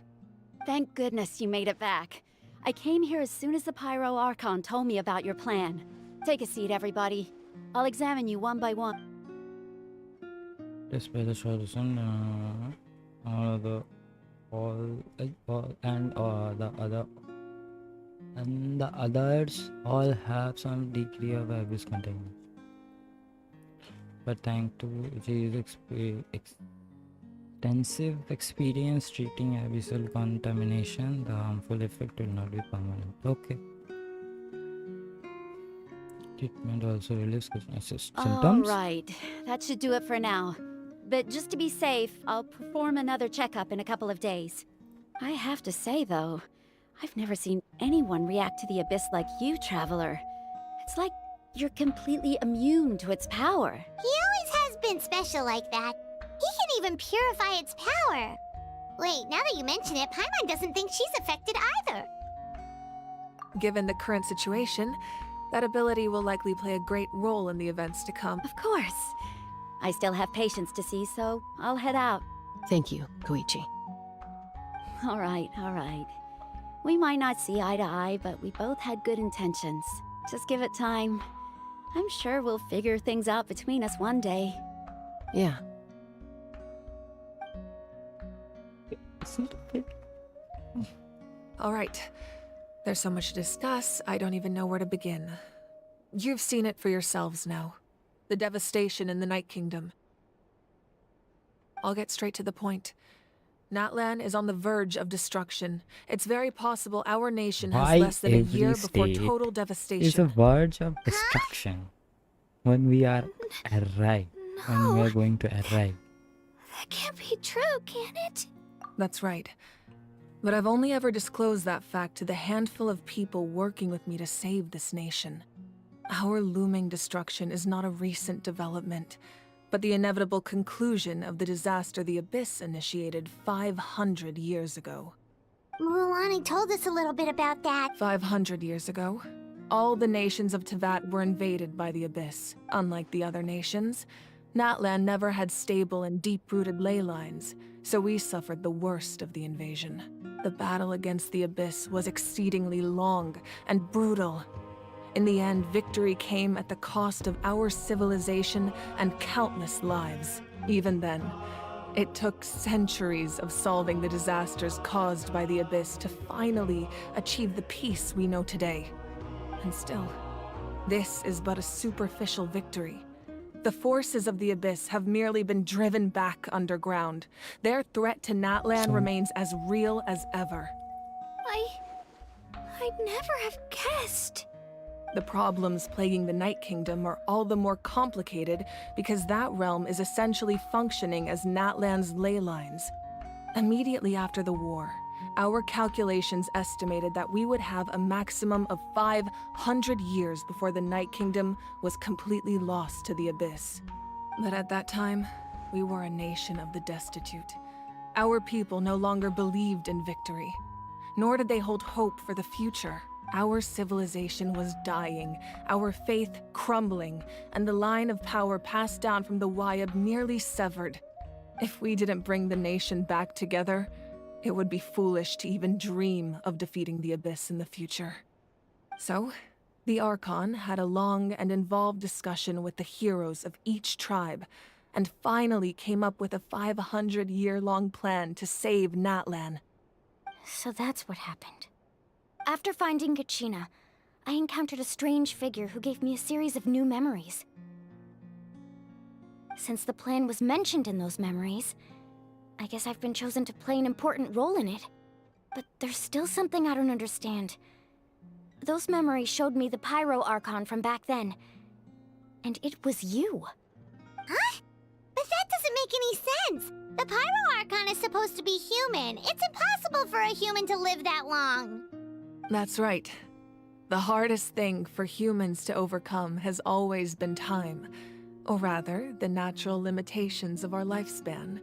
Thank goodness you made it back. I came here as soon as the Pyro Archon told me about your plan. Take a seat, everybody. I'll examine you one by one. Despite the solution, the others all have some degree of abyss containment. But thanks to his extensive experience treating abyssal contamination, the harmful effect will not be permanent. Okay. Treatment also relieves symptoms. Alright, that should do it for now. But just to be safe, I'll perform another checkup in a couple of days. I have to say, though, I've never seen anyone react to the Abyss like you, Traveler. It's like you're completely immune to its power. He always has been special like that. He can even purify its power. Wait, now that you mention it, Paimon doesn't think she's affected either. Given the current situation, that ability will likely play a great role in the events to come. Of course. I still have patients to see, so I'll head out. Thank you, Koichi. All right. We might not see eye to eye, but we both had good intentions. Just give it time. I'm sure we'll figure things out between us one day. Yeah. All right. There's so much to discuss, I don't even know where to begin. You've seen it for yourselves now. The devastation in the Night Kingdom. I'll get straight to the point. Natlan is on the verge of destruction. It's very possible our nation has less than a year before total devastation. It's a verge of destruction. When we are arrived. When we are going to arrive. That can't be true, can it? That's right. But I've only ever disclosed that fact to the handful of people working with me to save this nation. Our looming destruction is not a recent development, but the inevitable conclusion of the disaster the Abyss initiated 500 years ago. Mulani told us a little bit about that. 500 years ago, all the nations of Teyvat were invaded by the Abyss. Unlike the other nations, Natlan never had stable and deep-rooted ley lines, so we suffered the worst of the invasion. The battle against the Abyss was exceedingly long and brutal. In the end, victory came at the cost of our civilization and countless lives. Even then, It took centuries of solving the disasters caused by the Abyss to finally achieve the peace we know today. And still, this is but a superficial victory. The forces of the Abyss have merely been driven back underground. Their threat to NATLAN remains as real as ever. I'd never have guessed. The problems plaguing the Night Kingdom are all the more complicated because that realm is essentially functioning as NATLAN's ley lines. Immediately after the war, our calculations estimated that we would have a maximum of 500 years before the Night Kingdom was completely lost to the Abyss. But at that time, we were a nation of the destitute. Our people no longer believed in victory, nor did they hold hope for the future. Our civilization was dying, our faith crumbling, and the line of power passed down from the Wayab nearly severed. If we didn't bring the nation back together, it would be foolish to even dream of defeating the Abyss in the future. So, the Archon had a long and involved discussion with the heroes of each tribe, and finally came up with a 500-year-long plan to save NATLAN. So that's what happened. After finding Kachina, I encountered a strange figure who gave me a series of new memories. Since the plan was mentioned in those memories, I guess I've been chosen to play an important role in it. But there's still something I don't understand. Those memories showed me the Pyro Archon from back then. And it was you. Huh? But that doesn't make any sense! The Pyro Archon is supposed to be human. It's impossible for a human to live that long. That's right. The hardest thing for humans to overcome has always been time, or rather, the natural limitations of our lifespan.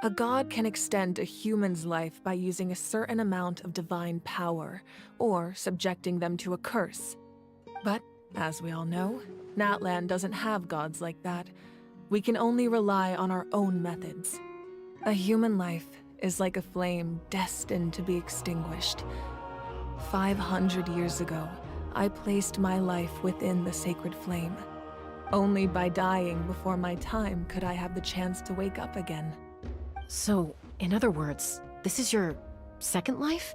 A god can extend a human's life by using a certain amount of divine power, or subjecting them to a curse. But, as we all know, NATLAN doesn't have gods like that. We can only rely on our own methods. A human life is like a flame destined to be extinguished. 500 years ago, I placed my life within the sacred flame. Only by dying before my time could I have the chance to wake up again. So, in other words, this is your second life?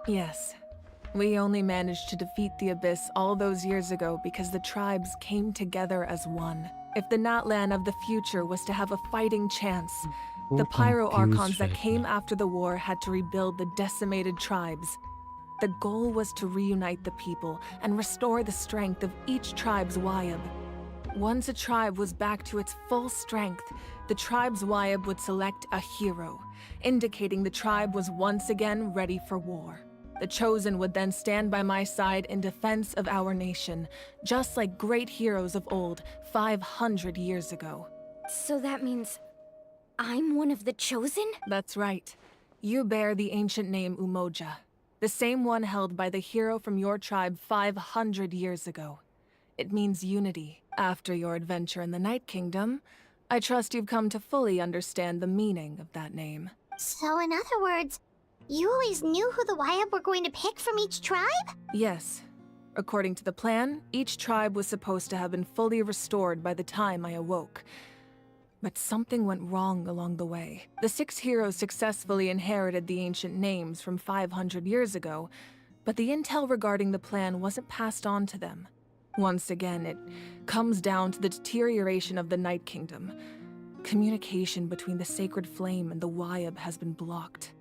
Yes. We only managed to defeat the Abyss all those years ago because the tribes came together as one. If the NATLAN of the future was to have a fighting chance, the Pyro Archons that came after the war had to rebuild the decimated tribes. The goal was to reunite the people and restore the strength of each tribe's Wayab. Once a tribe was back to its full strength, the tribe's Wayab would select a hero, indicating the tribe was once again ready for war. The Chosen would then stand by my side in defense of our nation, just like great heroes of old 500 years ago. So that means I'm one of the Chosen? That's right. You bear the ancient name Umoja, the same one held by the hero from your tribe 500 years ago. It means unity. After your adventure in the Night Kingdom, I trust you've come to fully understand the meaning of that name. So in other words, you always knew who the Wayab were going to pick from each tribe? Yes. According to the plan, each tribe was supposed to have been fully restored by the time I awoke. But something went wrong along the way. The 6 heroes successfully inherited the ancient names from 500 years ago, but the intel regarding the plan wasn't passed on to them. Once again, it comes down to the deterioration of the Night Kingdom. Communication between the Sacred Flame and the Wayab has been blocked.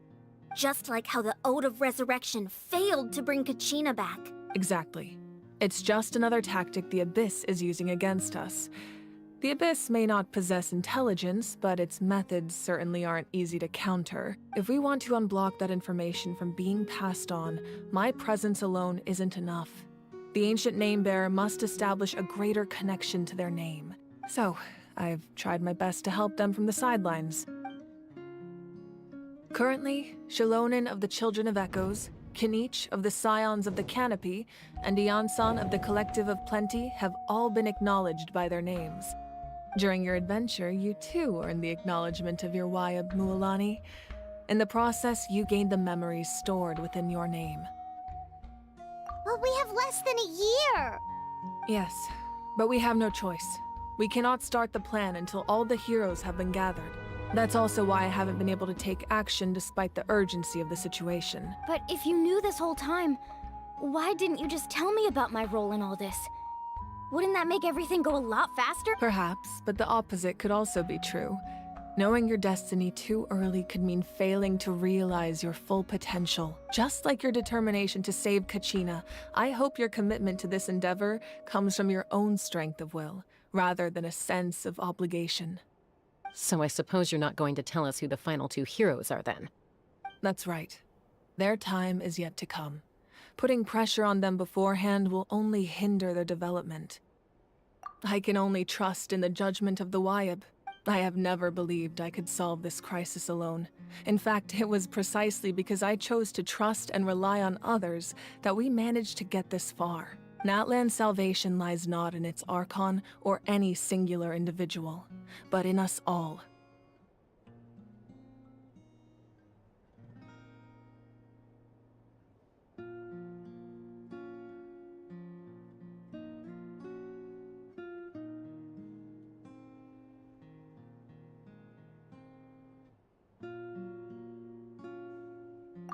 Just like how the Ode of Resurrection failed to bring Kachina back. Exactly. It's just another tactic the Abyss is using against us. The Abyss may not possess intelligence, but its methods certainly aren't easy to counter. If we want to unblock that information from being passed on, my presence alone isn't enough. The ancient name-bearer must establish a greater connection to their name. So, I've tried my best to help them from the sidelines. Currently, Shilonen of the Children of Echoes, Kinich of the Scions of the Canopy, and Iansan of the Collective of Plenty have all been acknowledged by their names. During your adventure, you too earned the acknowledgement of your Wayab Mualani. In the process, you gained the memories stored within your name. But we have less than a year! Yes, but we have no choice. We cannot start the plan until all the heroes have been gathered. That's also why I haven't been able to take action despite the urgency of the situation. But if you knew this whole time, why didn't you just tell me about my role in all this? Wouldn't that make everything go a lot faster? Perhaps, but the opposite could also be true. Knowing your destiny too early could mean failing to realize your full potential. Just like your determination to save Kachina, I hope your commitment to this endeavor comes from your own strength of will, rather than a sense of obligation. So I suppose you're not going to tell us who the final two heroes are then? That's right. Their time is yet to come. Putting pressure on them beforehand will only hinder their development. I can only trust in the judgment of the Wyab. I have never believed I could solve this crisis alone. In fact, it was precisely because I chose to trust and rely on others that we managed to get this far. NATLAN's salvation lies not in its Archon or any singular individual, but in us all.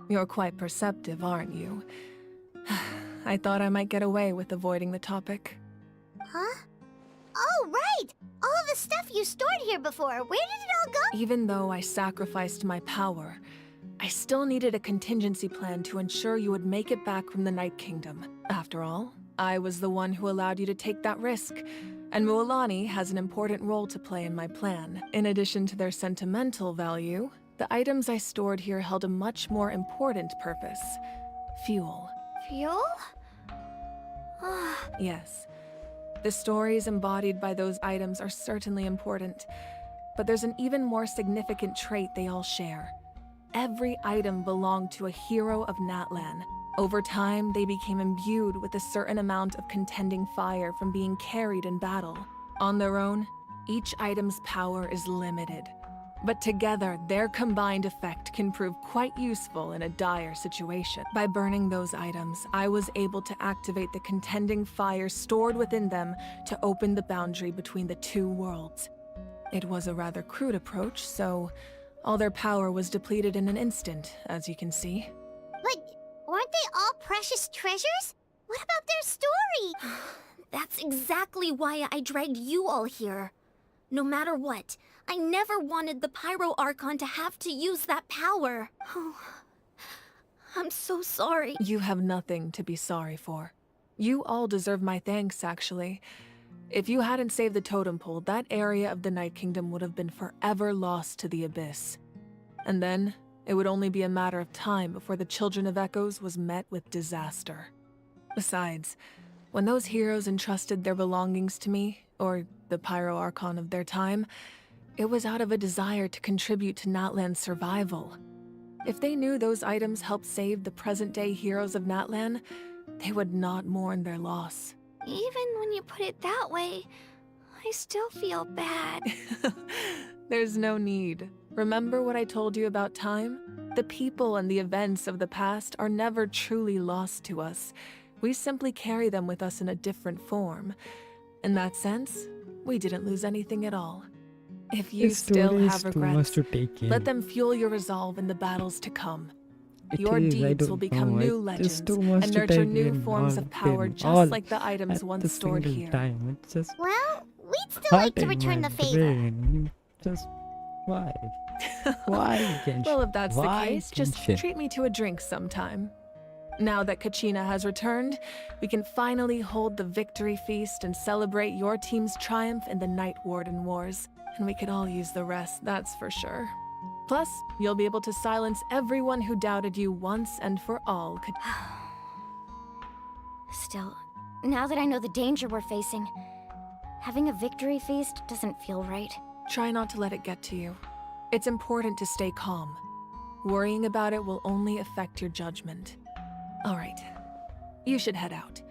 You're quite perceptive, aren't you? I thought I might get away with avoiding the topic. Huh? Oh, right! All of the stuff you stored here before, where did it all go? Even though I sacrificed my power, I still needed a contingency plan to ensure you would make it back from the Night Kingdom. After all, I was the one who allowed you to take that risk, and Mualani has an important role to play in my plan. In addition to their sentimental value, the items I stored here held a much more important purpose: fuel. Fuel? Yes. The stories embodied by those items are certainly important, but there's an even more significant trait they all share. Every item belonged to a hero of NATLAN. Over time, they became imbued with a certain amount of contending fire from being carried in battle. On their own, each item's power is limited. But together, their combined effect can prove quite useful in a dire situation. By burning those items, I was able to activate the contending fire stored within them to open the boundary between the two worlds. It was a rather crude approach, so all their power was depleted in an instant, as you can see. But weren't they all precious treasures? What about their story? That's exactly why I dragged you all here. No matter what, I never wanted the Pyro Archon to have to use that power. Oh, I'm so sorry. You have nothing to be sorry for. You all deserve my thanks, actually. If you hadn't saved the totem pole, that area of the Night Kingdom would have been forever lost to the Abyss. And then, it would only be a matter of time before the Children of Echoes was met with disaster. Besides, when those heroes entrusted their belongings to me, or the Pyro Archon of their time, it was out of a desire to contribute to NATLAN's survival. If they knew those items helped save the present-day heroes of NATLAN, they would not mourn their loss. Even when you put it that way, I still feel bad. There's no need. Remember what I told you about time? The people and the events of the past are never truly lost to us. We simply carry them with us in a different form. In that sense, we didn't lose anything at all. If you still have regrets, let them fuel your resolve in the battles to come. Your deeds will become new legends and nurture new forms of power just like the items once stored here. Well, we'd still like to return the favor. Just why? Why, Genshin? Well, if that's Why, the case, just Genshin? treat me to a drink sometime. Now that Kachina has returned, we can finally hold the victory feast and celebrate your team's triumph in the Night Warden Wars. And we could all use the rest, that's for sure. Plus, you'll be able to silence everyone who doubted you once and for all. Still, now that I know the danger we're facing, having a victory feast doesn't feel right. Try not to let it get to you. It's important to stay calm. Worrying about it will only affect your judgment. All right, you should head out.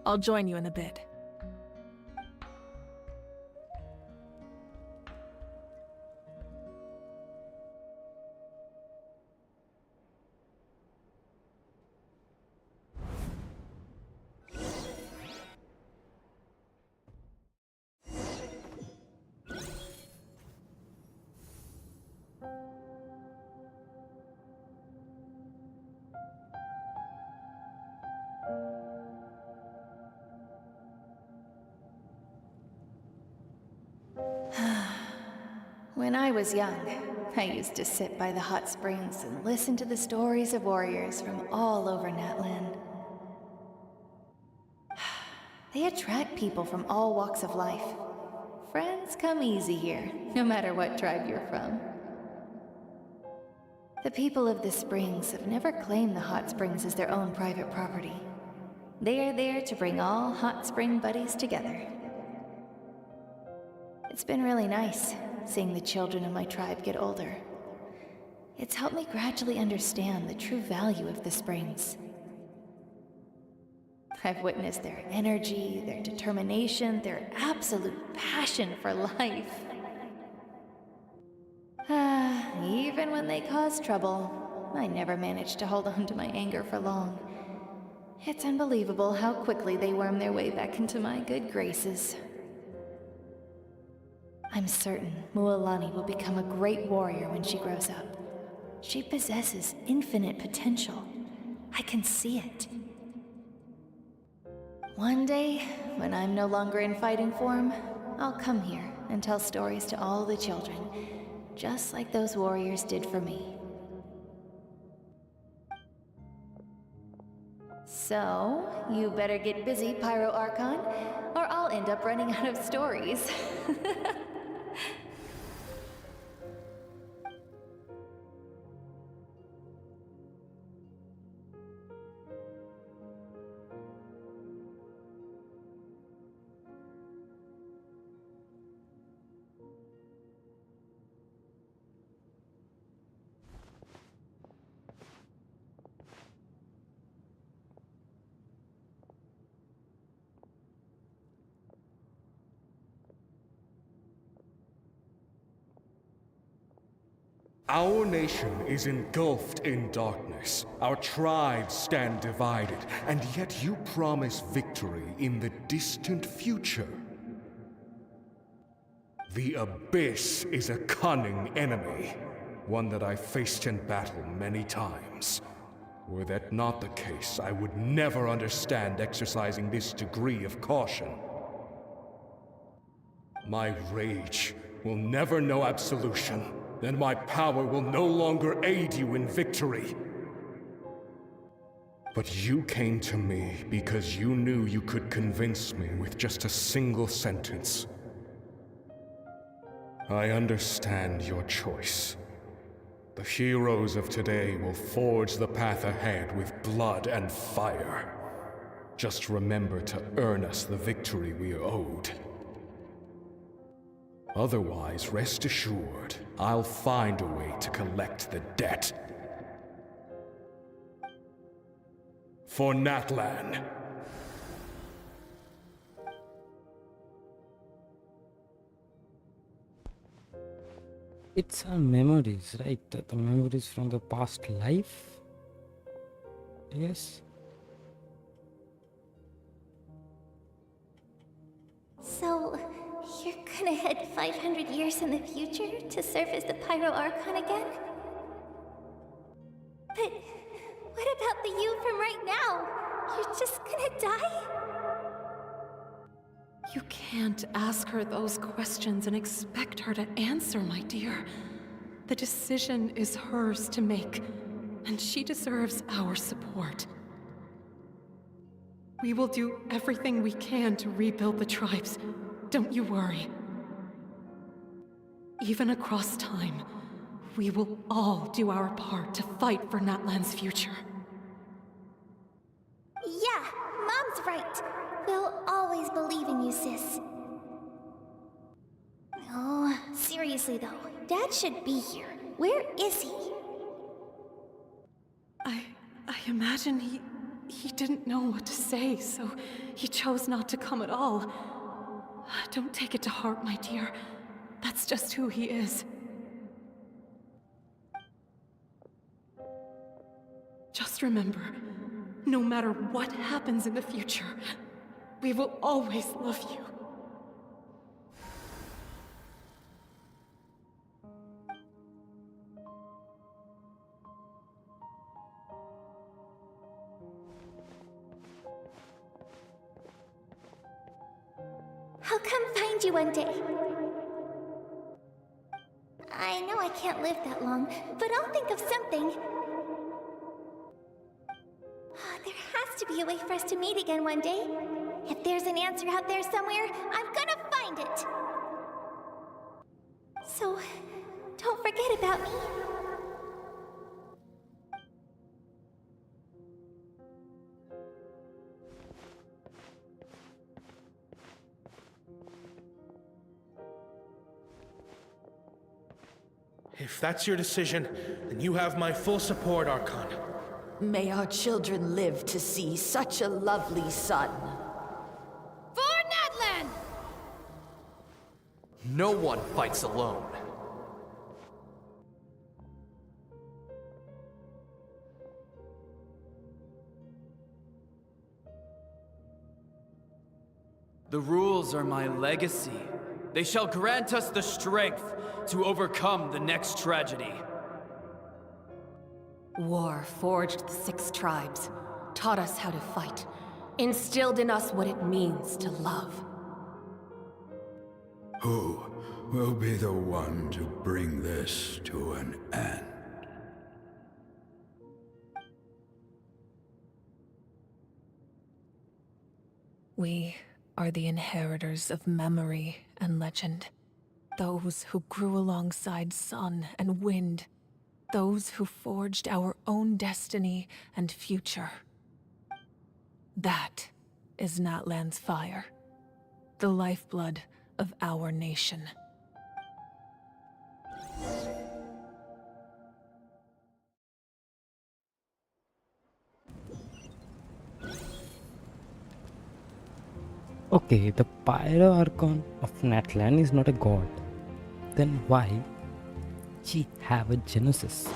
I'll join you in a bit. When I was young, I used to sit by the hot springs and listen to the stories of warriors from all over NATLAN. They attract people from all walks of life. Friends come easy here, no matter what tribe you're from. The people of the springs have never claimed the hot springs as their own private property. They are there to bring all hot spring buddies together. It's been really nice seeing the children of my tribe get older. It's helped me gradually understand the true value of the springs. I've witnessed their energy, their determination, their absolute passion for life. Even when they cause trouble, I never managed to hold on to my anger for long. It's unbelievable how quickly they worm their way back into my good graces. I'm certain Mualani will become a great warrior when she grows up. She possesses infinite potential. I can see it. One day, when I'm no longer in fighting form, I'll come here and tell stories to all the children, just like those warriors did for me. So, you better get busy, Pyro Archon, or I'll end up running out of stories. Our nation is engulfed in darkness. Our tribes stand divided, and yet you promise victory in the distant future. The Abyss is a cunning enemy, one that I faced in battle many times. Were that not the case, I would never understand exercising this degree of caution. My rage will never know absolution. Then my power will no longer aid you in victory. But you came to me because you knew you could convince me with just a single sentence. I understand your choice. The heroes of today will forge the path ahead with blood and fire. Just remember to earn us the victory we are owed. Otherwise, rest assured, I'll find a way to collect the debt. For NATLAN. It's our memories, right? The memories from the past life? Yes. So, you're gonna head 500 years in the future to serve as the Pyro Archon again? But what about the you from right now? You're just gonna die? You can't ask her those questions and expect her to answer, my dear. The decision is hers to make, and she deserves our support. We will do everything we can to rebuild the tribes. Don't you worry. Even across time, we will all do our part to fight for NATLAN's future. Yeah, Mom's right. We'll always believe in you, sis. Oh, seriously though, Dad should be here. Where is he? I imagine he didn't know what to say, so he chose not to come at all. Don't take it to heart, my dear. That's just who he is. Just remember, no matter what happens in the future, we will always love you. I'll come find you one day. I know I can't live that long, but I'll think of something. There has to be a way for us to meet again one day. If there's an answer out there somewhere, I'm gonna find it. So, don't forget about me. If that's your decision, then you have my full support, Archon. May our children live to see such a lovely son. For NATLAN! No one fights alone. The rules are my legacy. They shall grant us the strength to overcome the next tragedy. War forged the 6 tribes, taught us how to fight, instilled in us what it means to love. Who will be the one to bring this to an end? We are the inheritors of memory and legend. Those who grew alongside sun and wind. Those who forged our own destiny and future. That is Natlan's fire. The lifeblood of our nation. Okay, the Pyro Archon of Natlan is not a god. Then why she have a Genesis?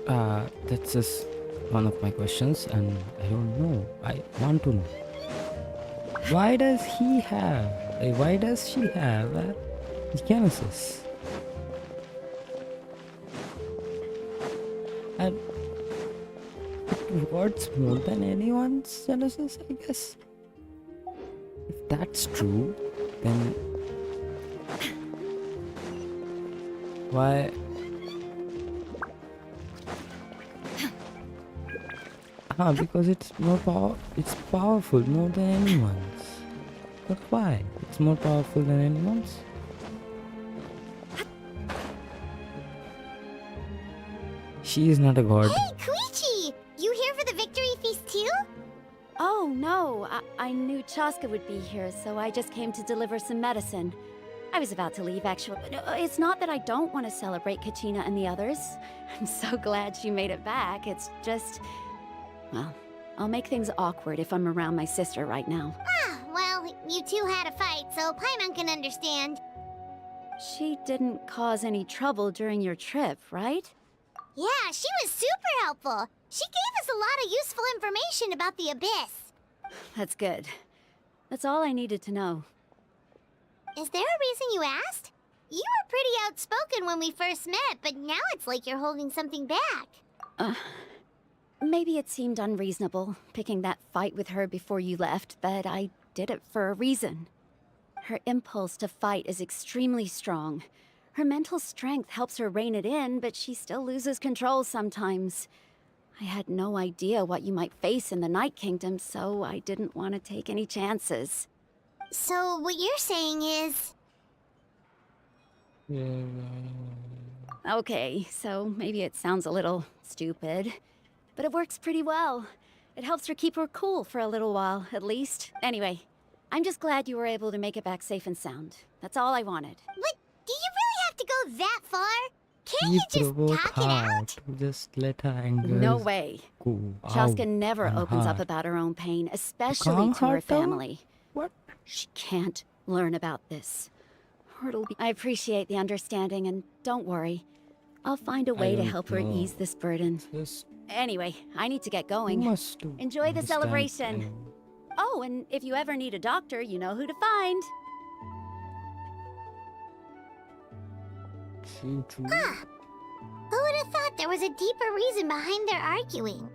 That's just one of my questions, and I don't know. I want to know. Why does he have? Why does she have a Genesis? And it rewards more than anyone's Genesis, I guess. If that's true, then why? Because it's it's powerful more than anyone's. But why? It's more powerful than anyone's? She is not a god. Hey, Koichi! You here for the victory feast too? Oh, no. I knew Chaska would be here, so I just came to deliver some medicine. I was about to leave, actually. It's not that I don't want to celebrate Kachina and the others. I'm so glad she made it back. It's just... well, I'll make things awkward if I'm around my sister right now. Well, you two had a fight, so Paimon can understand. She didn't cause any trouble during your trip, right? Yeah, she was super helpful. She gave us a lot of useful information about the Abyss. That's good. That's all I needed to know. Is there a reason you asked? You were pretty outspoken when we first met, but now it's like you're holding something back. Maybe it seemed unreasonable, picking that fight with her before you left, but I did it for a reason. Her impulse to fight is extremely strong. Her mental strength helps her rein it in, but she still loses control sometimes. I had no idea what you might face in the Night Kingdom, so I didn't want to take any chances. So what you're saying is... Okay, so maybe it sounds a little stupid, but it works pretty well. It helps her keep her cool for a little while, at least. Anyway, I'm just glad you were able to make it back safe and sound. That's all I wanted. But do you really have to go that far? Can't you just talk it out? Just let her anger. No way. Go Chaska out never and opens up hide. about her own pain, especially Calm to her her down? family. What? She can't learn about this. I appreciate the understanding, and don't worry. I'll find a way to don't help her know. ease this burden. Anyway, I need to get going. You must do Enjoy the understand celebration. pain. Oh, and if you ever need a doctor, you know who to find. Who would have thought there was a deeper reason behind their arguing?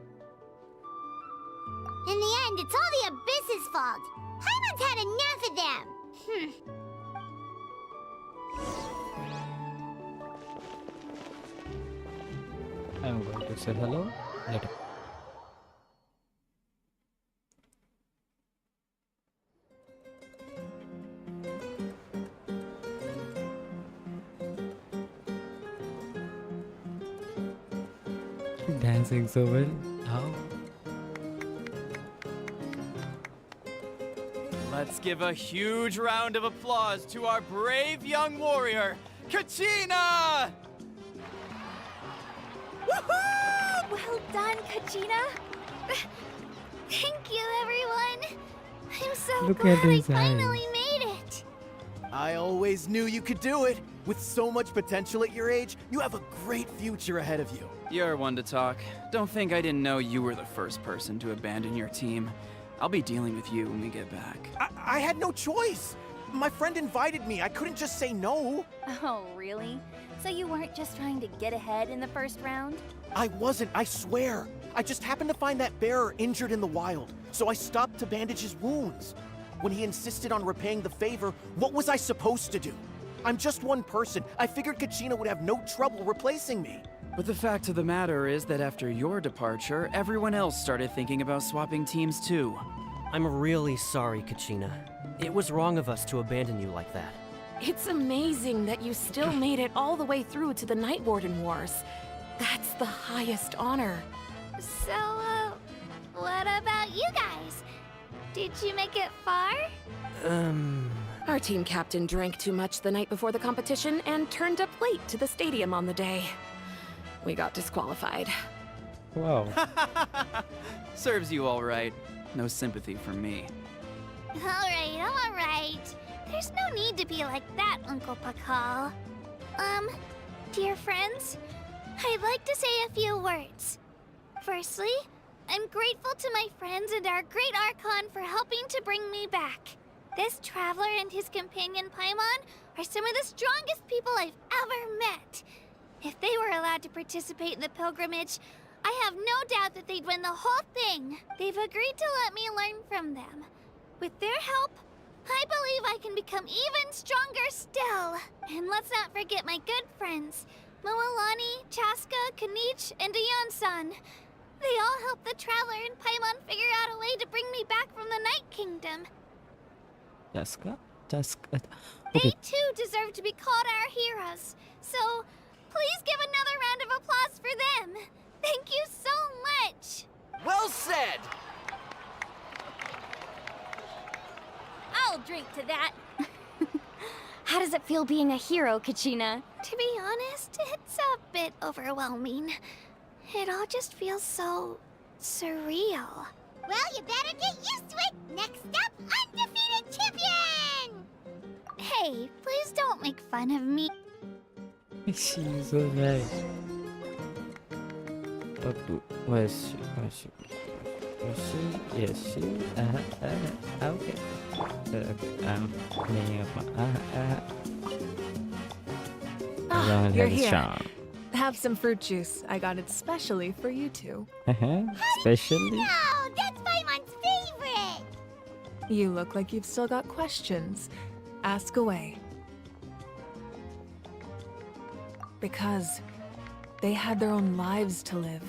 In the end, it's all the Abyss's fault. Paimon's had enough of them. I'm going to say hello later. Dancing so well. How? Let's give a huge round of applause to our brave young warrior, Kachina! Woohoo! Well done, Kachina. Thank you, everyone. I'm so Look glad at I his finally eyes. made it. I always knew you could do it. With so much potential at your age, you have a great future ahead of you. You're one to talk. Don't think I didn't know you were the first person to abandon your team. I'll be dealing with you when we get back. I had no choice. My friend invited me. I couldn't just say no. Oh, really? So you weren't just trying to get ahead in the first round? I wasn't, I swear. I just happened to find that bearer injured in the wild, so I stopped to bandage his wounds. When he insisted on repaying the favor, what was I supposed to do? I'm just one person. I figured Kachina would have no trouble replacing me. But the fact of the matter is that after your departure, everyone else started thinking about swapping teams too. I'm really sorry, Kachina. It was wrong of us to abandon you like that. It's amazing that you still made it all the way through to the Night Warden Wars. That's the highest honor. So, what about you guys? Did you make it far? Our team captain drank too much the night before the competition and turned up late to the stadium on the day. We got disqualified. Wow. Serves you all right. No sympathy from me. All right. There's no need to be like that, Uncle Pakal. Dear friends, I'd like to say a few words. Firstly, I'm grateful to my friends and our great Archon for helping to bring me back. This traveler and his companion Paimon are some of the strongest people I've ever met. If they were allowed to participate in the pilgrimage, I have no doubt that they'd win the whole thing. They've agreed to let me learn from them. With their help, I believe I can become even stronger still. And let's not forget my good friends, Moalani, Chaska, Kanich, and Ayan-san. They all helped the traveler and Paimon figure out a way to bring me back from the Night Kingdom. Chaska? They too deserve to be called our heroes. So, please give another round of applause for them. Thank you so much. Well said! I'll drink to that. How does it feel being a hero, Kachina? To be honest, it's a bit overwhelming. It all just feels so surreal. Well, you better get used to it. Next up, undefeated champion! Hey, please don't make fun of me. She's so nice. Where is she? Yes, she. Okay. You're here. Have some fruit juice. I got it specially for you two. Especially? No, that's Paimon's favorite! You look like you've still got questions. Ask away. Because they had their own lives to live.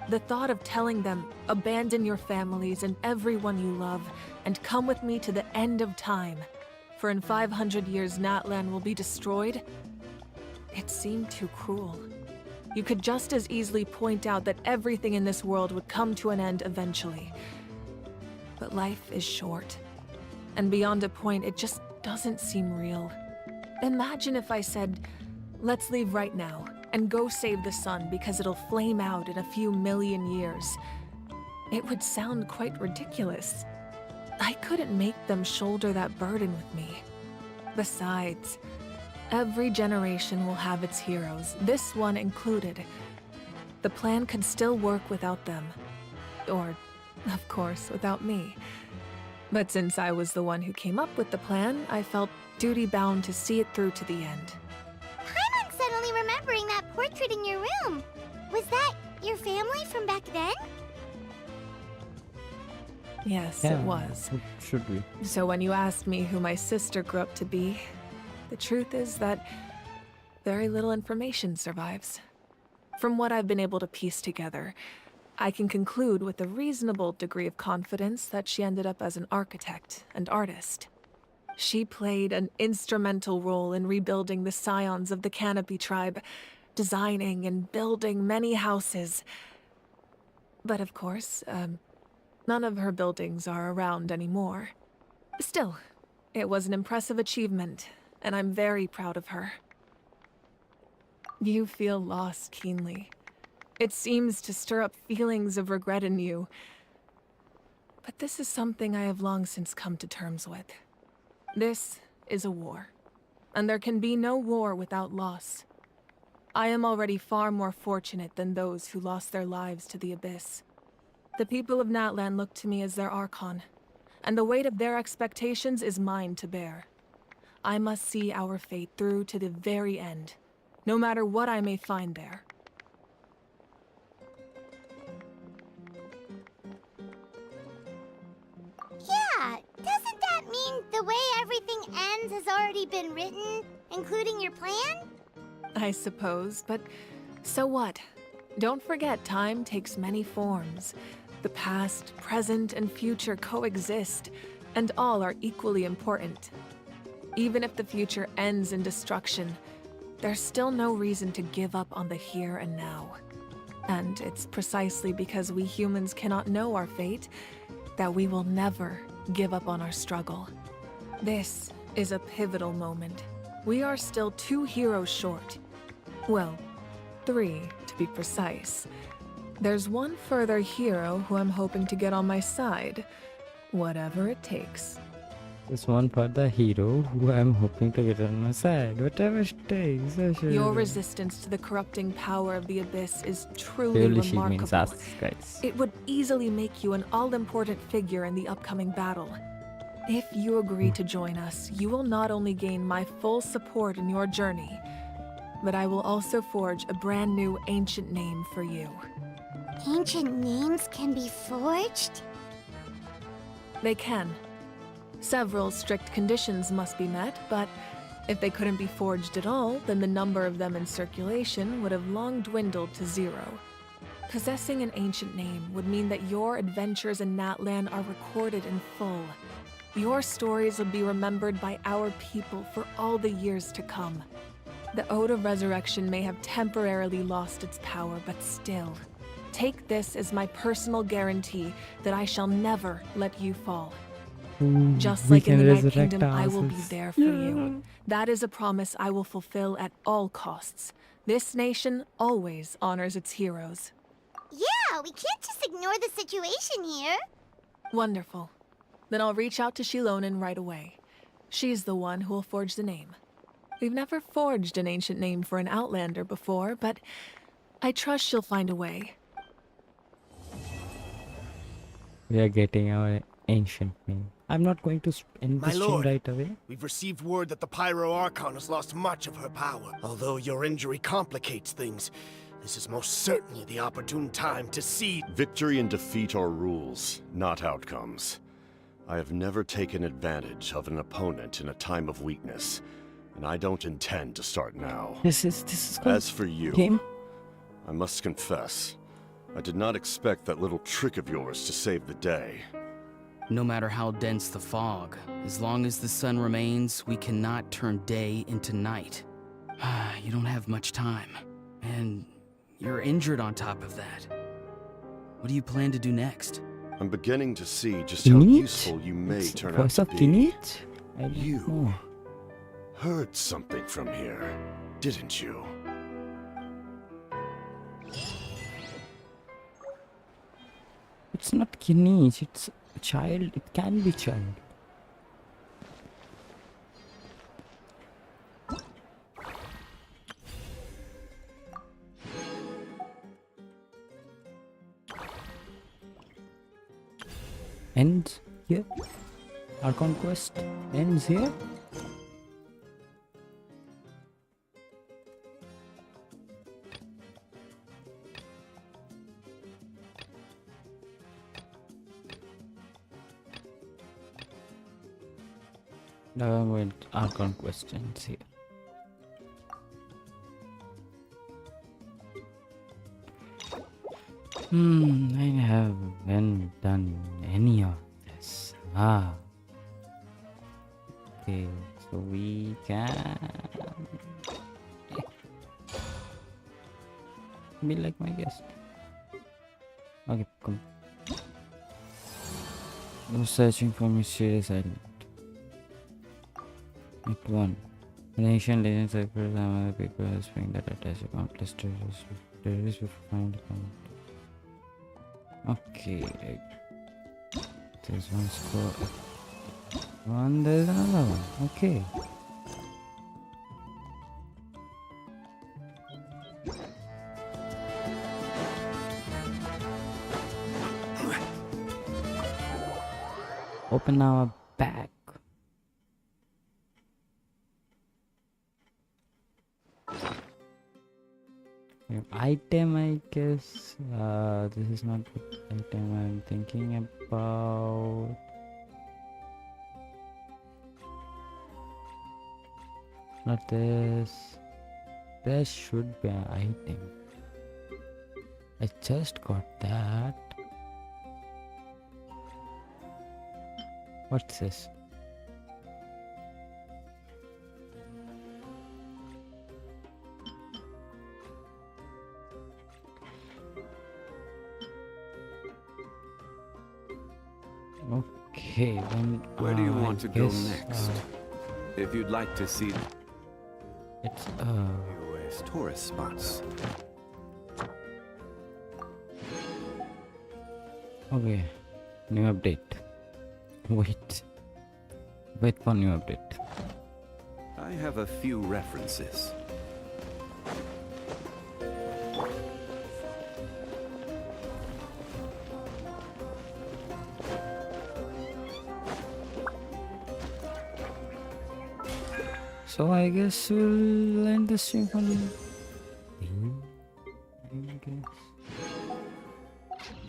The thought of telling them, abandon your families and everyone you love, and come with me to the end of time, for in 500 years Natlan will be destroyed, it seemed too cruel. You could just as easily point out that everything in this world would come to an end eventually. But life is short, and beyond a point, it just doesn't seem real. Imagine if I said, let's leave right now, and go save the sun because it'll flame out in a few million years. It would sound quite ridiculous. I couldn't make them shoulder that burden with me. Besides, every generation will have its heroes, this one included. The plan could still work without them. Or, of course, without me. But since I was the one who came up with the plan, I felt duty-bound to see it through to the end. I'm suddenly remembering that portrait in your room. Was that your family from back then? Yes, Yeah, it was. Should be. So when you asked me who my sister grew up to be, the truth is that very little information survives. From what I've been able to piece together, I can conclude with a reasonable degree of confidence that she ended up as an architect and artist. She played an instrumental role in rebuilding the scions of the Canopy tribe, designing and building many houses. But of course, none of her buildings are around anymore. Still, it was an impressive achievement, and I'm very proud of her. You feel loss keenly. It seems to stir up feelings of regret in you. But this is something I have long since come to terms with. This is a war, and there can be no war without loss. I am already far more fortunate than those who lost their lives to the Abyss. The people of NATLAN look to me as their Archon, and the weight of their expectations is mine to bear. I must see our fate through to the very end, no matter what I may find there. Yeah, doesn't that mean the way everything ends has already been written, including your plan? I suppose, but so what? Don't forget, time takes many forms. The past, present, and future coexist, and all are equally important. Even if the future ends in destruction, there's still no reason to give up on the here and now. And it's precisely because we humans cannot know our fate that we will never give up on our struggle. This is a pivotal moment. We are still 2 heroes short. Well, 3 to be precise. There's one further hero who I'm hoping to get on my side, whatever it takes. There's one part the hero who I'm hoping to get on my side, whatever it takes. Your resistance to the corrupting power of the Abyss is truly Clearly she remarkable. means us, guys. It would easily make you an all-important figure in the upcoming battle. If you agree to join us, you will not only gain my full support in your journey, but I will also forge a brand new ancient name for you. Ancient names can be forged? They can. Several strict conditions must be met, but if they couldn't be forged at all, then the number of them in circulation would have long dwindled to 0. Possessing an ancient name would mean that your adventures in NATLAN are recorded in full. Your stories will be remembered by our people for all the years to come. The Ode of Resurrection may have temporarily lost its power, but still, take this as my personal guarantee that I shall never let you fall. Just like in the Night Kingdom, I will be there for you. That is a promise I will fulfill at all costs. This nation always honors its heroes. Yeah, we can't just ignore the situation here. Wonderful. Then I'll reach out to Shilonen right away. She's the one who will forge the name. We've never forged an ancient name for an Outlander before, but I trust she'll find a way. We are getting our ancient name. I'm not going to end My this stream lord, right away. we've received word that the Pyro Archon has lost much of her power. Although your injury complicates things, this is most certainly the opportune time to see. Victory and defeat are rules, not outcomes. I have never taken advantage of an opponent in a time of weakness, and I don't intend to start now. This is As for you, game. I must confess, I did not expect that little trick of yours to save the day. No matter how dense the fog, as long as the sun remains, we cannot turn day into night. You don't have much time, and you're injured on top of that. What do you plan to do next? I'm beginning to see just how useful you may turn out to be. You heard something from here, didn't you? It's not Kinich, it's a child. It can be child. Ends here. Our conquest ends here. Now I'm going to our conquest ends here. I haven't done any of this. Okay, so we can be like my guest. Okay, come. No searching for mysterious island. Act 1. The ancient legends of some other people spring that attach to countless terrorists will find them. Okay, there's one score. One, there's another one. Okay. Open our bag. Item, I guess. This is not the item I'm thinking about. Not this. There should be an item. I just got that. What's this? Okay, then where do you want to go guess, next? If you'd like to see it's US tourist spots. Okay, new update. Wait for new update. I have a few references. So I guess we'll end the stream for now.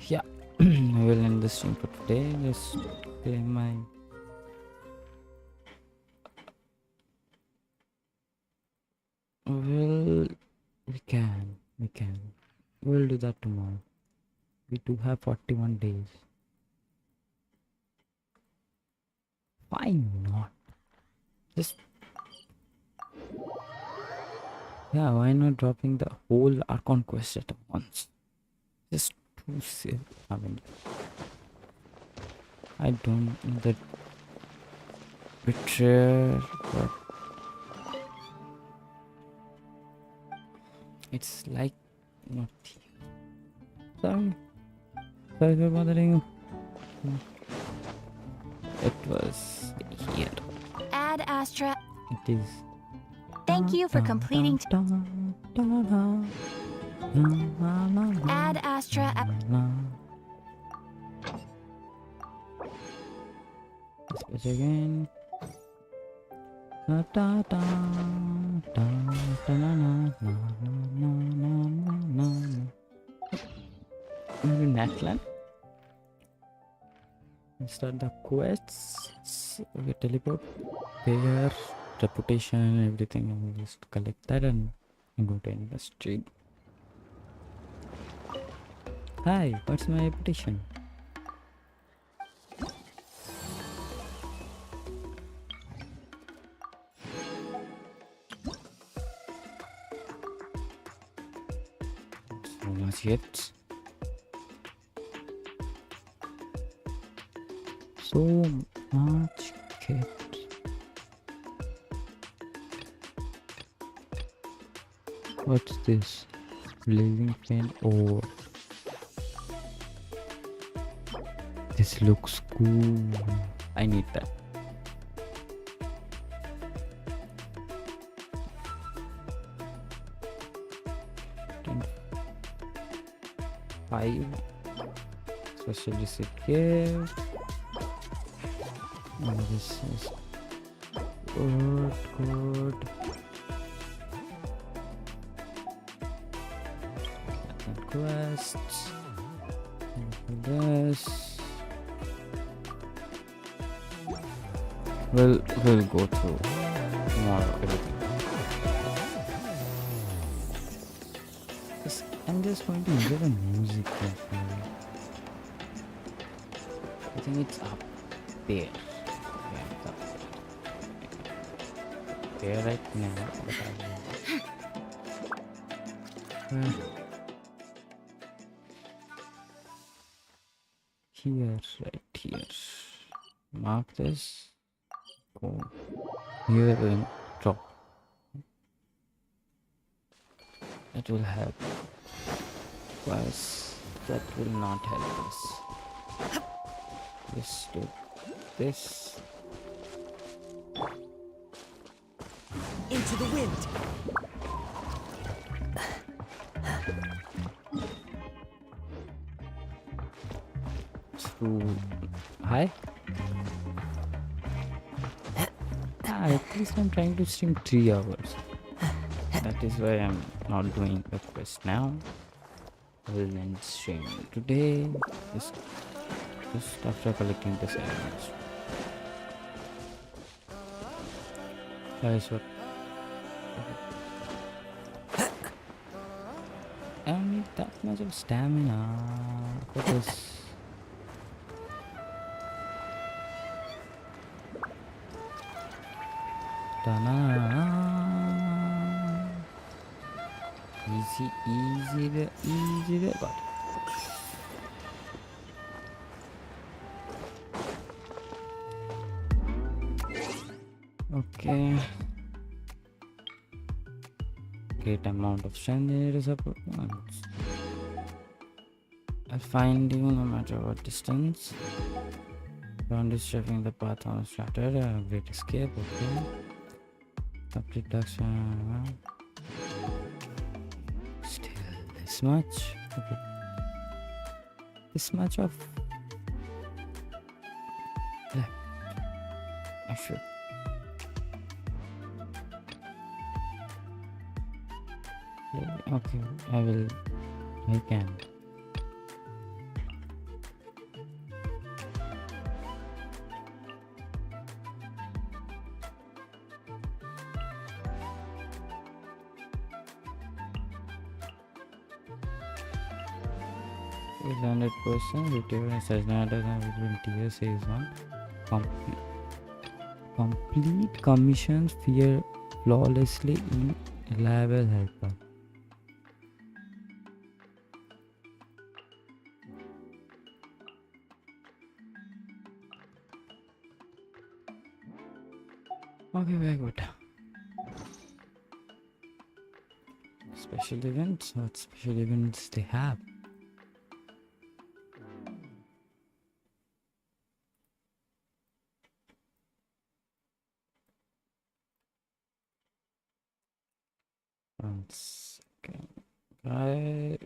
Yeah, I will end the stream for today. Just play my we can. We'll do that tomorrow. We do have 41 days. Why not? Just yeah, why not dropping the whole Archon quest at once? Just to save. I mean, I don't know that betrayer, but it's like not here. Sorry for bothering you. It was here. Ad Astra. It is. Thank you for completing. Ad Astra. Let's go again. Maybe NATLAN. Start the quests. Okay, teleport, pair, reputation, everything. I'll just collect that and go to industry. Hi, what's my reputation? So much hits. So much kit. What's this? Blazing flame ore. This looks cool. I need that. Five. Specialist gift. And this is good. Quests. This. We'll go through tomorrow everything. I'm just going to enjoy the music. I think it's up there. Yeah, it's up there right now. Here, right here. Mark this. Go here and drop. That will help. Plus, that will not help us. Let's do this. Into the wind. Through. Hi. At least I'm trying to stream 3 hours. That is why I'm not doing the quest now. I will then stream today. Just after collecting the elements. Guys, what? I don't need that much of stamina for this. Easy there, got it. Okay. Great amount of strength needed support. I'll find you no matter what distance. Ground is checking the path on started. Great escape, okay. Complete action. Still this much. Okay. This much of left. I should. Okay, I can. Is 100% return such data between tier says one. Complete commissions fear flawlessly in reliable helper. Okay, very good. Special events? What special events they have? One second, guys.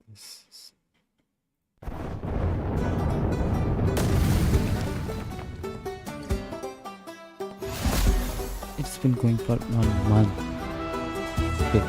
This is... It's been going for 1 month. Okay.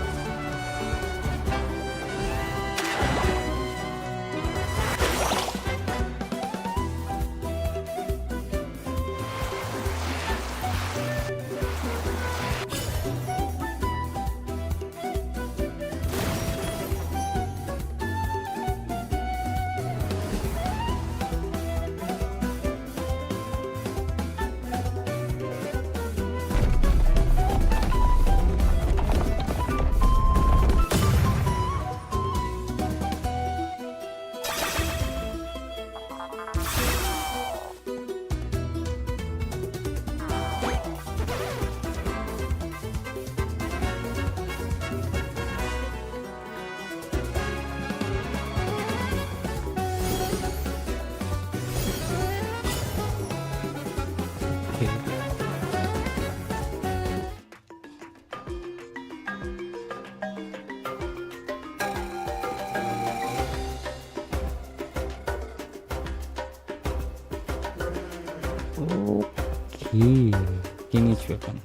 Okay, can each weapon.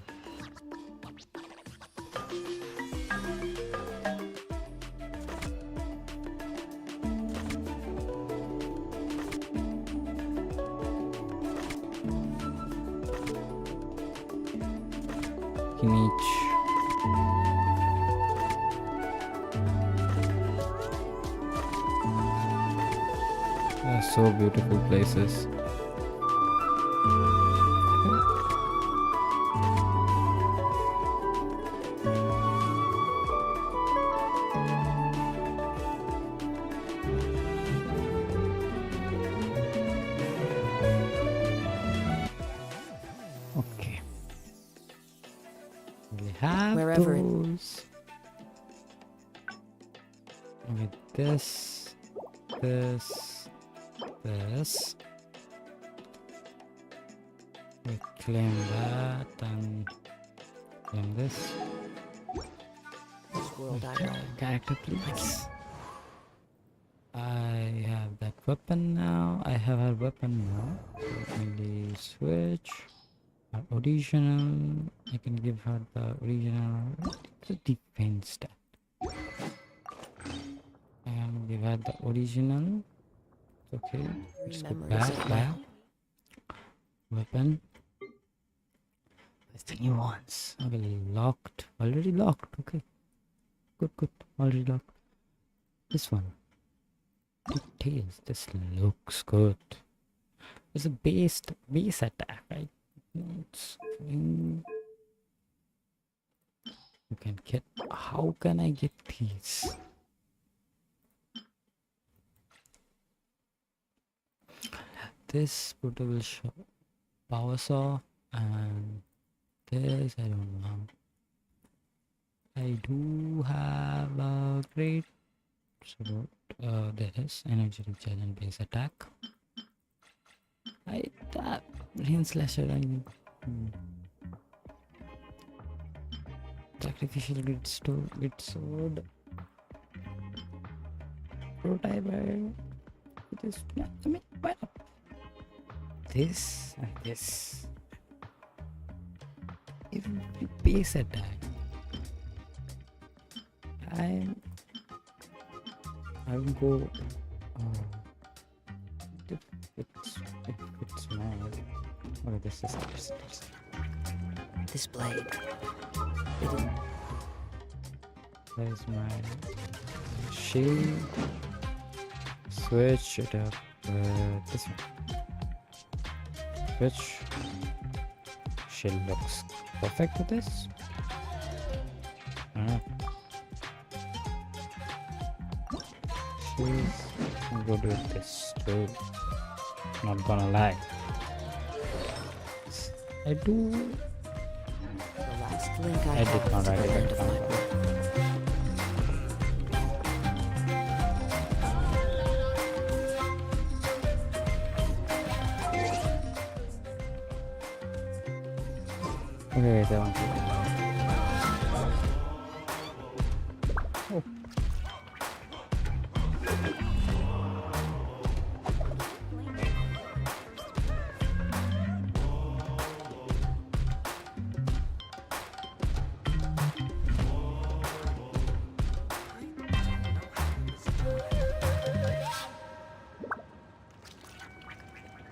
Can each. so beautiful places. Okay. We have Wherever those. With this, this. We claim that and claim this. Character, please. I have that weapon now. I have a weapon now. Only switch. Original. I can give her the original. The defense stat. I can give her the original. Okay. Let's go back. Weapon. Where's the new ones? Okay, locked. Already locked. Okay. Good. Already locked. This one. Details. This looks good. It's a base attack, right? You can get. How can I get these? This portable power saw and this I don't know. I do have a great. So there is energy recharge and base attack. I tap rain slasher and sacrificial grid sword. Prototype. It is. I mean, why not? This and this. If we base attack, I will go. If it's mad. Okay, this is This blade. There's my shield. Switch it up. This one. Switch. Shield looks perfect with this. I'm good with this too. Not gonna lie. I do. The last link I did not write it down. Okay, wait, I want to. Oh.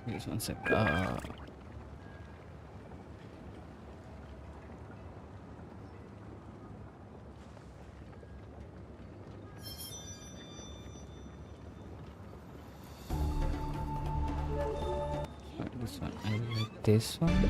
Just one sec. This one. I like this one.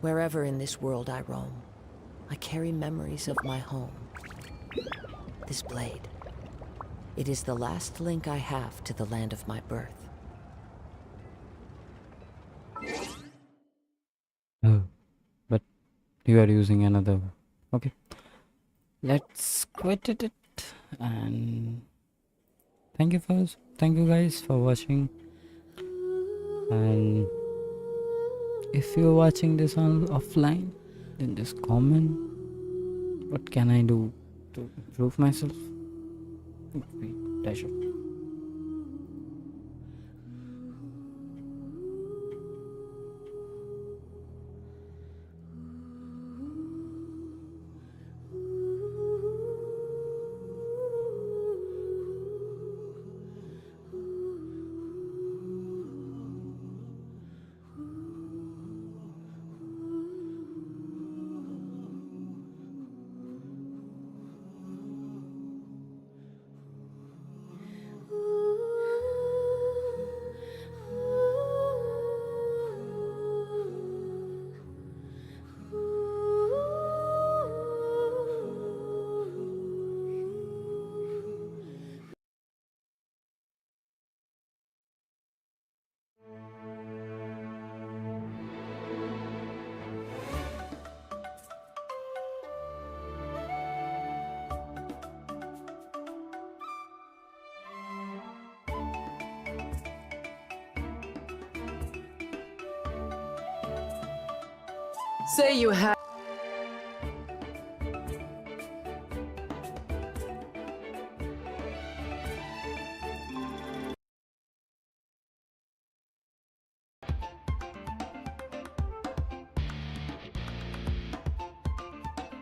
Wherever in this world I roam, I carry memories of my home. This blade. It is the last link I have to the land of my birth. Oh, but you are using another. Okay. Let's quit it and thank you guys for watching. And if you're watching this on offline, then just comment what can I do to improve myself. It would be a pleasure. Say you have.